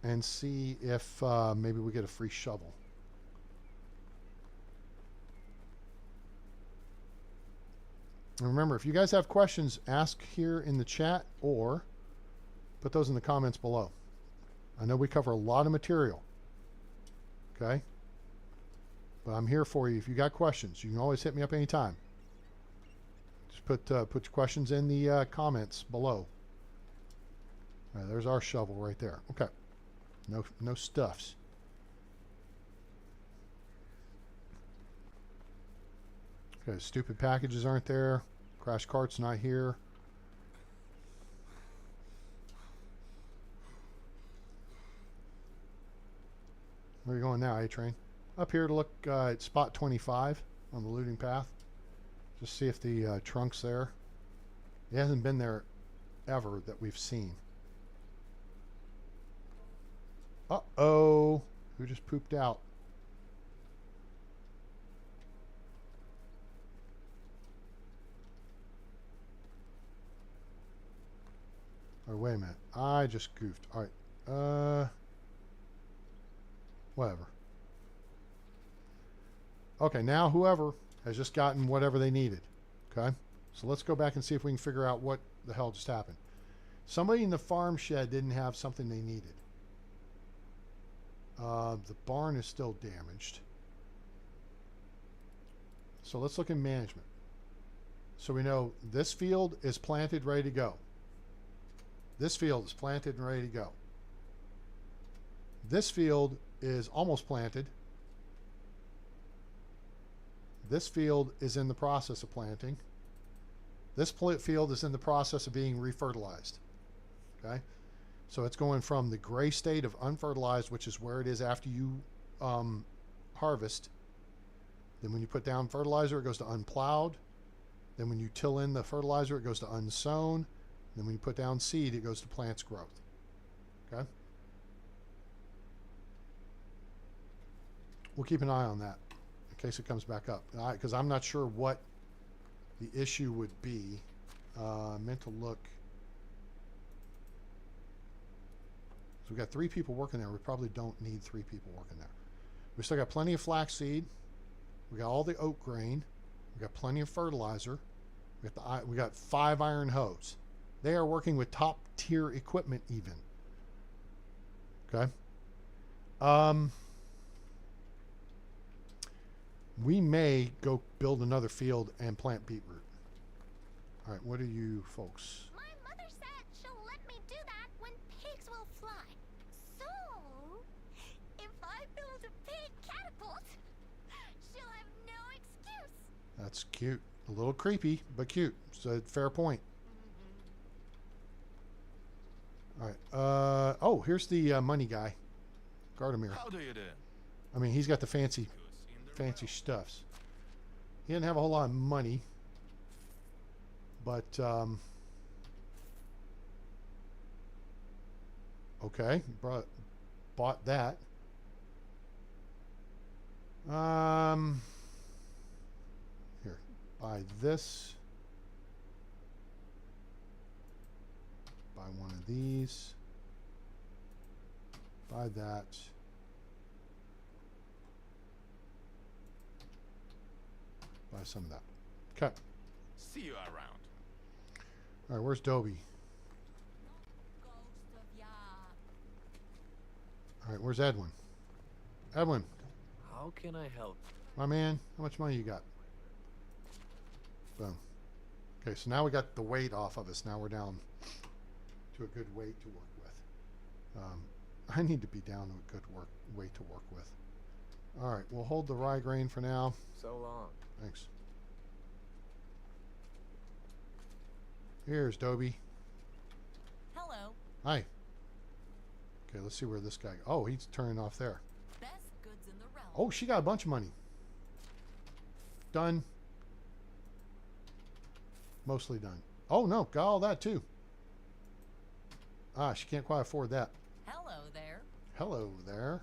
and see if maybe we get a free shovel. And remember, if you guys have questions, ask here in the chat or put those in the comments below. I know we cover a lot of material. Okay? But I'm here for you. If you got questions, you can always hit me up anytime. Just put your questions in the comments below. All right, there's our shovel right there. Okay. No stuffs. Okay, stupid packages aren't there. Crash cart's not here. Where are you going now, A-Train? Up here to look at spot 25 on the looting path. Just see if the trunk's there. It hasn't been there ever that we've seen. Uh-oh. Who just pooped out? Oh, wait a minute. I just goofed. All right. Whatever. Okay, now whoever has just gotten whatever they needed. Okay? So let's go back and see if we can figure out what the hell just happened. Somebody in the farm shed didn't have something they needed. The barn is still damaged. So let's look in management. So we know this field is planted, ready to go. This field is planted and ready to go. This field is almost planted. This field is in the process of planting. This field is in the process of being refertilized. Okay? So it's going from the gray state of unfertilized, which is where it is after you harvest. Then when you put down fertilizer, it goes to unplowed. Then when you till in the fertilizer, it goes to unsown. Then when you put down seed, it goes to plant's growth. Okay? We'll keep an eye on that in case it comes back up. Because I'm not sure what the issue would be. I meant to look. So we've got 3 people working there. We probably don't need 3 people working there. We still got plenty of flaxseed. We got all the oat grain. We got plenty of fertilizer. We got 5 iron hoes. They are working with top tier equipment even. Okay. We may go build another field and plant beetroot. All right, what are you folks? My mother said she'll let me do that when pigs will fly. So, if I build a pig catapult, she'll have no excuse. That's cute. A little creepy, but cute. So fair point. All right. Oh, here's the money guy, Gardemir. How do you do? I mean, he's got the fancy stuffs. He didn't have a whole lot of money, but okay, bought that. Here, buy this. Buy one of these. Buy that. Buy some of that. Okay. See you around. All right, where's Dobie? Ghost of ya. All right, where's Edwin? Edwin, How can I help? my man, how much money you got? Boom. Okay, so now we got the weight off of us. Now we're down to a good weight to work with. I need to be down to a good weight to work with. All right, we'll hold the rye grain for now. So long. Thanks. Here's Dobie. Hello. Hi. Okay, let's see where this guy... Oh, he's turning off there. Best goods in the realm. Oh, she got a bunch of money. Done. Mostly done. Oh, no, got all that too. Ah, she can't quite afford that. Hello there. Hello there.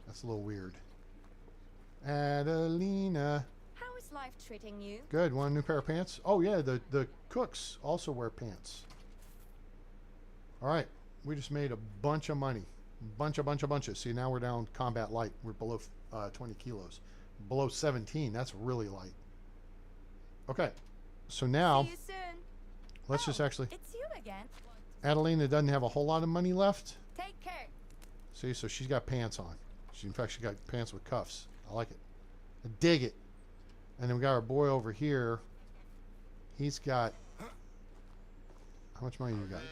That's a little weird. Adelina. How is life treating you? Good. Want a new pair of pants? Oh, yeah, the cooks also wear pants. All right. We just made a bunch of money. Bunch of. See, now we're down combat light. We're below 20 kilos. Below 17. That's really light. Okay. So now, See you soon. let's just actually... It's you again. Adelina doesn't have a whole lot of money left. Take care. See, so she's got pants on. In fact, she got pants with cuffs. I like it. I dig it. And then we got our boy over here. He's got... How much money you got?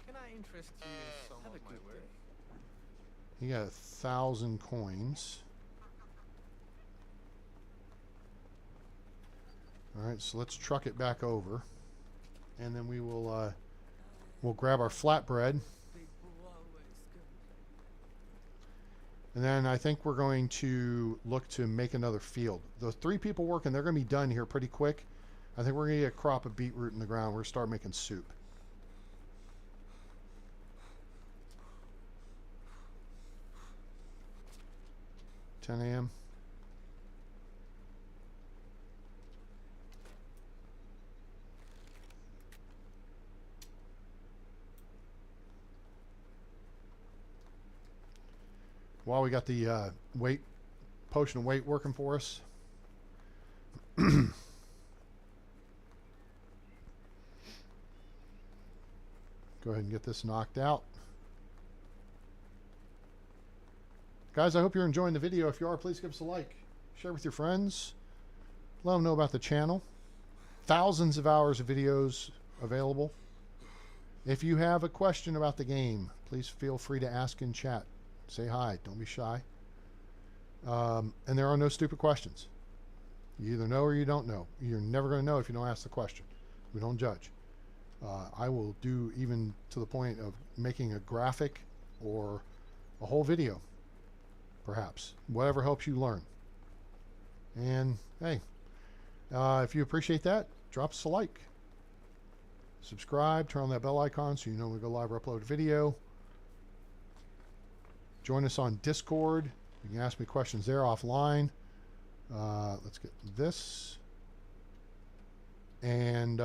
Can I interest you in some of my work? He got 1,000 coins. All right, so let's truck it back over, and then we will we'll grab our flatbread, and then I think we're going to look to make another field. The 3 people working, they're going to be done here pretty quick. I think we're going to get a crop of beetroot in the ground. We're going to start making soup. (10 a.m.) While we got the weight potion of weight working for us. Go ahead and get this knocked out. Guys, I hope you're enjoying the video. If you are, please give us a like. Share with your friends. Let them know about the channel. Thousands of hours of videos available. If you have a question about the game, please feel free to ask in chat. Say hi. Don't be shy. And there are no stupid questions. You either know or you don't know. You're never going to know if you don't ask the question. We don't judge. I will do even to the point of making a graphic or a whole video, perhaps. Whatever helps you learn. And, hey, if you appreciate that, drop us a like. Subscribe, turn on that bell icon so you know when we go live or upload a video. Join us on Discord. You can ask me questions there offline. Let's get this. And,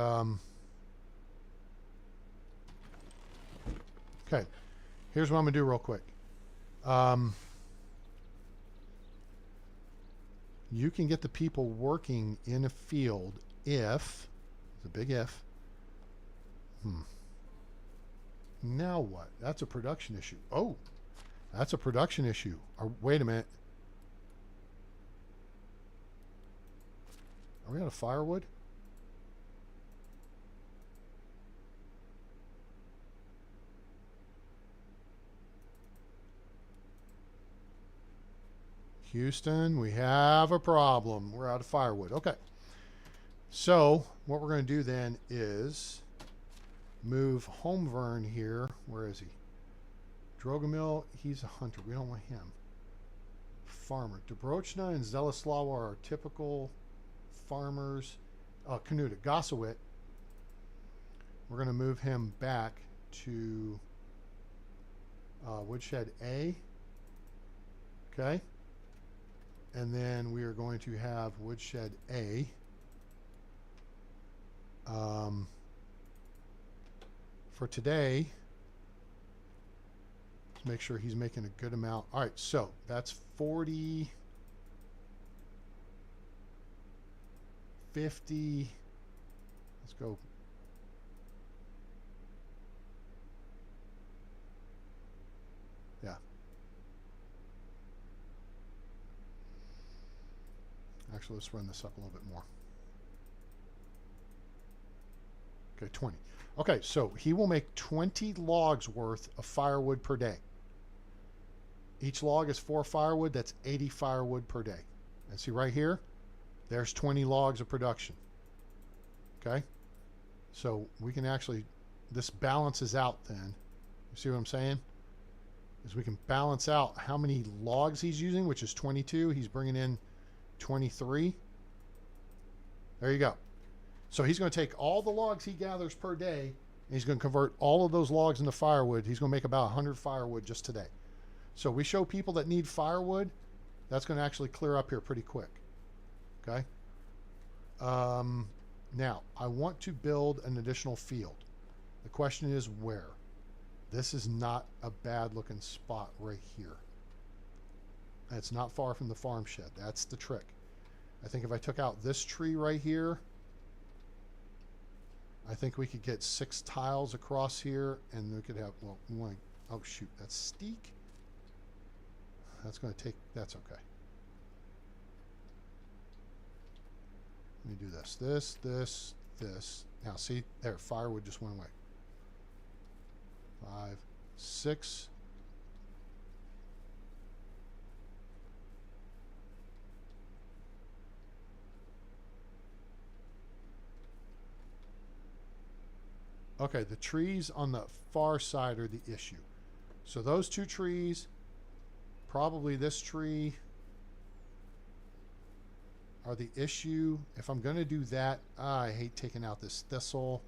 okay. Here's what I'm going to do real quick. You can get the people working in a field if, it's a big if, Now what? That's a production issue. Oh, that's a production issue. Or, wait a minute. Are we out of firewood? Houston, we have a problem. We're out of firewood. Okay. So what we're going to do then is move Homevern here. Where is he? Drogomil, he's a hunter. We don't want him. Farmer. Dobrochna and Zeleslawa are our typical farmers. Kanuta. Gossowit, we're going to move him back to Woodshed A. Okay. And then we are going to have Woodshed A. For today, let's make sure he's making a good amount. All right, so that's 40, 50. Let's go. Yeah. Actually, let's run this up a little bit more. Okay, 20. Okay, so he will make 20 logs worth of firewood per day. Each log is 4 firewood. That's 80 firewood per day. And see right here, there's 20 logs of production. Okay? So we can actually, this balances out then. You see what I'm saying? Is we can balance out how many logs he's using, which is 22. He's bringing in 23. There you go. So he's going to take all the logs he gathers per day, and he's going to convert all of those logs into firewood. He's going to make about 100 firewood just today. So we show people that need firewood, that's going to actually clear up here pretty quick. Okay? Now, I want to build an additional field. The question is where? This is not a bad looking spot right here. It's not far from the farm shed. That's the trick. I think if I took out this tree right here, I think we could get 6 tiles across here, and we could have, well, we want to, oh shoot, that's steak. That's going to take, that's okay. Let me do this. This. Now see, there, firewood just went away. 5, 6. Okay, the trees on the far side are the issue. So those 2 trees, probably this tree, are the issue. If I'm going to do that, I hate taking out this thistle.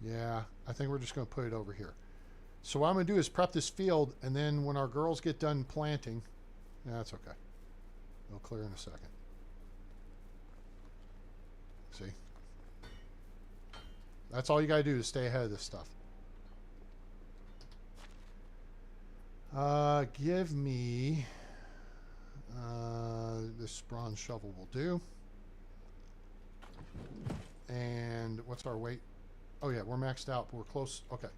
Yeah, I think we're just going to put it over here. So what I'm going to do is prep this field, and then when our girls get done planting, yeah, that's okay. It'll clear in a second. See? That's all you got to do to stay ahead of this stuff. Give me... this bronze shovel will do. And what's our weight? Oh yeah, we're maxed out. We're close. Okay.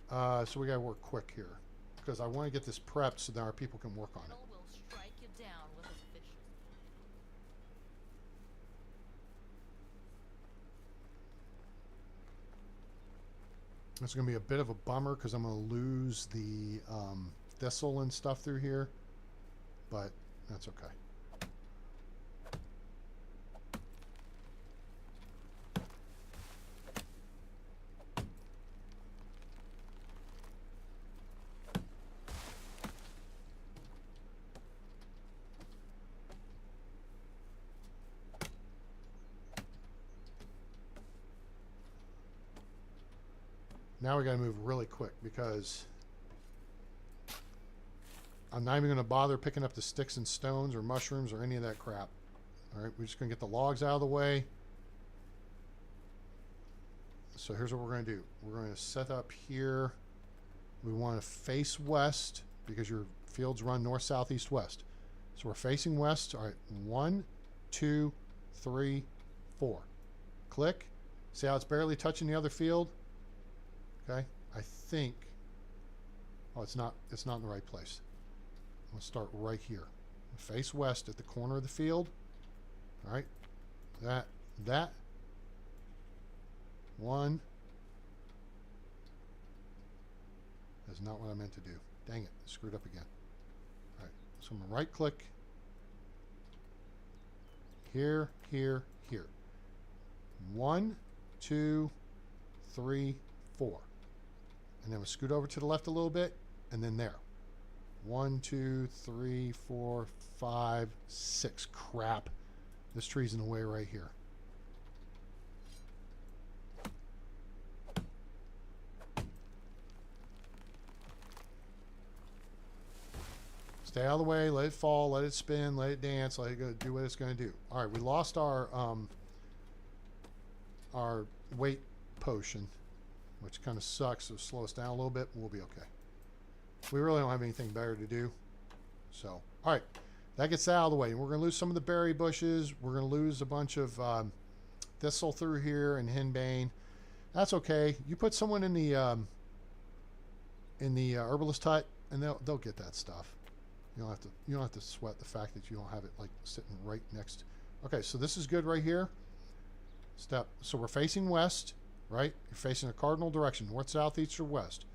So we got to work quick here, because I want to get this prepped so that our people can work on it. Will strike you down with his vicious. It's going to be a bit of a bummer because I'm going to lose the thistle and stuff through here, but that's okay. Now we got to move really quick because I'm not even going to bother picking up the sticks and stones or mushrooms or any of that crap. All right, we're just going to get the logs out of the way. So here's what we're going to do. We're going to set up here. We want to face west because your fields run north, south, east, west. So we're facing west. All right, 1, 2, 3, 4. Click. See how it's barely touching the other field? Okay, I think. Oh, it's not in the right place. I'm gonna start right here. Face west at the corner of the field. All right, that. 1. That's not what I meant to do. Dang it, screwed up again. All right, so I'm gonna right click. Here, here, here. 1, 2, 3, 4. And then we'll scoot over to the left a little bit, and then there. 1, 2, 3, 4, 5, 6. Crap. This tree's in the way right here. Stay out of the way, let it fall, let it spin, let it dance, let it go do what it's going to do. All right, we lost our weight potion, which kind of sucks. So slow us down a little bit, and we'll be okay. We really don't have anything better to do. So, all right, that gets that out of the way. And we're going to lose some of the berry bushes. We're going to lose a bunch of thistle through here and henbane. That's okay. You put someone in the herbalist hut, and they'll get that stuff. You don't have to sweat the fact that you don't have it like sitting right next. Okay, so this is good right here. Step. So we're facing west, right? You're facing a cardinal direction, north, south, east, or west.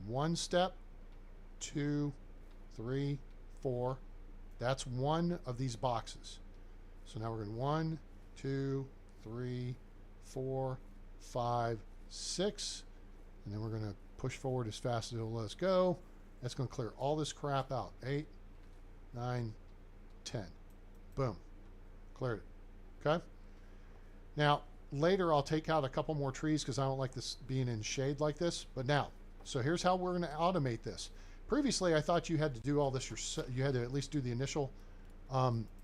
1 step, 2, 3, 4. That's one of these boxes. So now we're going 1, 2, 3, 4, 5, 6, and then we're going to push forward as fast as it'll let us go. That's going to clear all this crap out. 8, 9, 10. Boom. Cleared it. Okay? Now, later I'll take out a couple more trees because I don't like this being in shade like this. But now, so here's how we're going to automate this. Previously, I thought you had to do all this yourself. You had to at least do the initial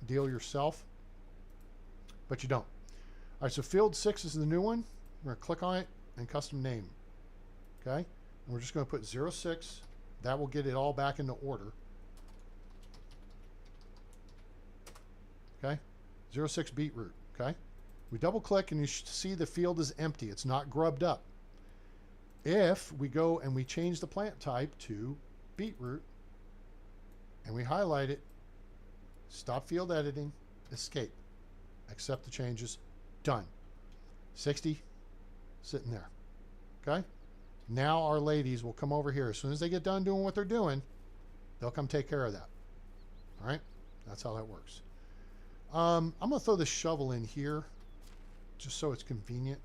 deal yourself. But you don't. All right, so field 6 is the new one. We're going to click on it and custom name. Okay? And we're just going to put 06. That will get it all back into order. Okay? 06 beetroot. Okay? We double click and you should see the field is empty. It's not grubbed up. If we go and we change the plant type to beetroot and we highlight it, stop field editing, escape, accept the changes, done. 60, sitting there. Okay? Now our ladies will come over here. As soon as they get done doing what they're doing, they'll come take care of that. All right? That's how that works. I'm going to throw the shovel in here just so it's convenient,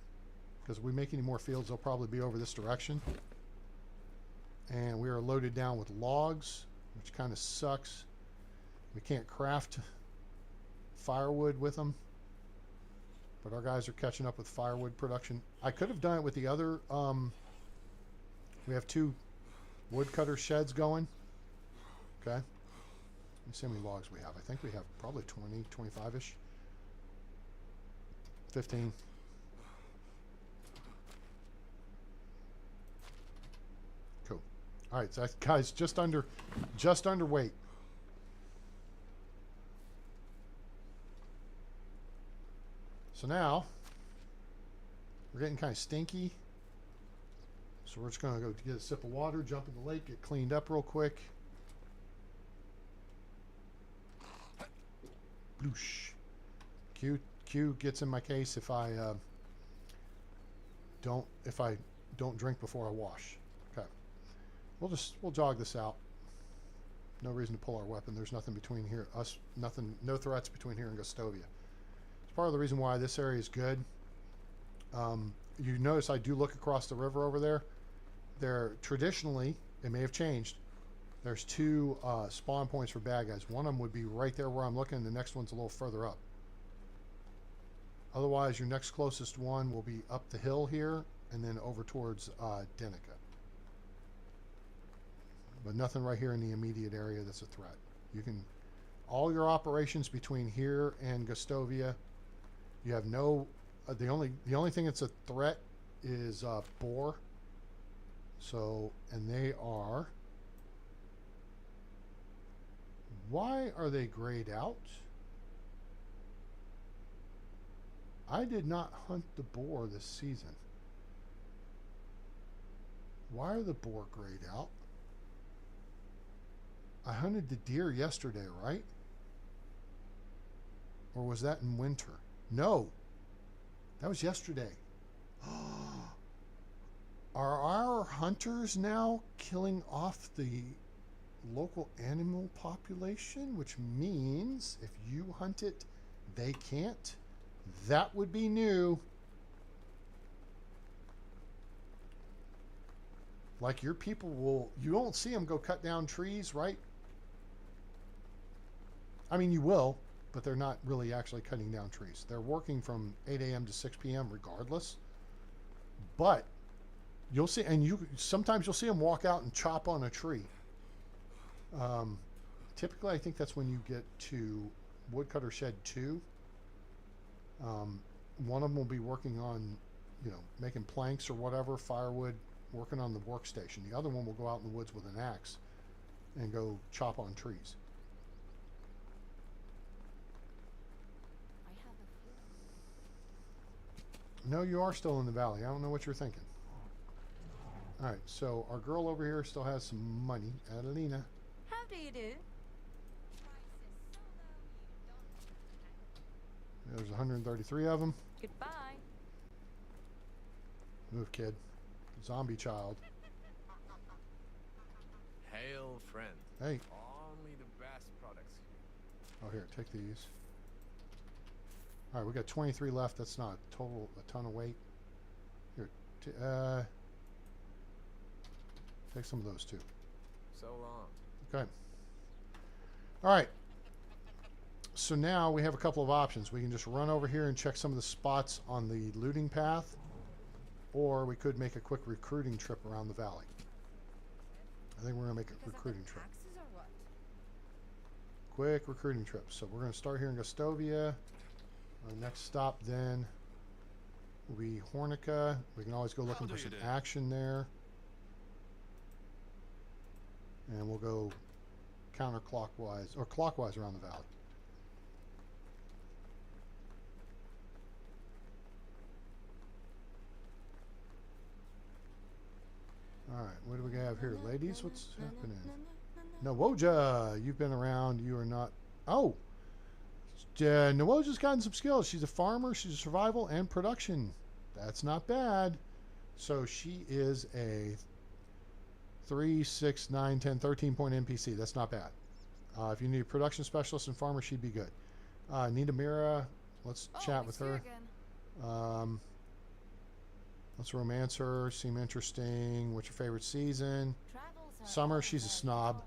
because if we make any more fields, they'll probably be over this direction. And we are loaded down with logs, which kind of sucks. We can't craft firewood with them, but our guys are catching up with firewood production. I could have done it with the other... we have 2 woodcutter sheds going. Okay. Let me see how many logs we have. I think we have probably 20, 25-ish. 15. Cool. All right, so guys, just under weight. So now we're getting kind of stinky. So we're just going to go get a sip of water, jump in the lake, get cleaned up real quick. Bloosh. Q gets in my case if I don't drink before I wash. Okay. We'll jog this out. No reason to pull our weapon. There's nothing between here. No threats between here and Gustovia. It's part of the reason why this area is good. You notice I do look across the river over there. There traditionally, it may have changed. There's 2 spawn points for bad guys. One of them would be right there where I'm looking. The next one's a little further up. Otherwise, your next closest one will be up the hill here and then over towards Denica. But nothing right here in the immediate area that's a threat. You can, all your operations between here and Gustovia, you have no, the only thing that's a threat is boar. So, and they are Why are they grayed out? I did not hunt the boar this season. Why are the boar grayed out? I hunted the deer yesterday, right? Or was that in winter? No. That was yesterday. Are our hunters now killing off the local animal population? Which means if you hunt it, they can't? That would be new. Like your people will, you won't see them go cut down trees, right? I mean, you will, but they're not really actually cutting down trees. They're working from 8 a.m. to 6 p.m. regardless. But you'll see, and sometimes you'll see them walk out and chop on a tree. Typically, I think that's when you get to Woodcutter Shed 2. One of them will be working on, making planks or whatever, firewood, working on the workstation. The other one will go out in the woods with an axe and go chop on trees. I have a feeling. No, you are still in the valley. I don't know what you're thinking. All right, so our girl over here still has some money. Adelina. How do you do? There's 133 of them. Goodbye. Move, kid. Zombie child. Hail, friend. Hey. Only the best products here. Oh, here, take these. All right, we got 23 left. That's not a ton of weight. Here, take some of those too. So long. Okay. All right. So now we have a couple of options. We can just run over here and check some of the spots on the looting path, or we could make a quick recruiting trip around the valley. I think we're going to make a recruiting trip. Taxes or what? Quick recruiting trip. So we're going to start here in Gustovia. Our next stop then will be Hornica. We can always go looking for some action there. And we'll go counterclockwise or clockwise around the valley. All right, what do we have here? Ladies, what's happening? Nawoja, you've been around. You are not. Oh, Nawoja's gotten some skills. She's a farmer. She's a survival and production. That's not bad. So she is a 3, 6, 9, 10, 13 point NPC. That's not bad. If you need a production specialist and farmer, she'd be good. Nita Mira, let's chat with her. Let's romance her. Seem interesting. What's your favorite season? Summer, she's a snob.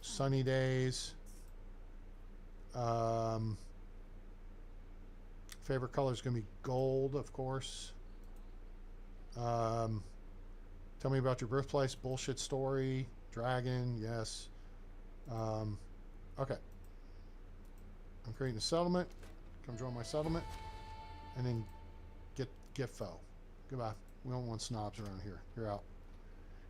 Sunny days. Favorite color is going to be gold, of course. Tell me about your birthplace. Bullshit story. Dragon, yes. Okay. I'm creating a settlement. Come join my settlement. And then get foe. Goodbye. We don't want snobs around here. You're out.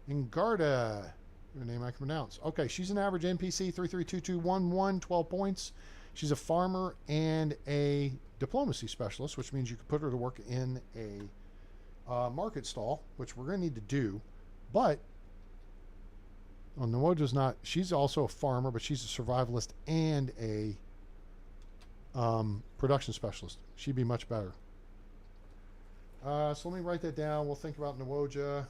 Ingarda. Your name I can pronounce. Okay, she's an average NPC, 332211, 12 points. She's a farmer and a diplomacy specialist, which means you can put her to work in a market stall, which we're going to need to do. But Nawoja's not. She's also a farmer, but she's a survivalist and a production specialist. She'd be much better. So let me write that down. We'll think about Nawoja.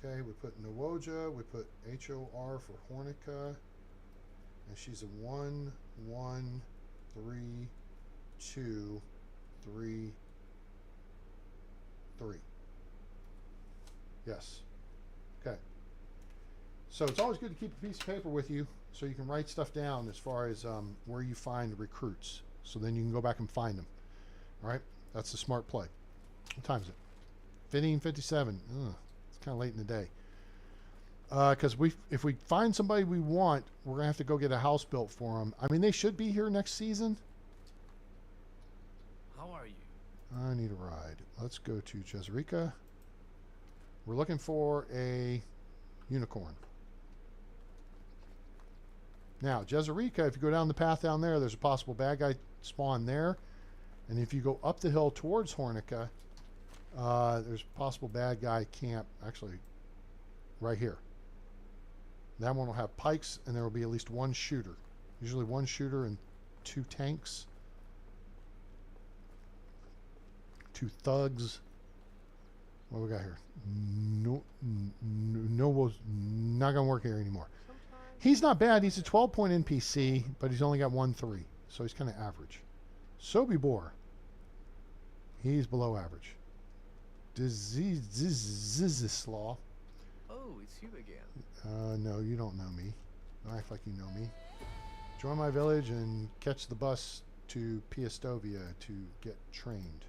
Okay, we put Nawoja, we put HOR for Hornica, and she's a 1, 1, 3, 2, 3, 3. Yes. Okay. So it's always good to keep a piece of paper with you so you can write stuff down as far as where you find recruits. So then you can go back and find them. All right? That's the smart play. What time is it? 15:57. It's kind of late in the day. Because if we find somebody we want, we're going to have to go get a house built for them. I mean, they should be here next season. How are you? I need a ride. Let's go to Jezreka. We're looking for a unicorn. Now, Jezreka, if you go down the path down there, there's a possible bad guy spawn there. And if you go up the hill towards Hornica, there's a possible bad guy camp, actually, right here. That one will have pikes, and there will be at least one shooter. Usually one shooter and 2 tanks. 2 thugs. What do we got here? No, not going to work here anymore. He's not bad. He's a 12-point NPC, but he's only got 1-3. So he's kind of average. Sobibor. He's below average. Dizislaw. Oh, it's you again. No, you don't know me. Don't act like you know me. Join my village and catch the bus to Piastovia to get trained.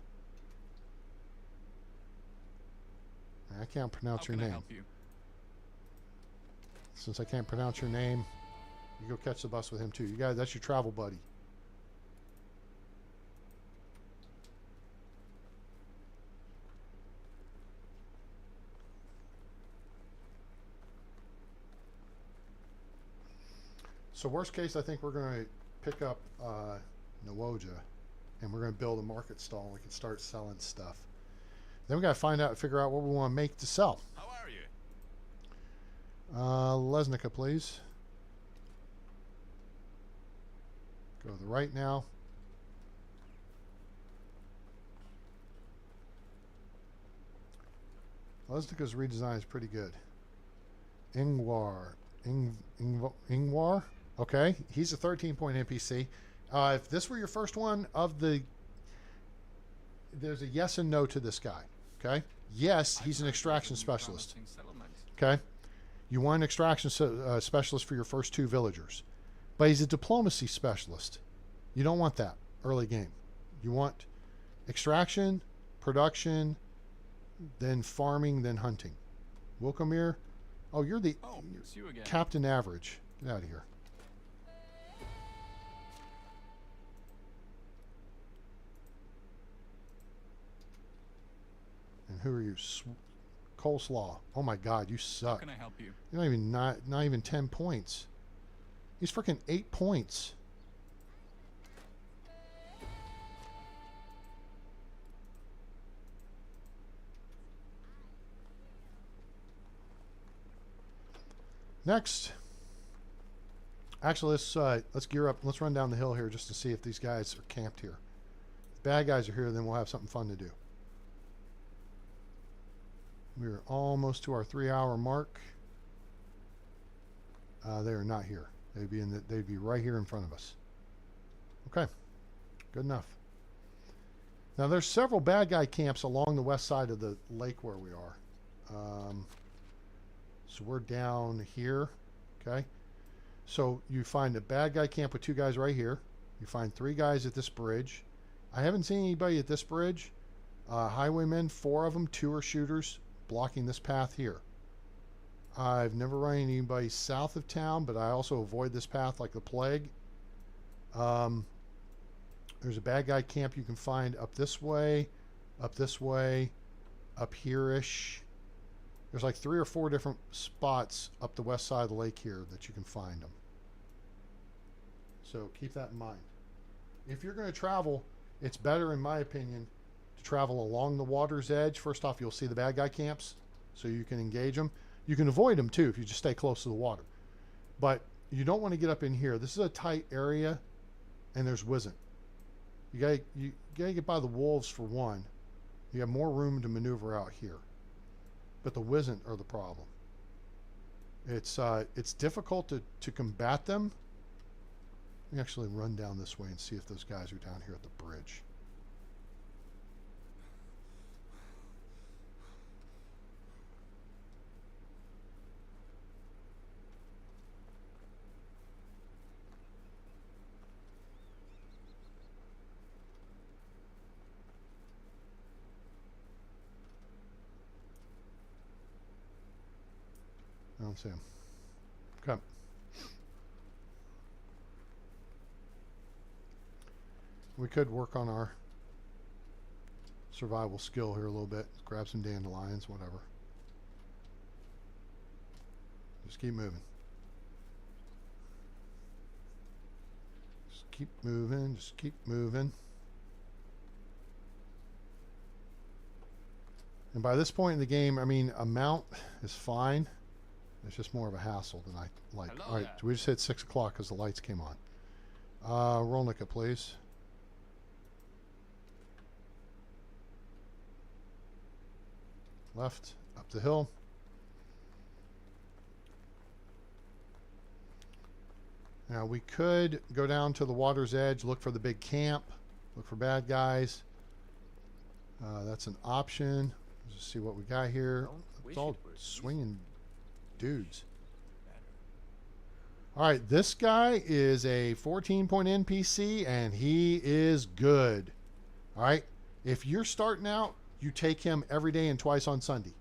I can't pronounce your name. Since I can't pronounce your name, you go catch the bus with him too. You guys, that's your travel buddy. So worst case, I think we're going to pick up Nawoja, and we're going to build a market stall and we can start selling stuff. Then we got to figure out what we want to make to sell. How are you? Lesnica, please. Go to the right now. Lesnica's redesign is pretty good. Ingwar. Ingwar? Okay, he's a 13-point NPC. If this were your first one of the... There's a yes and no to this guy. Okay? Yes, he's an extraction specialist. Okay? You want an extraction specialist for your first 2 villagers. But he's a diplomacy specialist. You don't want that early game. You want extraction, production, then farming, then hunting. Wilkomir? Oh, you're the it's you again. Captain Average. Get out of here. And who are you? Coleslaw. Oh my God, you suck. How can I help you? You're not even 10 points. He's freaking 8 points. Next. Actually, let's gear up. Let's run down the hill here just to see if these guys are camped here. If bad guys are here, then we'll have something fun to do. We're almost to our 3-hour mark. They are not here. They'd be right here in front of us. Okay, good enough. Now there's several bad guy camps along the west side of the lake where we are. So we're down here. Okay, so you find a bad guy camp with 2 guys right here. You find 3 guys at this bridge. I haven't seen anybody at this bridge. Highwaymen, 4 of them, 2 are shooters, blocking this path here. I've never run into anybody south of town, but I also avoid this path like the plague. There's a bad guy camp you can find up this way, up here-ish. There's like 3 or 4 different spots up the west side of the lake here that you can find them. So keep that in mind. If you're going to travel, it's better, in my opinion, to travel along the water's edge. First off, you'll see the bad guy camps, so you can engage them. You can avoid them too if you just stay close to the water. But you don't want to get up in here. This is a tight area, and there's Wizzent. You gotta get by the wolves for one. You have more room to maneuver out here. But the Wizzent are the problem. It's difficult to combat them. Let me actually run down this way and see if those guys are down here at the bridge. I don't see him. Okay. We could work on our survival skill here a little bit. Grab some dandelions, whatever. Just keep moving. Just keep moving. Just keep moving. And by this point in the game, I mean, a mount is fine. It's just more of a hassle than I like. Hello All right, there. we just hit 6 o'clock because the lights came on. Rolnica, please. Left, up the hill. Now we could go down to the water's edge, look for the big camp, look for bad guys. That's an option. Let's just see what we got here. Don't It's wish all it were easy. swinging dudes. All right, this guy is a 14-point NPC, and he is good. All right, if you're starting out, you take him every day and twice on Sunday.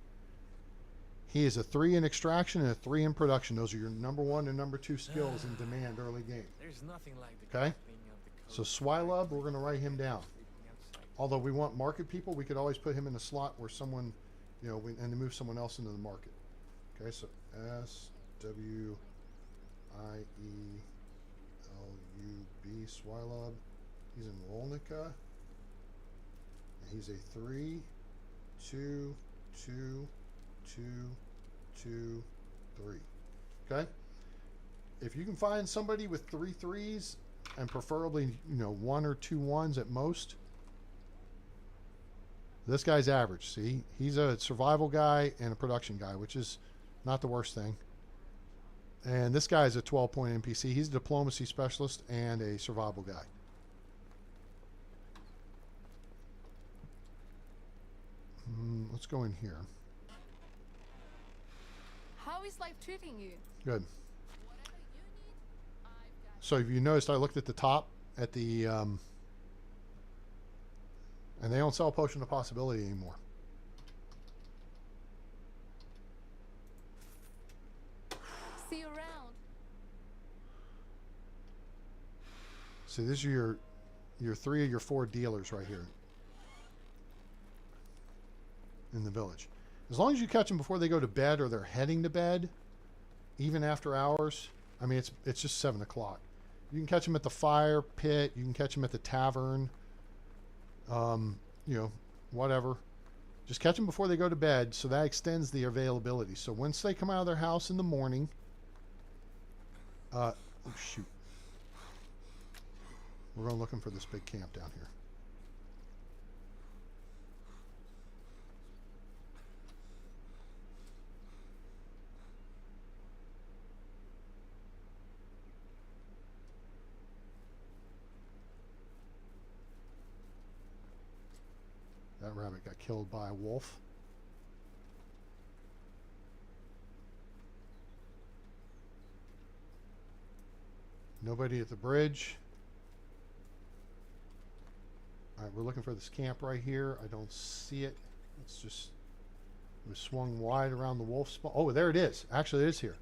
He is a 3 in extraction and a 3 in production. Those are your number 1 and number 2 skills in demand early game. There's nothing like the Okay. crackling of the So code. Swilub, we're going to write him down. Sleeping outside. Although we want market people, we could always put him in a slot where someone, you know, and move someone else into the market. Okay, so SWIELUB, Swilub. He's in Rolnica. And he's a 3, 2, 2, 2, 2, 3. Okay? If you can find somebody with 3 3s and preferably, you know, 1 or 2 1s at most, this guy's average. See, he's a survival guy and a production guy, which is not the worst thing. And this guy is a 12-point NPC. He's a diplomacy specialist and a survival guy. Let's go in here. How is life treating you? Good. So if you noticed, I looked at the top at the, and they don't sell Potion of Possibility anymore. See you around. So these are your 3 or your 4 dealers right here in the village. As long as you catch them before they go to bed or they're heading to bed, even after hours. I mean, it's just 7 o'clock. You can catch them at the fire pit. You can catch them at the tavern. You know, whatever. Just catch them before they go to bed, so that extends the availability. So once they come out of their house in the morning, oh shoot, we're going looking for this big camp down here. That rabbit got killed by a wolf. Nobody at the bridge. All right, we're looking for this camp right here. I don't see it. It's just, it was swung wide around the wolf spawn. Oh, there it is. Actually, it is here.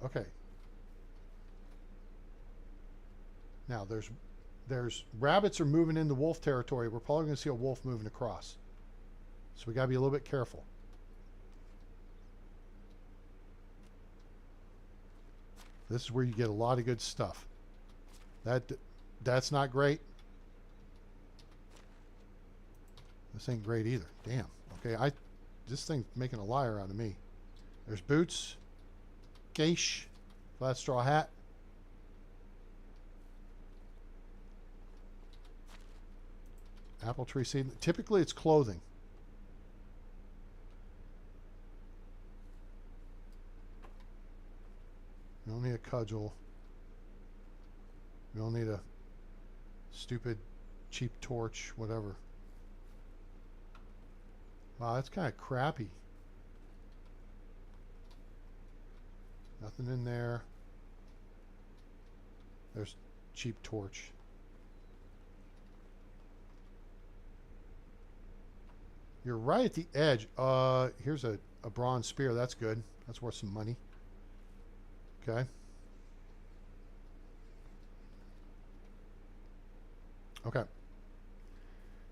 Okay. Now there's rabbits are moving into wolf territory. We're probably going to see a wolf moving across. So we got to be a little bit careful. This is where you get a lot of good stuff. That's not great. This ain't great either. Damn. Okay, this thing's making a liar out of me. There's boots, geish, flat straw hat. Apple tree seed. Typically it's clothing. You don't need a cudgel. You don't need a stupid cheap torch, whatever. Wow, that's kind of crappy. Nothing in there. There's cheap torch. You're right at the edge. Here's a bronze spear. That's good. That's worth some money. Okay. Okay.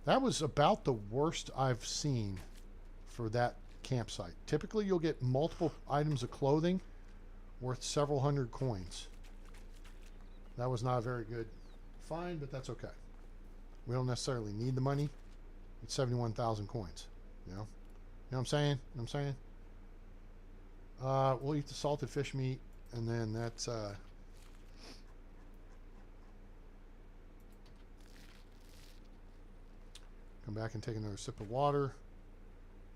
That was about the worst I've seen for that campsite. Typically, you'll get multiple items of clothing worth several hundred coins. That was not a very good find, but that's okay. We don't necessarily need the money. It's 71,000 coins. You know what I'm saying? You know what I'm saying? We'll eat the salted fish meat, and then that's come back and take another sip of water.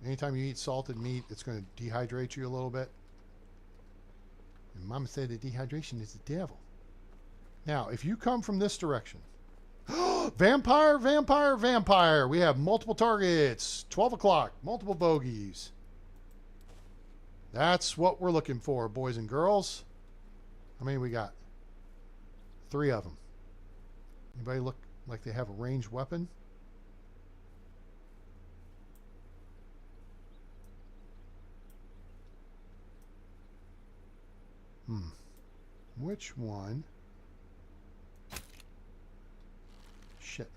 Anytime you eat salted meat, it's going to dehydrate you a little bit. And Mama said that dehydration is the devil. Now, if you come from this direction, vampire, vampire, vampire. We have multiple targets. 12 o'clock, multiple bogeys. That's what we're looking for, boys and girls. How many we got? 3 of them. Anybody look like they have a ranged weapon? Which one? Shit.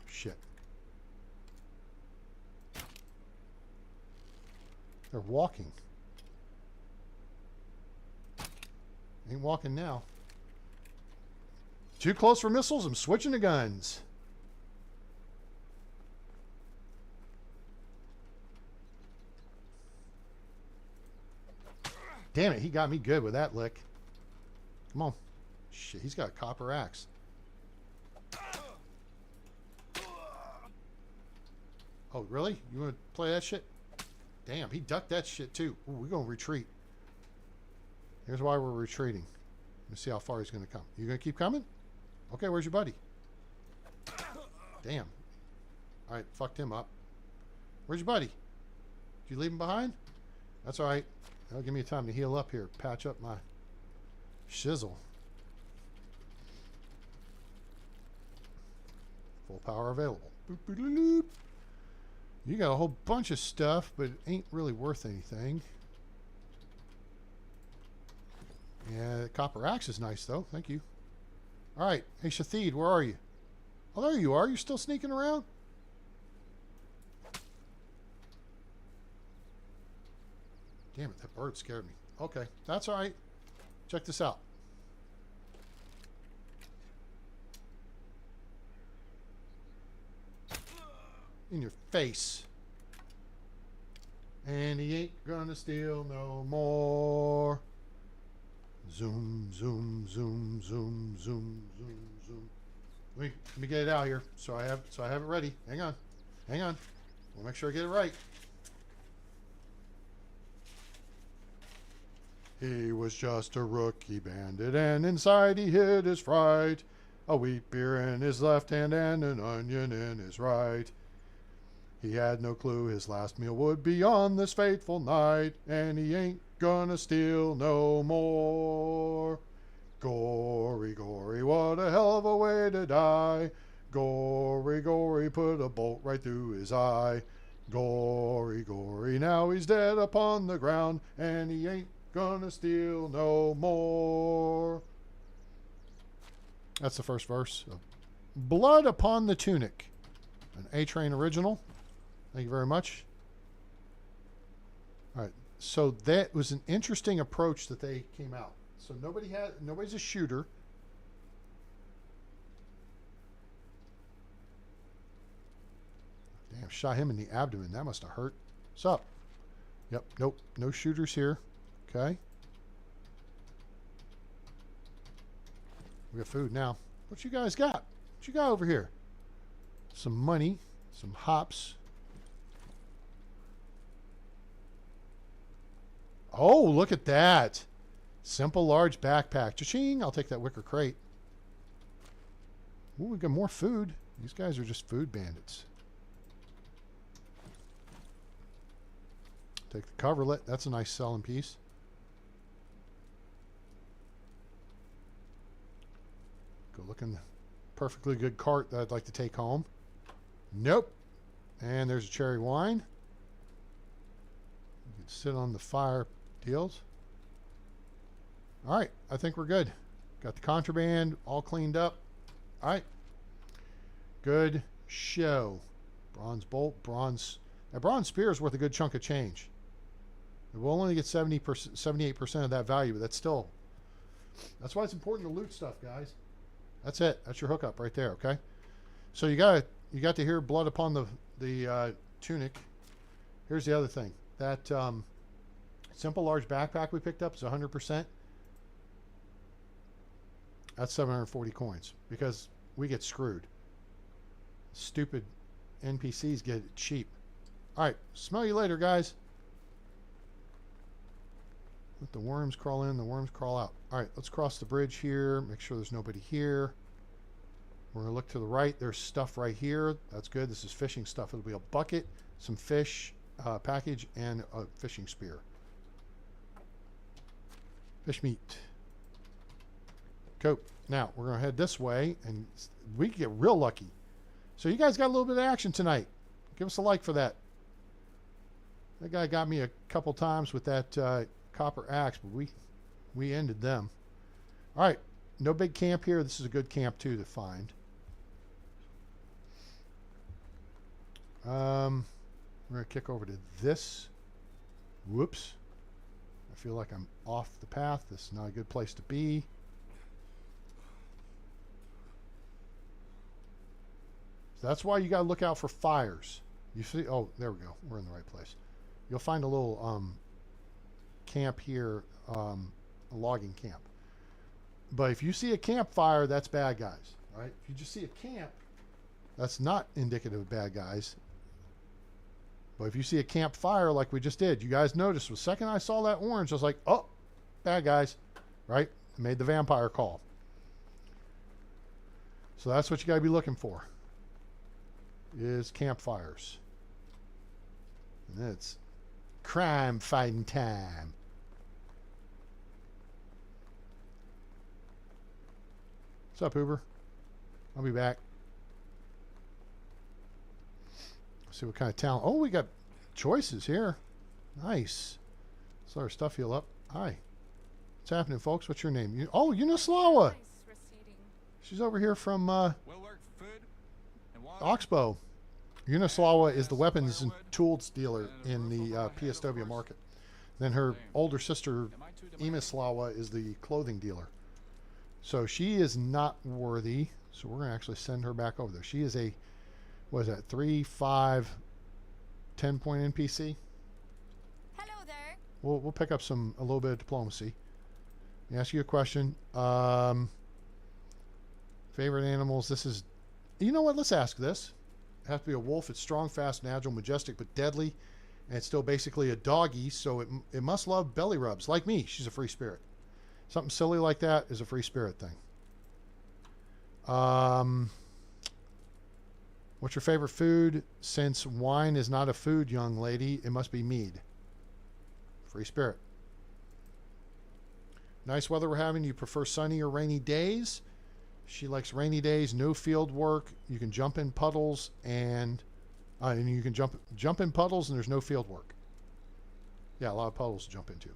Shit. They're walking. Ain't walking now. Too close for missiles. I'm switching to guns. Damn it, he got me good with that lick. Come on. Shit, he's got a copper axe. Oh, really? You want to play that shit? Damn, he ducked that shit too. Ooh, we're going to retreat. Here's why we're retreating. Let me see how far he's going to come. You going to keep coming? Okay, where's your buddy? Damn. All right, fucked him up. Where's your buddy? Did you leave him behind? That's all right. That'll give me time to heal up here. Patch up my shizzle. Full power available. Boop, boop, boop, boop. You got a whole bunch of stuff, but it ain't really worth anything. Yeah, the copper axe is nice, though. Thank you. All right. Hey, Shathid, where are you? Oh, there you are. You're still sneaking around? Damn it, that bird scared me. Okay, that's all right. Check this out. In your face. And he ain't gonna steal no more. Zoom, zoom, zoom, zoom, zoom, zoom, zoom. Let me get it out here. So I have it ready. Hang on. Hang on. We'll make sure I get it right. He was just a rookie bandit, and inside he hid his fright. A wheat beer in his left hand and an onion in his right. He had no clue his last meal would be on this fateful night, and he ain't gonna steal no more. Gory, gory, what a hell of a way to die. Gory, gory, put a bolt right through his eye. Gory, gory, now he's dead upon the ground, and he ain't gonna steal no more. That's the first verse of Blood Upon the Tunic, an A-Train original. Thank you very much. All right, so that was an interesting approach that they came out. So nobody's a shooter. Damn, shot him in the abdomen. That must have hurt. What's up? Yep, nope, no shooters here. Okay. We got food now. What you guys got? What you got over here? Some money, some hops. Oh, look at that. Simple large backpack. Cha-ching. I'll take that wicker crate. Ooh, we got more food. These guys are just food bandits. Take the coverlet. That's a nice selling piece. Go look in the perfectly good cart that I'd like to take home. Nope. And there's a cherry wine. You can sit on the fire deals. All right, I think we're good. Got the contraband all cleaned up. All right. Good show. Bronze bolt, bronze. That bronze spear is worth a good chunk of change. We'll only get 70%, 78% of that value, but that's still. That's why it's important to loot stuff, guys. That's it. That's your hookup right there. Okay. So you got to hear blood upon the tunic. Here's the other thing. That simple large backpack we picked up is 100%. That's 740 coins because we get screwed. Stupid NPCs get it cheap. All right. Smell you later, guys. Let the worms crawl in, the worms crawl out. All right, let's cross the bridge here. Make sure there's nobody here. We're going to look to the right. There's stuff right here. That's good. This is fishing stuff. It'll be a bucket, some fish, package, and a fishing spear. Fish meat. Cool. Now, we're going to head this way, and we can get real lucky. So you guys got a little bit of action tonight. Give us a like for that. That guy got me a couple times with that copper axe, but we ended them. All right. No big camp here. This is a good camp, too, to find. We're going to kick over to this. Whoops. I feel like I'm off the path. This is not a good place to be. So that's why you got to look out for fires. You see? Oh, there we go. We're in the right place. You'll find a little camp here, a logging camp. But if you see a campfire, that's bad guys, right? If you just see a camp, that's not indicative of bad guys. But if you see a campfire like we just did, you guys noticed the second I saw that orange, I was like, oh, bad guys, right? I made the vampire call. So that's what you got to be looking for, is campfires. And it's crime fighting time. What's up, Uber? I'll be back. See what kind of talent. Oh, we got choices here. Nice. Let's let our stuff heal up. Hi. What's happening, folks? What's your name? Oh, Unislawa. Nice receding. She's over here from Well-worked food and water. Oxbow. Unislawa is the weapons and tools dealer in the Piastovia market. Then her older sister, Emislawa, is the clothing dealer. So she is not worthy. So we're going to actually send her back over there. She is a, what is that, 3, 5, 10-point NPC? Hello there. We'll pick up a little bit of diplomacy. Let me ask you a question. Favorite animals? This is, you know what? Let's ask this. It has to be a wolf. It's strong, fast, and agile, majestic, but deadly. And it's still basically a doggy, so it must love belly rubs. Like me, she's a free spirit. Something silly like that is a free spirit thing. What's your favorite food? Since wine is not a food, young lady, it must be mead. Free spirit. Nice weather we're having. You prefer sunny or rainy days? She likes rainy days, no field work. You can jump in puddles and you can jump in puddles and there's no field work. Yeah, a lot of puddles to jump into.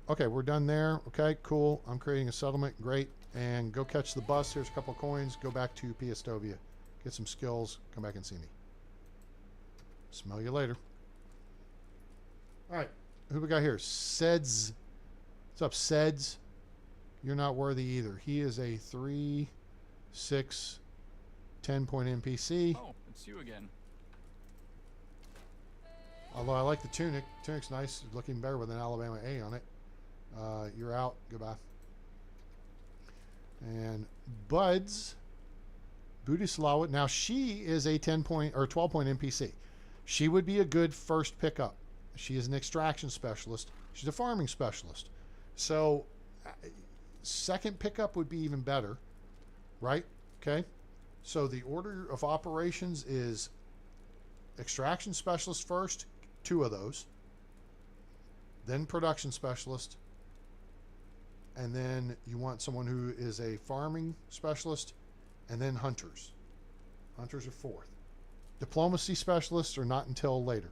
Okay, we're done there. Okay, cool. I'm creating a settlement. Great. And go catch the bus. Here's a couple of coins. Go back to Piastovia. Get some skills. Come back and see me. Smell you later. All right. Who we got here? Seds. What's up, Seds? You're not worthy either. He is a 3, 6, 10-point NPC. Oh, it's you again. Although I like the tunic. Tunic's nice. Looking better with an Alabama A on it. You're out. Goodbye. And Buds. Budislawa. Now she is a 10-point or 12-point NPC. She would be a good first pickup. She is an extraction specialist. She's a farming specialist. So second pickup would be even better. Right? Okay. So the order of operations is extraction specialist first. 2 of those, then production specialist, and then you want someone who is a farming specialist, and then hunters. Hunters are 4th. Diplomacy specialists are not until later.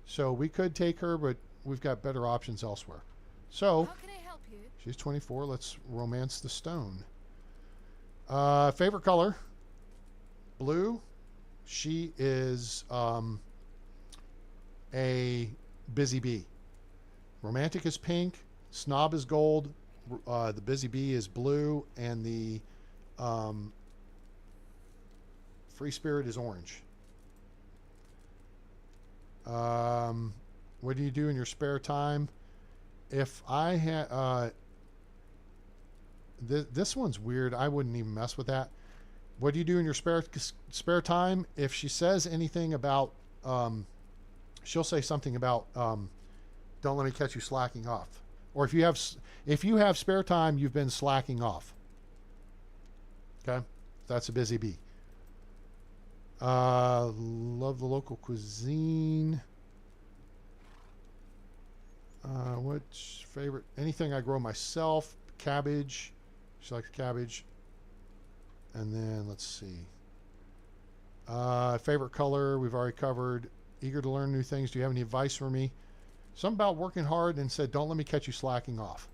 So we could take her, but we've got better options elsewhere. So How can I help She's 24. Let's romance the stone. Favorite color? Blue. She is a busy bee. Romantic is pink. Snob is gold. The busy bee is blue. And the free spirit is orange. What do you do in your spare time? If I had... this one's weird. I wouldn't even mess with that. What do you do in your spare time? If she says anything about... she'll say something about... don't let me catch you slacking off. Or if you have spare time, you've been slacking off. Okay? That's a busy bee. Love the local cuisine. What's favorite? Anything I grow myself. Cabbage. She likes cabbage. And then, let's see. Favorite color, we've already covered. Eager to learn new things. Do you have any advice for me? Something about working hard and said, don't let me catch you slacking off.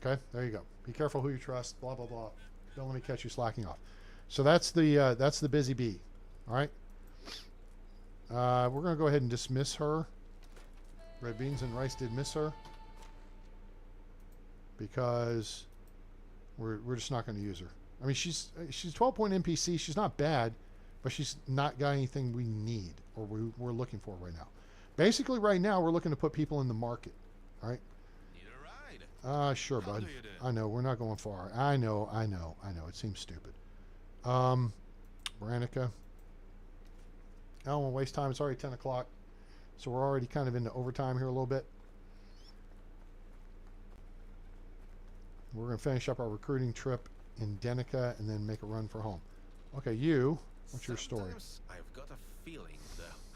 Okay, there you go. Be careful who you trust, blah, blah, blah. Don't let me catch you slacking off. So that's the busy bee. All right. We're going to go ahead and dismiss her. Red beans and rice did miss her. Because we're just not going to use her. I mean, she's 12-point NPC. She's not bad, but she's not got anything we need or we're looking for right now. Basically, right now, we're looking to put people in the market. All right? Need a ride? Sure, How bud. do you do? I know. We're not going far. I know. It seems stupid. Veronica. I don't want to waste time. It's already 10 o'clock. So we're already kind of into overtime here a little bit. We're going to finish up our recruiting trip in Denica and then make a run for home. Okay, you. What's your story? Sometimes I've got a feeling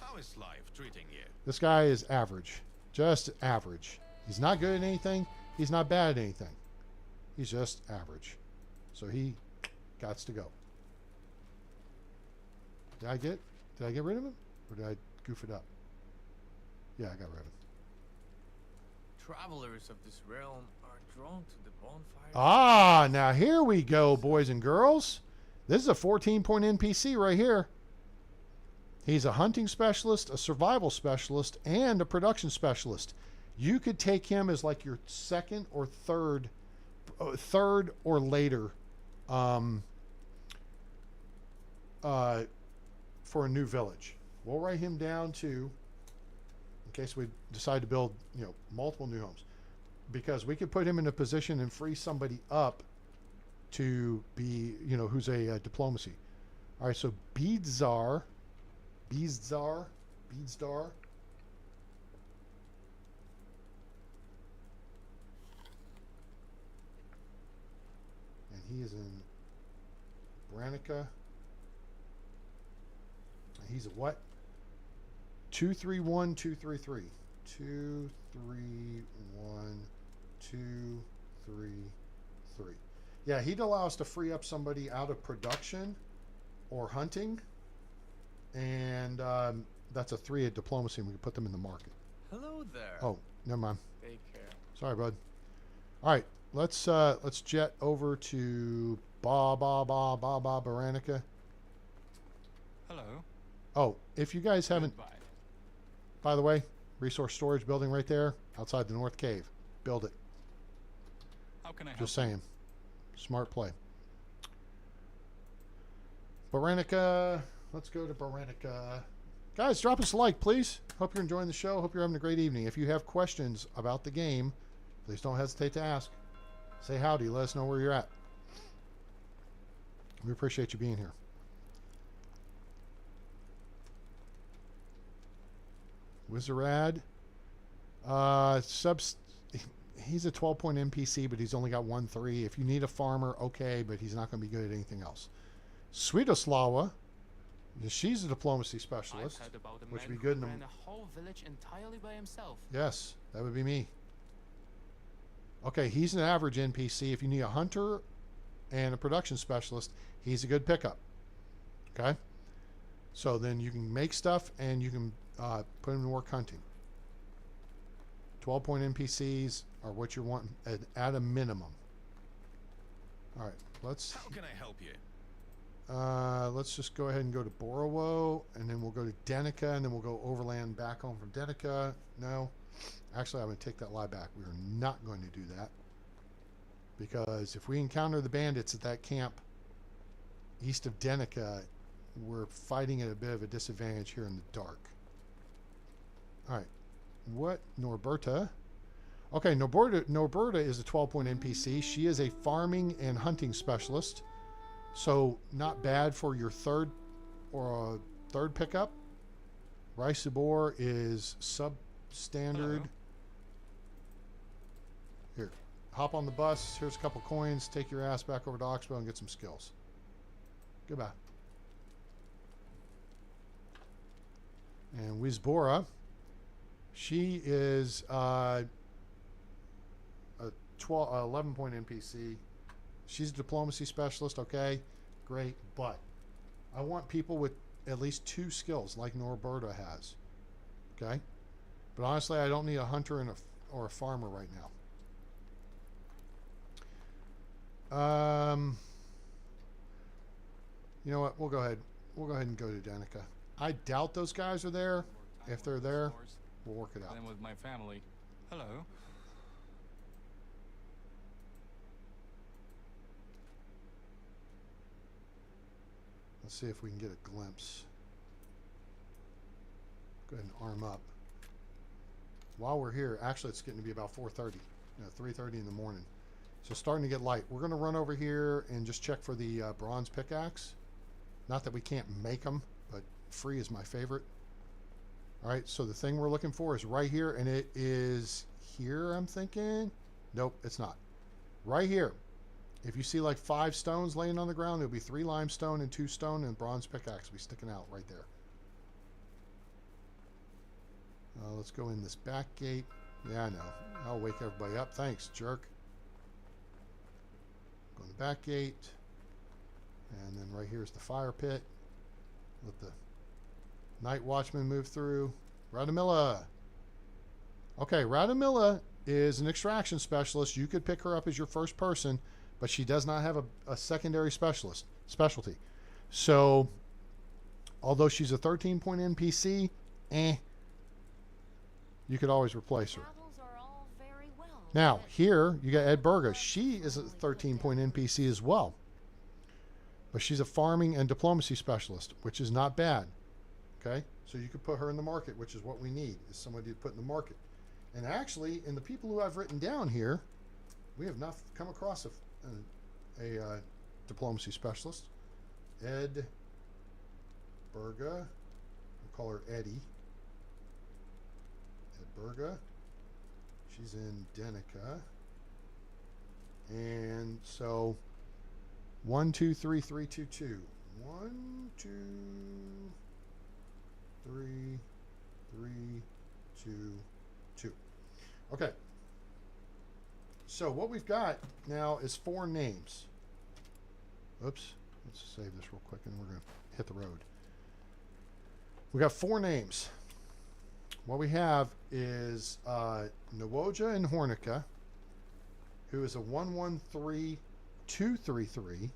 how is life treating you? This guy is average. Just average. He's not good at anything. He's not bad at anything. He's just average. So he gots to go. Did I get rid of him? Or did I goof it up? Yeah, I got rid of him. Travelers of this realm are drawn to the bonfire. Ah, now here we go, boys and girls. This is a 14-point NPC right here. He's a hunting specialist, a survival specialist, and a production specialist. You could take him as like your second or third or later for a new village. We'll write him down to, in case we decide to build, multiple new homes, because we could put him in a position and free somebody up to be, who's a diplomacy. All right, so Beadstar. And he is in Branica. He's a what? 231 233. 231 233. Yeah, he'd allow us to free up somebody out of production or hunting. And that's a 3 at diplomacy, and we can put them in the market. Hello there. Oh, never mind. Take care. Sorry, bud. All right, let's jet over to Baranica. Hello. Oh, if you guys haven't, Goodbye. by the way, resource storage building right there outside the North Cave. Build it. How can I help? Just saying. Smart play. Baranica. Let's go to Baranica. Guys, drop us a like, please. Hope you're enjoying the show. Hope you're having a great evening. If you have questions about the game, please don't hesitate to ask. Say howdy. Let us know where you're at. We appreciate you being here. Wizarad. He's a 12-point NPC, but he's only got 1-3. If you need a farmer, okay, but he's not going to be good at anything else. Sweetoslawa. She's a diplomacy specialist, I've heard about a which man would be good in who the... ran a whole village entirely by himself. Yes, that would be me. Okay, he's an average NPC. If you need a hunter and a production specialist, he's a good pickup. Okay? So then you can make stuff and you can put him to work hunting. 12-point NPCs are what you want at a minimum. All right, let's. How can I help you? Let's just go ahead and go to Borowo, and then we'll go to Denica, and then we'll go overland back home from Denica. No, actually, I'm going to take that lie back. We are not going to do that, because if we encounter the bandits at that camp east of Denica, we're fighting at a bit of a disadvantage here in the dark. All right, what Norberta? Okay, Norberta is a 12-point NPC. She is a farming and hunting specialist. So not bad for your third pickup. Ricebor is substandard. Hello. Here, hop on the bus. Here's a couple coins. Take your ass back over to Oxbow and get some skills. Goodbye. And Wizbora, she is a 11-point NPC. She's a diplomacy specialist, okay, great, but I want people with at least 2 skills like Norberta has, okay? But honestly, I don't need a hunter and or a farmer right now. You know what? We'll go ahead and go to Denica. I doubt those guys are there. If they're there, we'll work it out. Then with my family. Hello. Let's see if we can get a glimpse. Go ahead and arm up. While we're here, actually it's getting to be about 4:30, 3:30 in the morning. So starting to get light. We're going to run over here and just check for the bronze pickaxe. Not that we can't make them, but free is my favorite. All right, so the thing we're looking for is right here, and it is here, I'm thinking. Nope, it's not. Right here. If you see like 5 stones laying on the ground, there'll be 3 limestone and 2 stone, and bronze pickaxe will be sticking out right there. Let's go in this back gate. Yeah, I know. I'll wake everybody up. Thanks, jerk. Go in the back gate. And then right here's the fire pit. Let the night watchman move through. Radamilla. Okay, Radamilla is an extraction specialist. You could pick her up as your first person, but she does not have a secondary specialty. So, although she's a 13-point NPC, you could always replace her. Travels are all very well, Now, but here, you got Ed Burga. She is a 13-point NPC as well. But she's a farming and diplomacy specialist, which is not bad. Okay? So you could put her in the market, which is what we need, is somebody to put in the market. And actually, in the people who I've written down here, we have not come across a diplomacy specialist. Ed Burga. We'll call her Eddie. Ed Burga. She's in Denica. And so 1, 2, 3, 3, 2, 2. 1, 2, 3, 3, 2, 2. Okay. So what we've got now is 4 names. Oops. Let's save this real quick and we're going to hit the road. We got 4 names. What we have is Nwoja and Hornica, who is a 113233.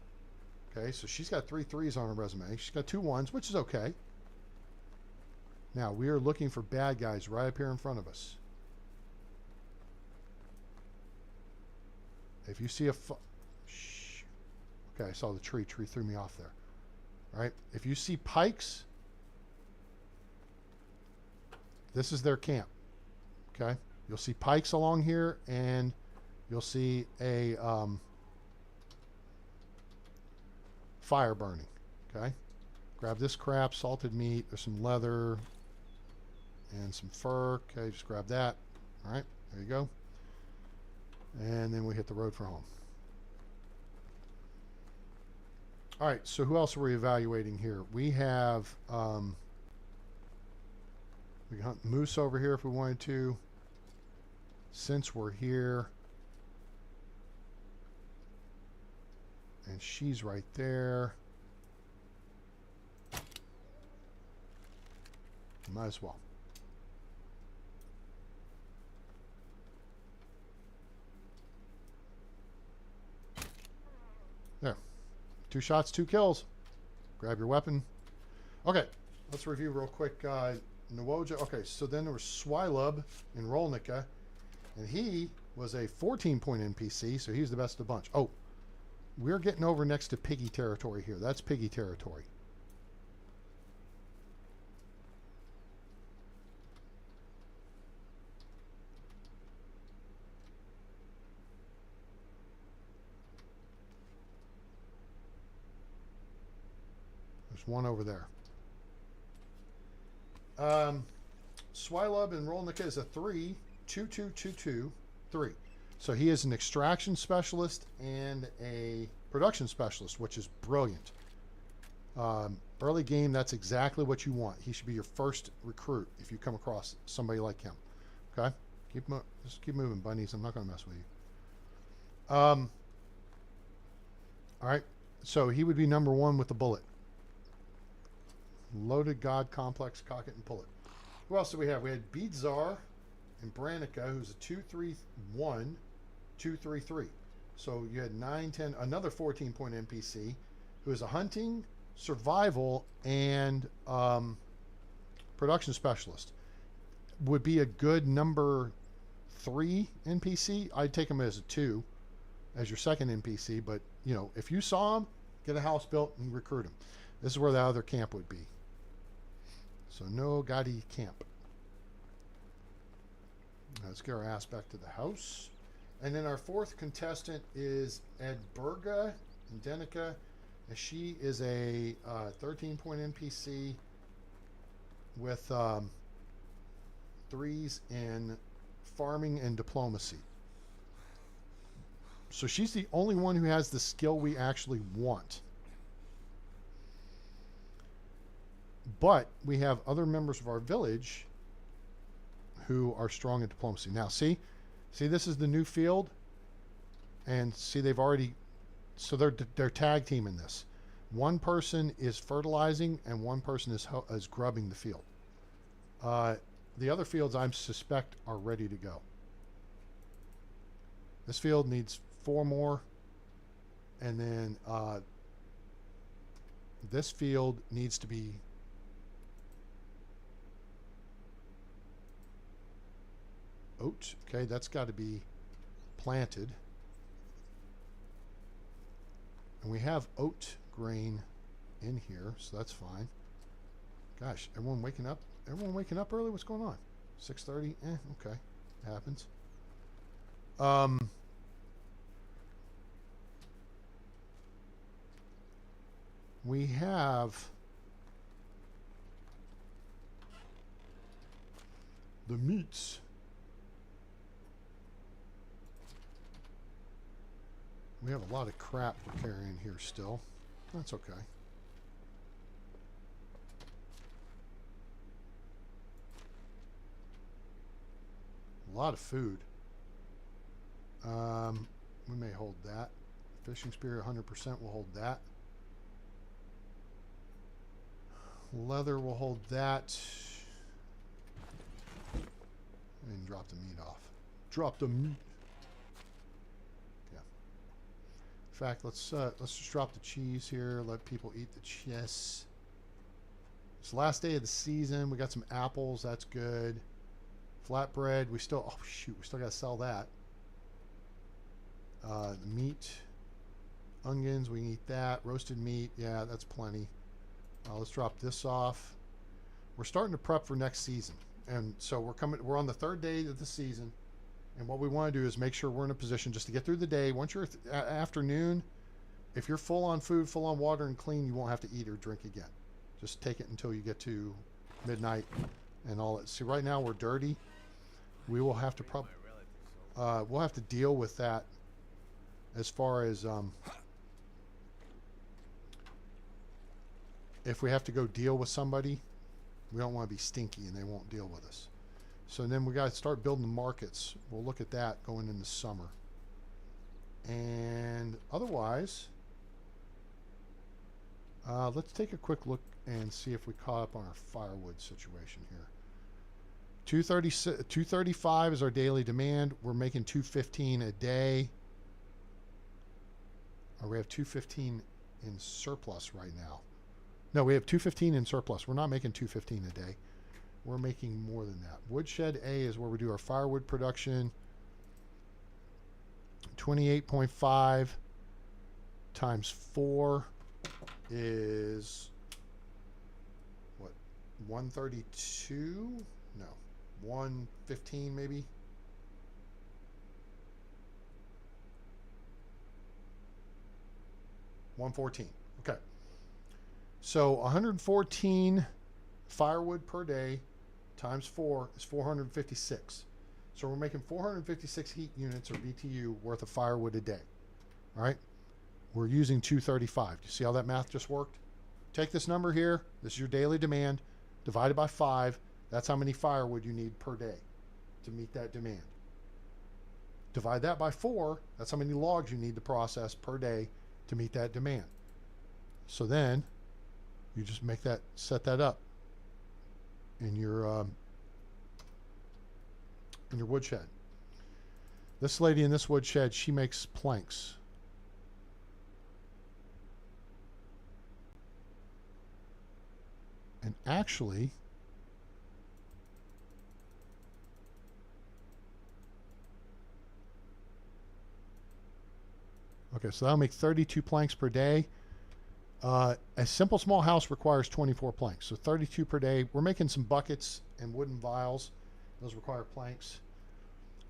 Okay, so she's got 3 3s on her resume. She's got 2 1s, which is okay. Now, we are looking for bad guys right up here in front of us. If you see a... Shh. Okay, I saw the tree. Tree threw me off there. All right, if you see pikes, this is their camp. Okay, you'll see pikes along here, and you'll see a fire burning. Okay, grab this crap, salted meat. There's some leather and some fur. Okay, just grab that. All right, there you go. And then we hit the road for home. All right, so who else are we evaluating here? We have we can hunt moose over here if we wanted to. Since we're here, and she's right there, might as well. There. 2 shots, 2 kills. Grab your weapon. Okay, let's review real quick. Nwoja. Okay, so then there was Swilub in Rolnica, and he was a 14-point NPC, so he's the best of the bunch. Oh, we're getting over next to Piggy territory here. That's Piggy territory. There's one over there. Swilub in Rolnica is a 3, 2-2-2-2, 3. So he is an extraction specialist and a production specialist, which is brilliant. Early game, that's exactly what you want. He should be your first recruit if you come across somebody like him. Okay? Just keep moving, bunnies. I'm not going to mess with you. All right. So he would be number 1 with the bullet. Loaded God Complex, cock it and pull it. Who else do we have? We had Beedzar and Branica, who's a 2-3-1, 2-3-3. So you had 9, 10, another 14-point NPC who is a hunting, survival, and production specialist. Would be a good number 3 NPC. I'd take him as a 2 as your second NPC, but you know, if you saw him, get a house built and recruit him. This is where the other camp would be. So no Gotti camp. Let's get our ass back to the house. And then our 4th contestant is Edberga Indenica. And she is a 13-point NPC with 3s in farming and diplomacy. So she's the only one who has the skill we actually want. But we have other members of our village who are strong in diplomacy. Now, see, this is the new field, and see they've already, so they're tag teaming this. One person is fertilizing, and one person is grubbing the field. The other fields I suspect are ready to go. This field needs 4 more, and then this field needs to be oat. Okay, that's got to be planted. And we have oat grain in here, so that's fine. Gosh, everyone waking up? Everyone waking up early? What's going on? 6:30? Okay. It happens. We have the meats. We have a lot of crap we're carrying here still. That's okay. A lot of food. We may hold that. Fishing spear 100%, we'll hold that. Leather, we'll hold that. And drop the meat off. Drop the meat. In fact, let's just drop the cheese here. Let people eat the cheese. It's the last day of the season. We got some apples. That's good. Flatbread. We still, oh shoot, we still got to sell that. The meat, onions. We can eat that. Roasted meat. Yeah, that's plenty. Let's drop this off. We're starting to prep for next season, and so we're on the 3rd day of the season. And what we want to do is make sure we're in a position just to get through the day. Once you're afternoon, if you're full on food, full on water, and clean, you won't have to eat or drink again. Just take it until you get to midnight and all that. See, right now we're dirty. We will have to we'll have to deal with that as far as if we have to go deal with somebody, we don't want to be stinky and they won't deal with us. So then we got to start building the markets. We'll look at that going into summer. And otherwise, let's take a quick look and see if we caught up on our firewood situation here. 235 is our daily demand. We're making 215 a day. Or we have 215 in surplus right now. No, we have 215 in surplus. We're not making 215 a day. We're making more than that. Woodshed A is where we do our firewood production. 28.5 times 4 is what? 132? No. 115 maybe? $114. Okay. So 114 firewood per day times 4 is 456. So we're making 456 heat units or BTU worth of firewood a day. All right. We're using 235. Do you see how that math just worked? Take this number here. This is your daily demand divided by 5. That's how many firewood you need per day to meet that demand. Divide that by 4. That's how many logs you need to process per day to meet that demand. So then you just make that, set that up in your woodshed. This lady in this woodshed, she makes planks. And actually, okay, so that'll make 32 planks per day. A simple small house requires 24 planks, so 32 per day. We're making some buckets and wooden vials. Those require planks.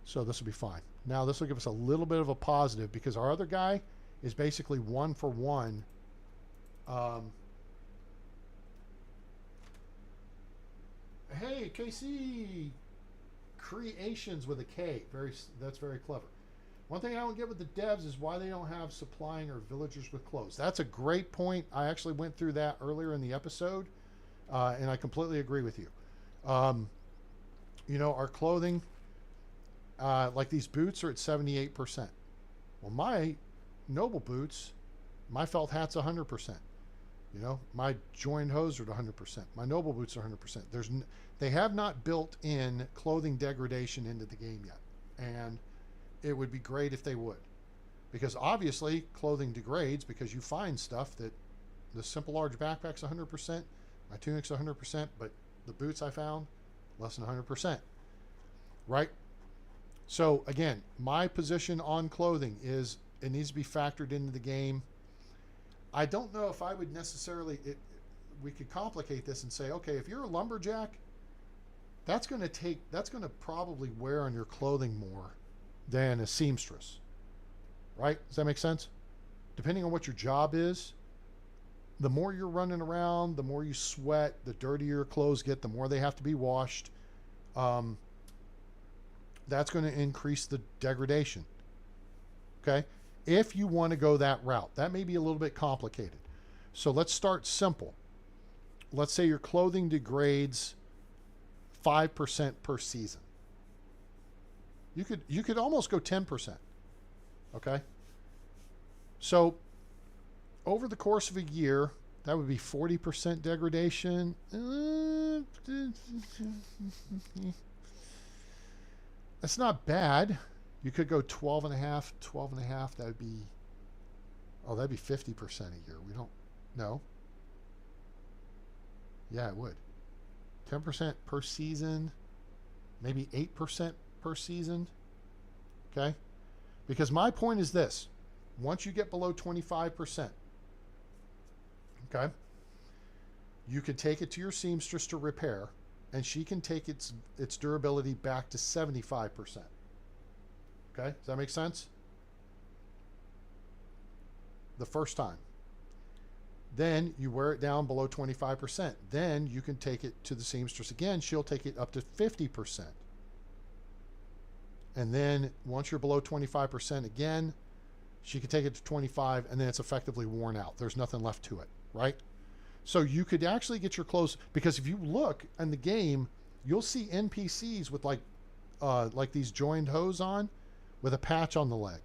So this will be fine. Now this will give us a little bit of a positive because our other guy is basically 1 for 1. Hey, KC Creations with a K. That's very clever. One thing I don't get with the devs is why they don't have supplying or villagers with clothes. That's a great point. I actually went through that earlier in the episode, and I completely agree with you. You know, our clothing, like these boots are at 78%. Well, my noble boots, my felt hat's 100%. You know, my joined hose are at 100%. My noble boots are 100%. They have not built in clothing degradation into the game yet. And it would be great if they would. Because obviously clothing degrades because you find stuff that the simple large backpack's 100%, my tunic's 100%, but the boots I found, less than 100%. Right? So again, my position on clothing is it needs to be factored into the game. I don't know if I would necessarily, we could complicate this and say, okay, if you're a lumberjack, that's going to probably wear on your clothing more than a seamstress, right? Does that make sense? Depending on what your job is, the more you're running around, the more you sweat, the dirtier your clothes get, the more they have to be washed. That's going to increase the degradation. Okay? If you want to go that route, that may be a little bit complicated. So let's start simple. Let's say your clothing degrades 5% per season. You could almost go 10%. Okay? So over the course of a year, that would be 40% degradation. That's not bad. You could go 12 and a half. That would be, that'd be 50% a year. We don't know. Yeah, it would. 10% per season, maybe 8% per season. Okay? Because my point is this. Once you get below 25%, okay, you can take it to your seamstress to repair, and she can take its durability back to 75%. Okay? Does that make sense? The first time. Then you wear it down below 25%. Then you can take it to the seamstress again. She'll take it up to 50%. And then once you're below 25% again, she can take it to 25, and then it's effectively worn out. There's nothing left to it, right? So you could actually get your clothes, because if you look in the game, you'll see NPCs with like these joined hose on with a patch on the leg.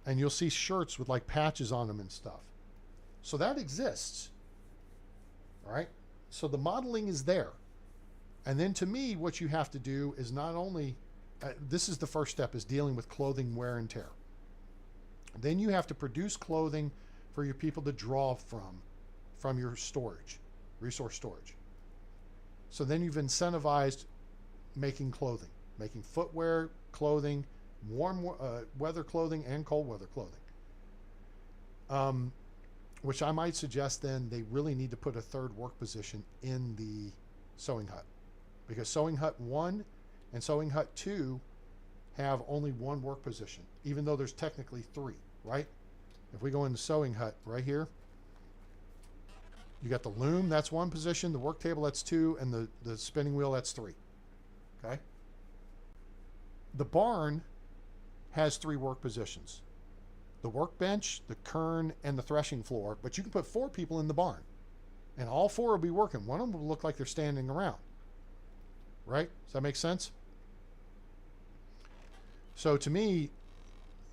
And you'll see shirts with like patches on them and stuff. So that exists. All right? So the modeling is there. And then to me, what you have to do is not only, this is the first step, is dealing with clothing wear and tear. Then you have to produce clothing for your people to draw from your storage, resource storage. So then you've incentivized making clothing, making footwear, clothing, warm weather clothing, and cold weather clothing. Which I might suggest then they really need to put a third work position in the sewing hut, because sewing hut 1 and sewing hut 2 have only one work position, even though there's technically 3, right? If we go into sewing hut right here, you got the loom, that's 1 position, the work table, that's 2, and the spinning wheel, that's 3. Okay? The barn has 3 work positions. The workbench, the kern, and the threshing floor, but you can put 4 people in the barn. And all 4 will be working. One of them will look like they're standing around. Right? Does that make sense? So to me,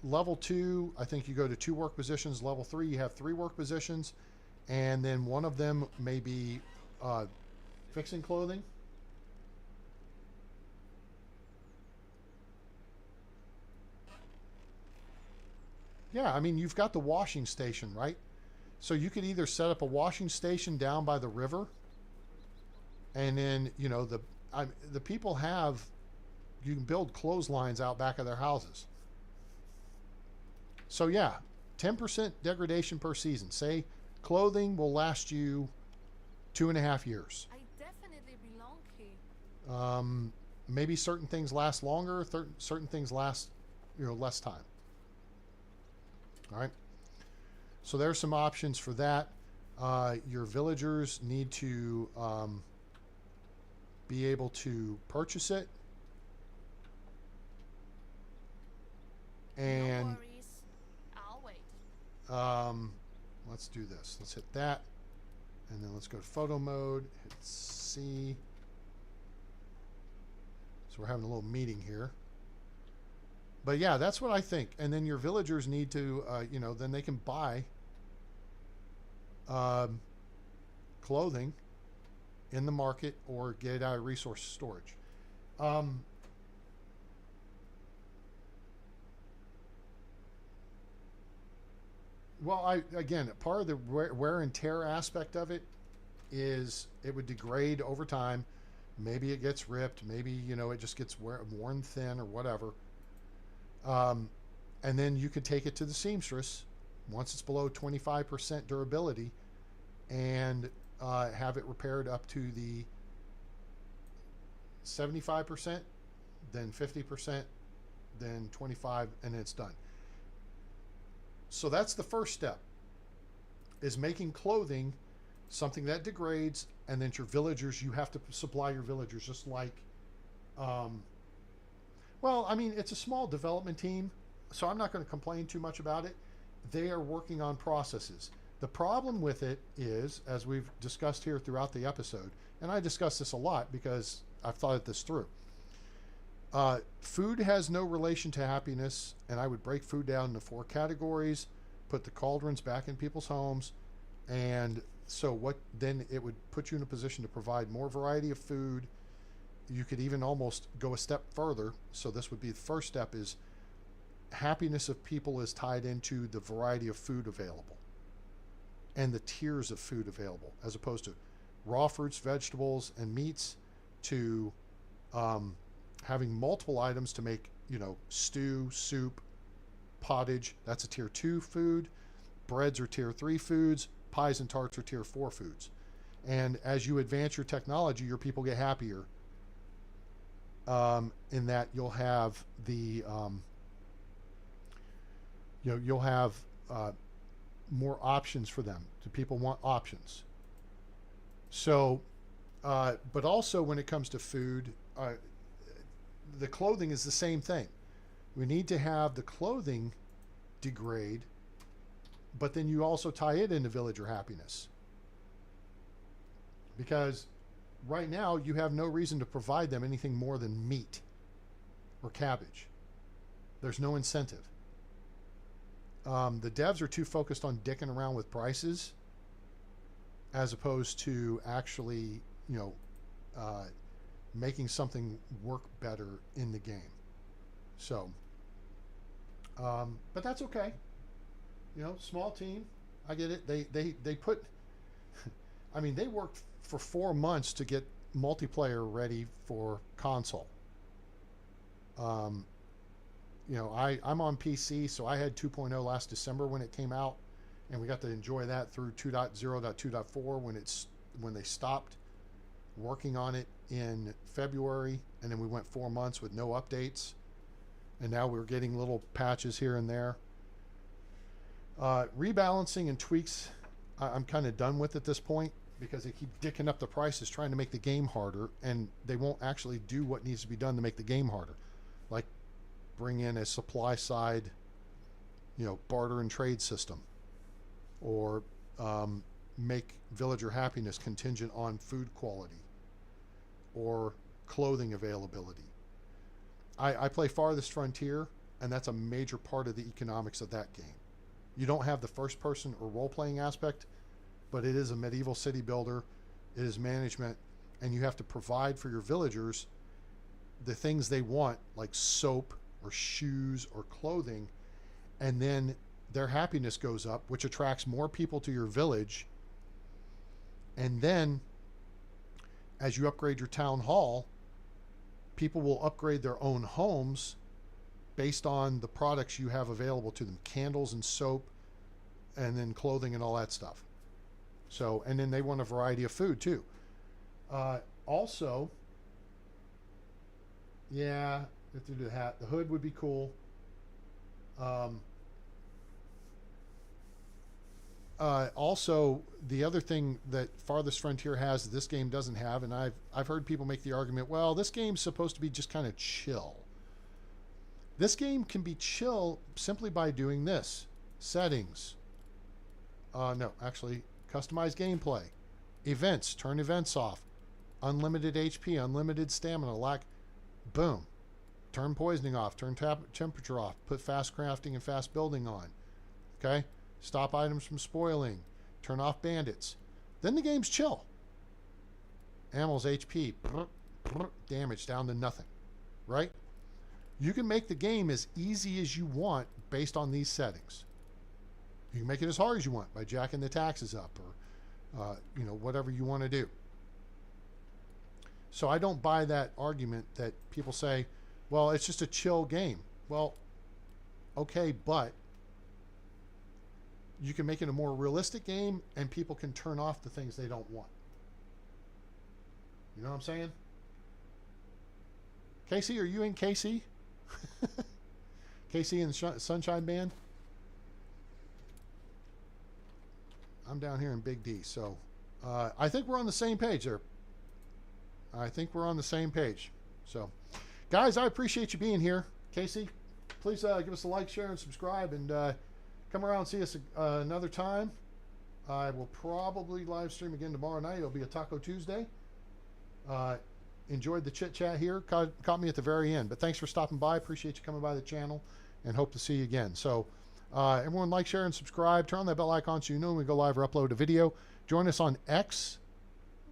level 2, I think you go to 2 work positions. Level 3, you have 3 work positions. And then one of them may be fixing clothing. Yeah, I mean, you've got the washing station, right? So you could either set up a washing station down by the river, and then, you know, the people have, you can build clotheslines out back of their houses. So yeah, 10% degradation per season. Say clothing will last you 2.5 years. I definitely belong here. Maybe certain things last longer, certain things last, you know, less time. All right. So there's some options for that. Your villagers need to be able to purchase it. And No worries. I'll wait. let's do this. Let's hit that. And then let's go to photo mode. Hit C. So we're having a little meeting here. But yeah, that's what I think. And then your villagers need to, you know, then they can buy clothing in the market or get it out of resource storage. Well, again, part of the wear and tear aspect of it is it would degrade over time. Maybe it gets ripped. Maybe, you know, it just gets worn thin or whatever. And then you could take it to the seamstress once it's below 25% durability and have it repaired up to the 75%, then 50%, then 25%, and it's done. So that's the first step, is making clothing something that degrades, and then your villagers, you have to supply your villagers just like, well, I mean, it's a small development team, so I'm not going to complain too much about it. They are working on processes. The problem with it is, as we've discussed here throughout the episode, and I discuss this a lot because I've thought this through. Food has no relation to happiness, and I would break food down into 4 categories, put the cauldrons back in people's homes, and so what then it would put you in a position to provide more variety of food. You could even almost go a step further. So this would be the first step, is happiness of people is tied into the variety of food available and the tiers of food available, as opposed to raw fruits, vegetables, and meats, to having multiple items to make, you know, stew, soup, pottage. That's a tier 2 food. Breads are tier 3 foods. Pies and tarts are tier 4 foods. And as you advance your technology, your people get happier. In that you'll have the, you know, you'll have more options for them. Do people want options? So, but also when it comes to food, the clothing is the same thing. We need to have the clothing degrade, but then you also tie it into villager happiness. Because right now you have no reason to provide them anything more than meat or cabbage. There's no incentive. The devs are too focused on dicking around with prices as opposed to actually, you know, making something work better in the game. So, but that's okay. You know, small team. I get it. They put. I mean, they worked for 4 months to get multiplayer ready for console. You know, I'm on PC, so I had 2.0 last December when it came out, and we got to enjoy that through 2.0.2.4 when they stopped working on it in February, and then we went 4 months with no updates, and now we're getting little patches here and there. Rebalancing and tweaks, I'm kind of done with at this point because they keep dicking up the prices trying to make the game harder, and they won't actually do what needs to be done to make the game harder, like bring in a supply side, you know, barter and trade system, or make villager happiness contingent on food quality or clothing availability. I play Farthest Frontier, and that's a major part of the economics of that game. You don't have the first person or role-playing aspect, but it is a medieval city builder, it is management, and you have to provide for your villagers the things they want, like soap or shoes or clothing, and then their happiness goes up, which attracts more people to your village. And then as you upgrade your town hall, people will upgrade their own homes based on the products you have available to them, candles and soap, and then clothing and all that stuff. So, and then they want a variety of food too. Also, yeah, if they do the hat, the hood would be cool. Also, the other thing that Farthest Frontier has that this game doesn't have, and I've heard people make the argument, well, this game's supposed to be just kind of chill. This game can be chill simply by doing this. Settings. No, actually, customize gameplay. Events. Turn events off. Unlimited HP, unlimited stamina, boom. Turn poisoning off. Turn temperature off. Put fast crafting and fast building on. Okay? Stop items from spoiling. Turn off bandits. Then the game's chill. Animals HP. Damage down to nothing. Right? You can make the game as easy as you want based on these settings. You can make it as hard as you want by jacking the taxes up or, you know, whatever you want to do. So I don't buy that argument that people say, well, it's just a chill game. Well, okay, but you can make it a more realistic game and people can turn off the things they don't want. You know what I'm saying? Casey, are you in Casey? Casey and the Sunshine Band? I'm down here in Big D, so I think we're on the same page there. I think we're on the same page. So, guys, I appreciate you being here. Casey, please give us a like, share, and subscribe, and come around and see us another time. I will probably live stream again tomorrow night. It'll be a Taco Tuesday. Enjoyed the chit chat here. Caught me at the very end, but thanks for stopping by. Appreciate you coming by the channel, and hope to see you again. So, everyone, like, share, and subscribe. Turn on that bell icon so you know when we go live or upload a video. Join us on X,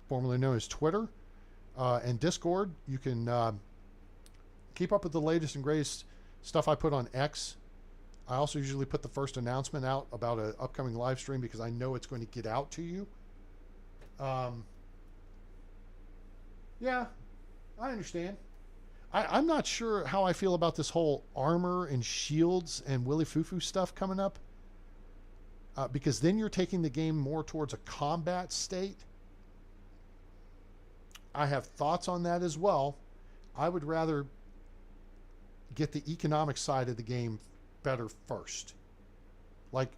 formerly known as Twitter, and Discord. You can keep up with the latest and greatest stuff I put on X. I also usually put the first announcement out about an upcoming live stream because I know it's going to get out to you. Yeah, I understand. I'm not sure how I feel about this whole armor and shields and Willy Foo stuff coming up. Because then you're taking the game more towards a combat state. I have thoughts on that as well. I would rather get the economic side of the game better first. Like,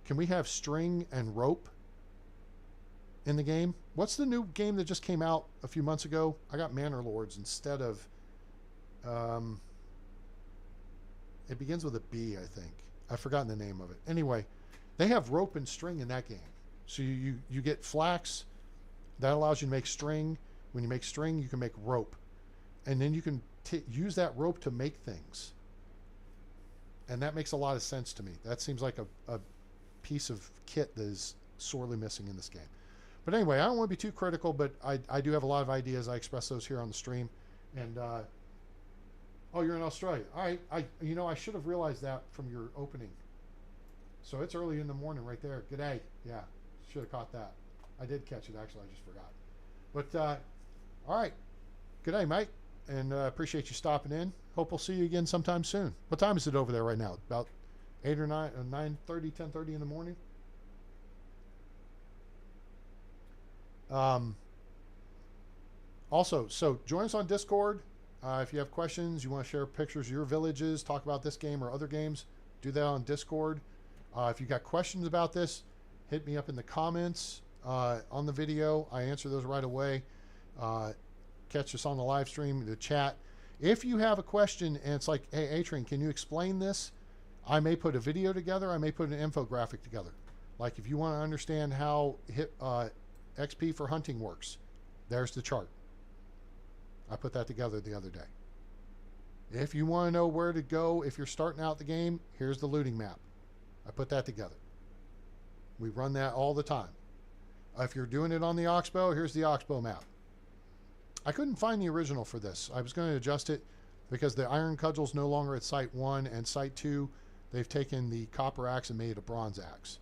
can we have string and rope in the game? What's the new game that just came out a few months ago? I got Manor Lords instead of it begins with a B, I think. I've forgotten the name of it. Anyway, they have rope and string in that game. So you get flax. That allows you to make string. When you make string, you can make rope. And then you can use that rope to make things. And that makes a lot of sense to me. That seems like a piece of kit that is sorely missing in this game. But anyway, I don't want to be too critical, but I do have a lot of ideas. I express those here on the stream. And, oh, you're in Australia. All right. I should have realized that from your opening. So it's early in the morning right there. G'day. Yeah, should have caught that. I did catch it, actually. I just forgot. But, all right. G'day, mate. And appreciate you stopping in. Hope we'll see you again sometime soon. What time is it over there right now? About 8 or 9, 9:30, 10:30 in the morning? Also, so join us on Discord. If you have questions, you want to share pictures of your villages, talk about this game or other games, do that on Discord. If you got questions about this, hit me up in the comments on the video. I answer those right away. Catch us on the live stream, the chat. If you have a question and it's like, hey, A-Train, can you explain this? I may put a video together. I may put an infographic together. Like if you want to understand how XP for hunting works, there's the chart. I put that together the other day. If you want to know where to go if you're starting out the game, here's the looting map. I put that together. We run that all the time. If you're doing it on the Oxbow, here's the Oxbow map. I couldn't find the original for this. I was going to adjust it because the iron cudgel's no longer at Site 1 and Site 2. They've taken the copper axe and made a bronze axe.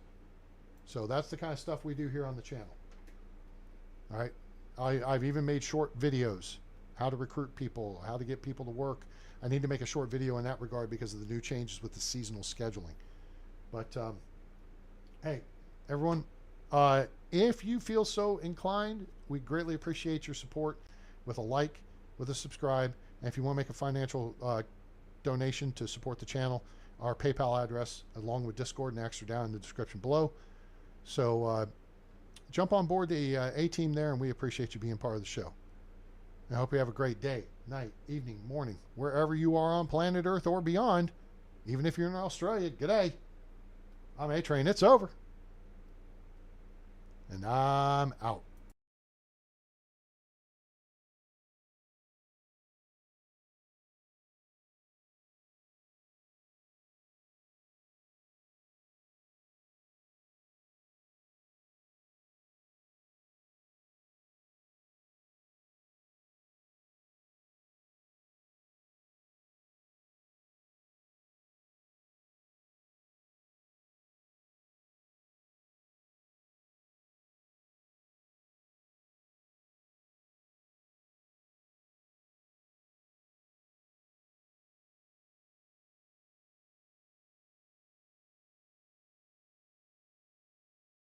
So that's the kind of stuff we do here on the channel. All right. I've even made short videos. How to recruit people, how to get people to work. I need to make a short video in that regard because of the new changes with the seasonal scheduling. But, hey, everyone, if you feel so inclined, we greatly appreciate your support with a like, with a subscribe. And if you want to make a financial donation to support the channel, our PayPal address, along with Discord and extra down in the description below. So jump on board the A-Team there, and we appreciate you being part of the show. I hope you have a great day, night, evening, morning, wherever you are on planet Earth or beyond. Even if you're in Australia, g'day. I'm A-Train. It's over. And I'm out.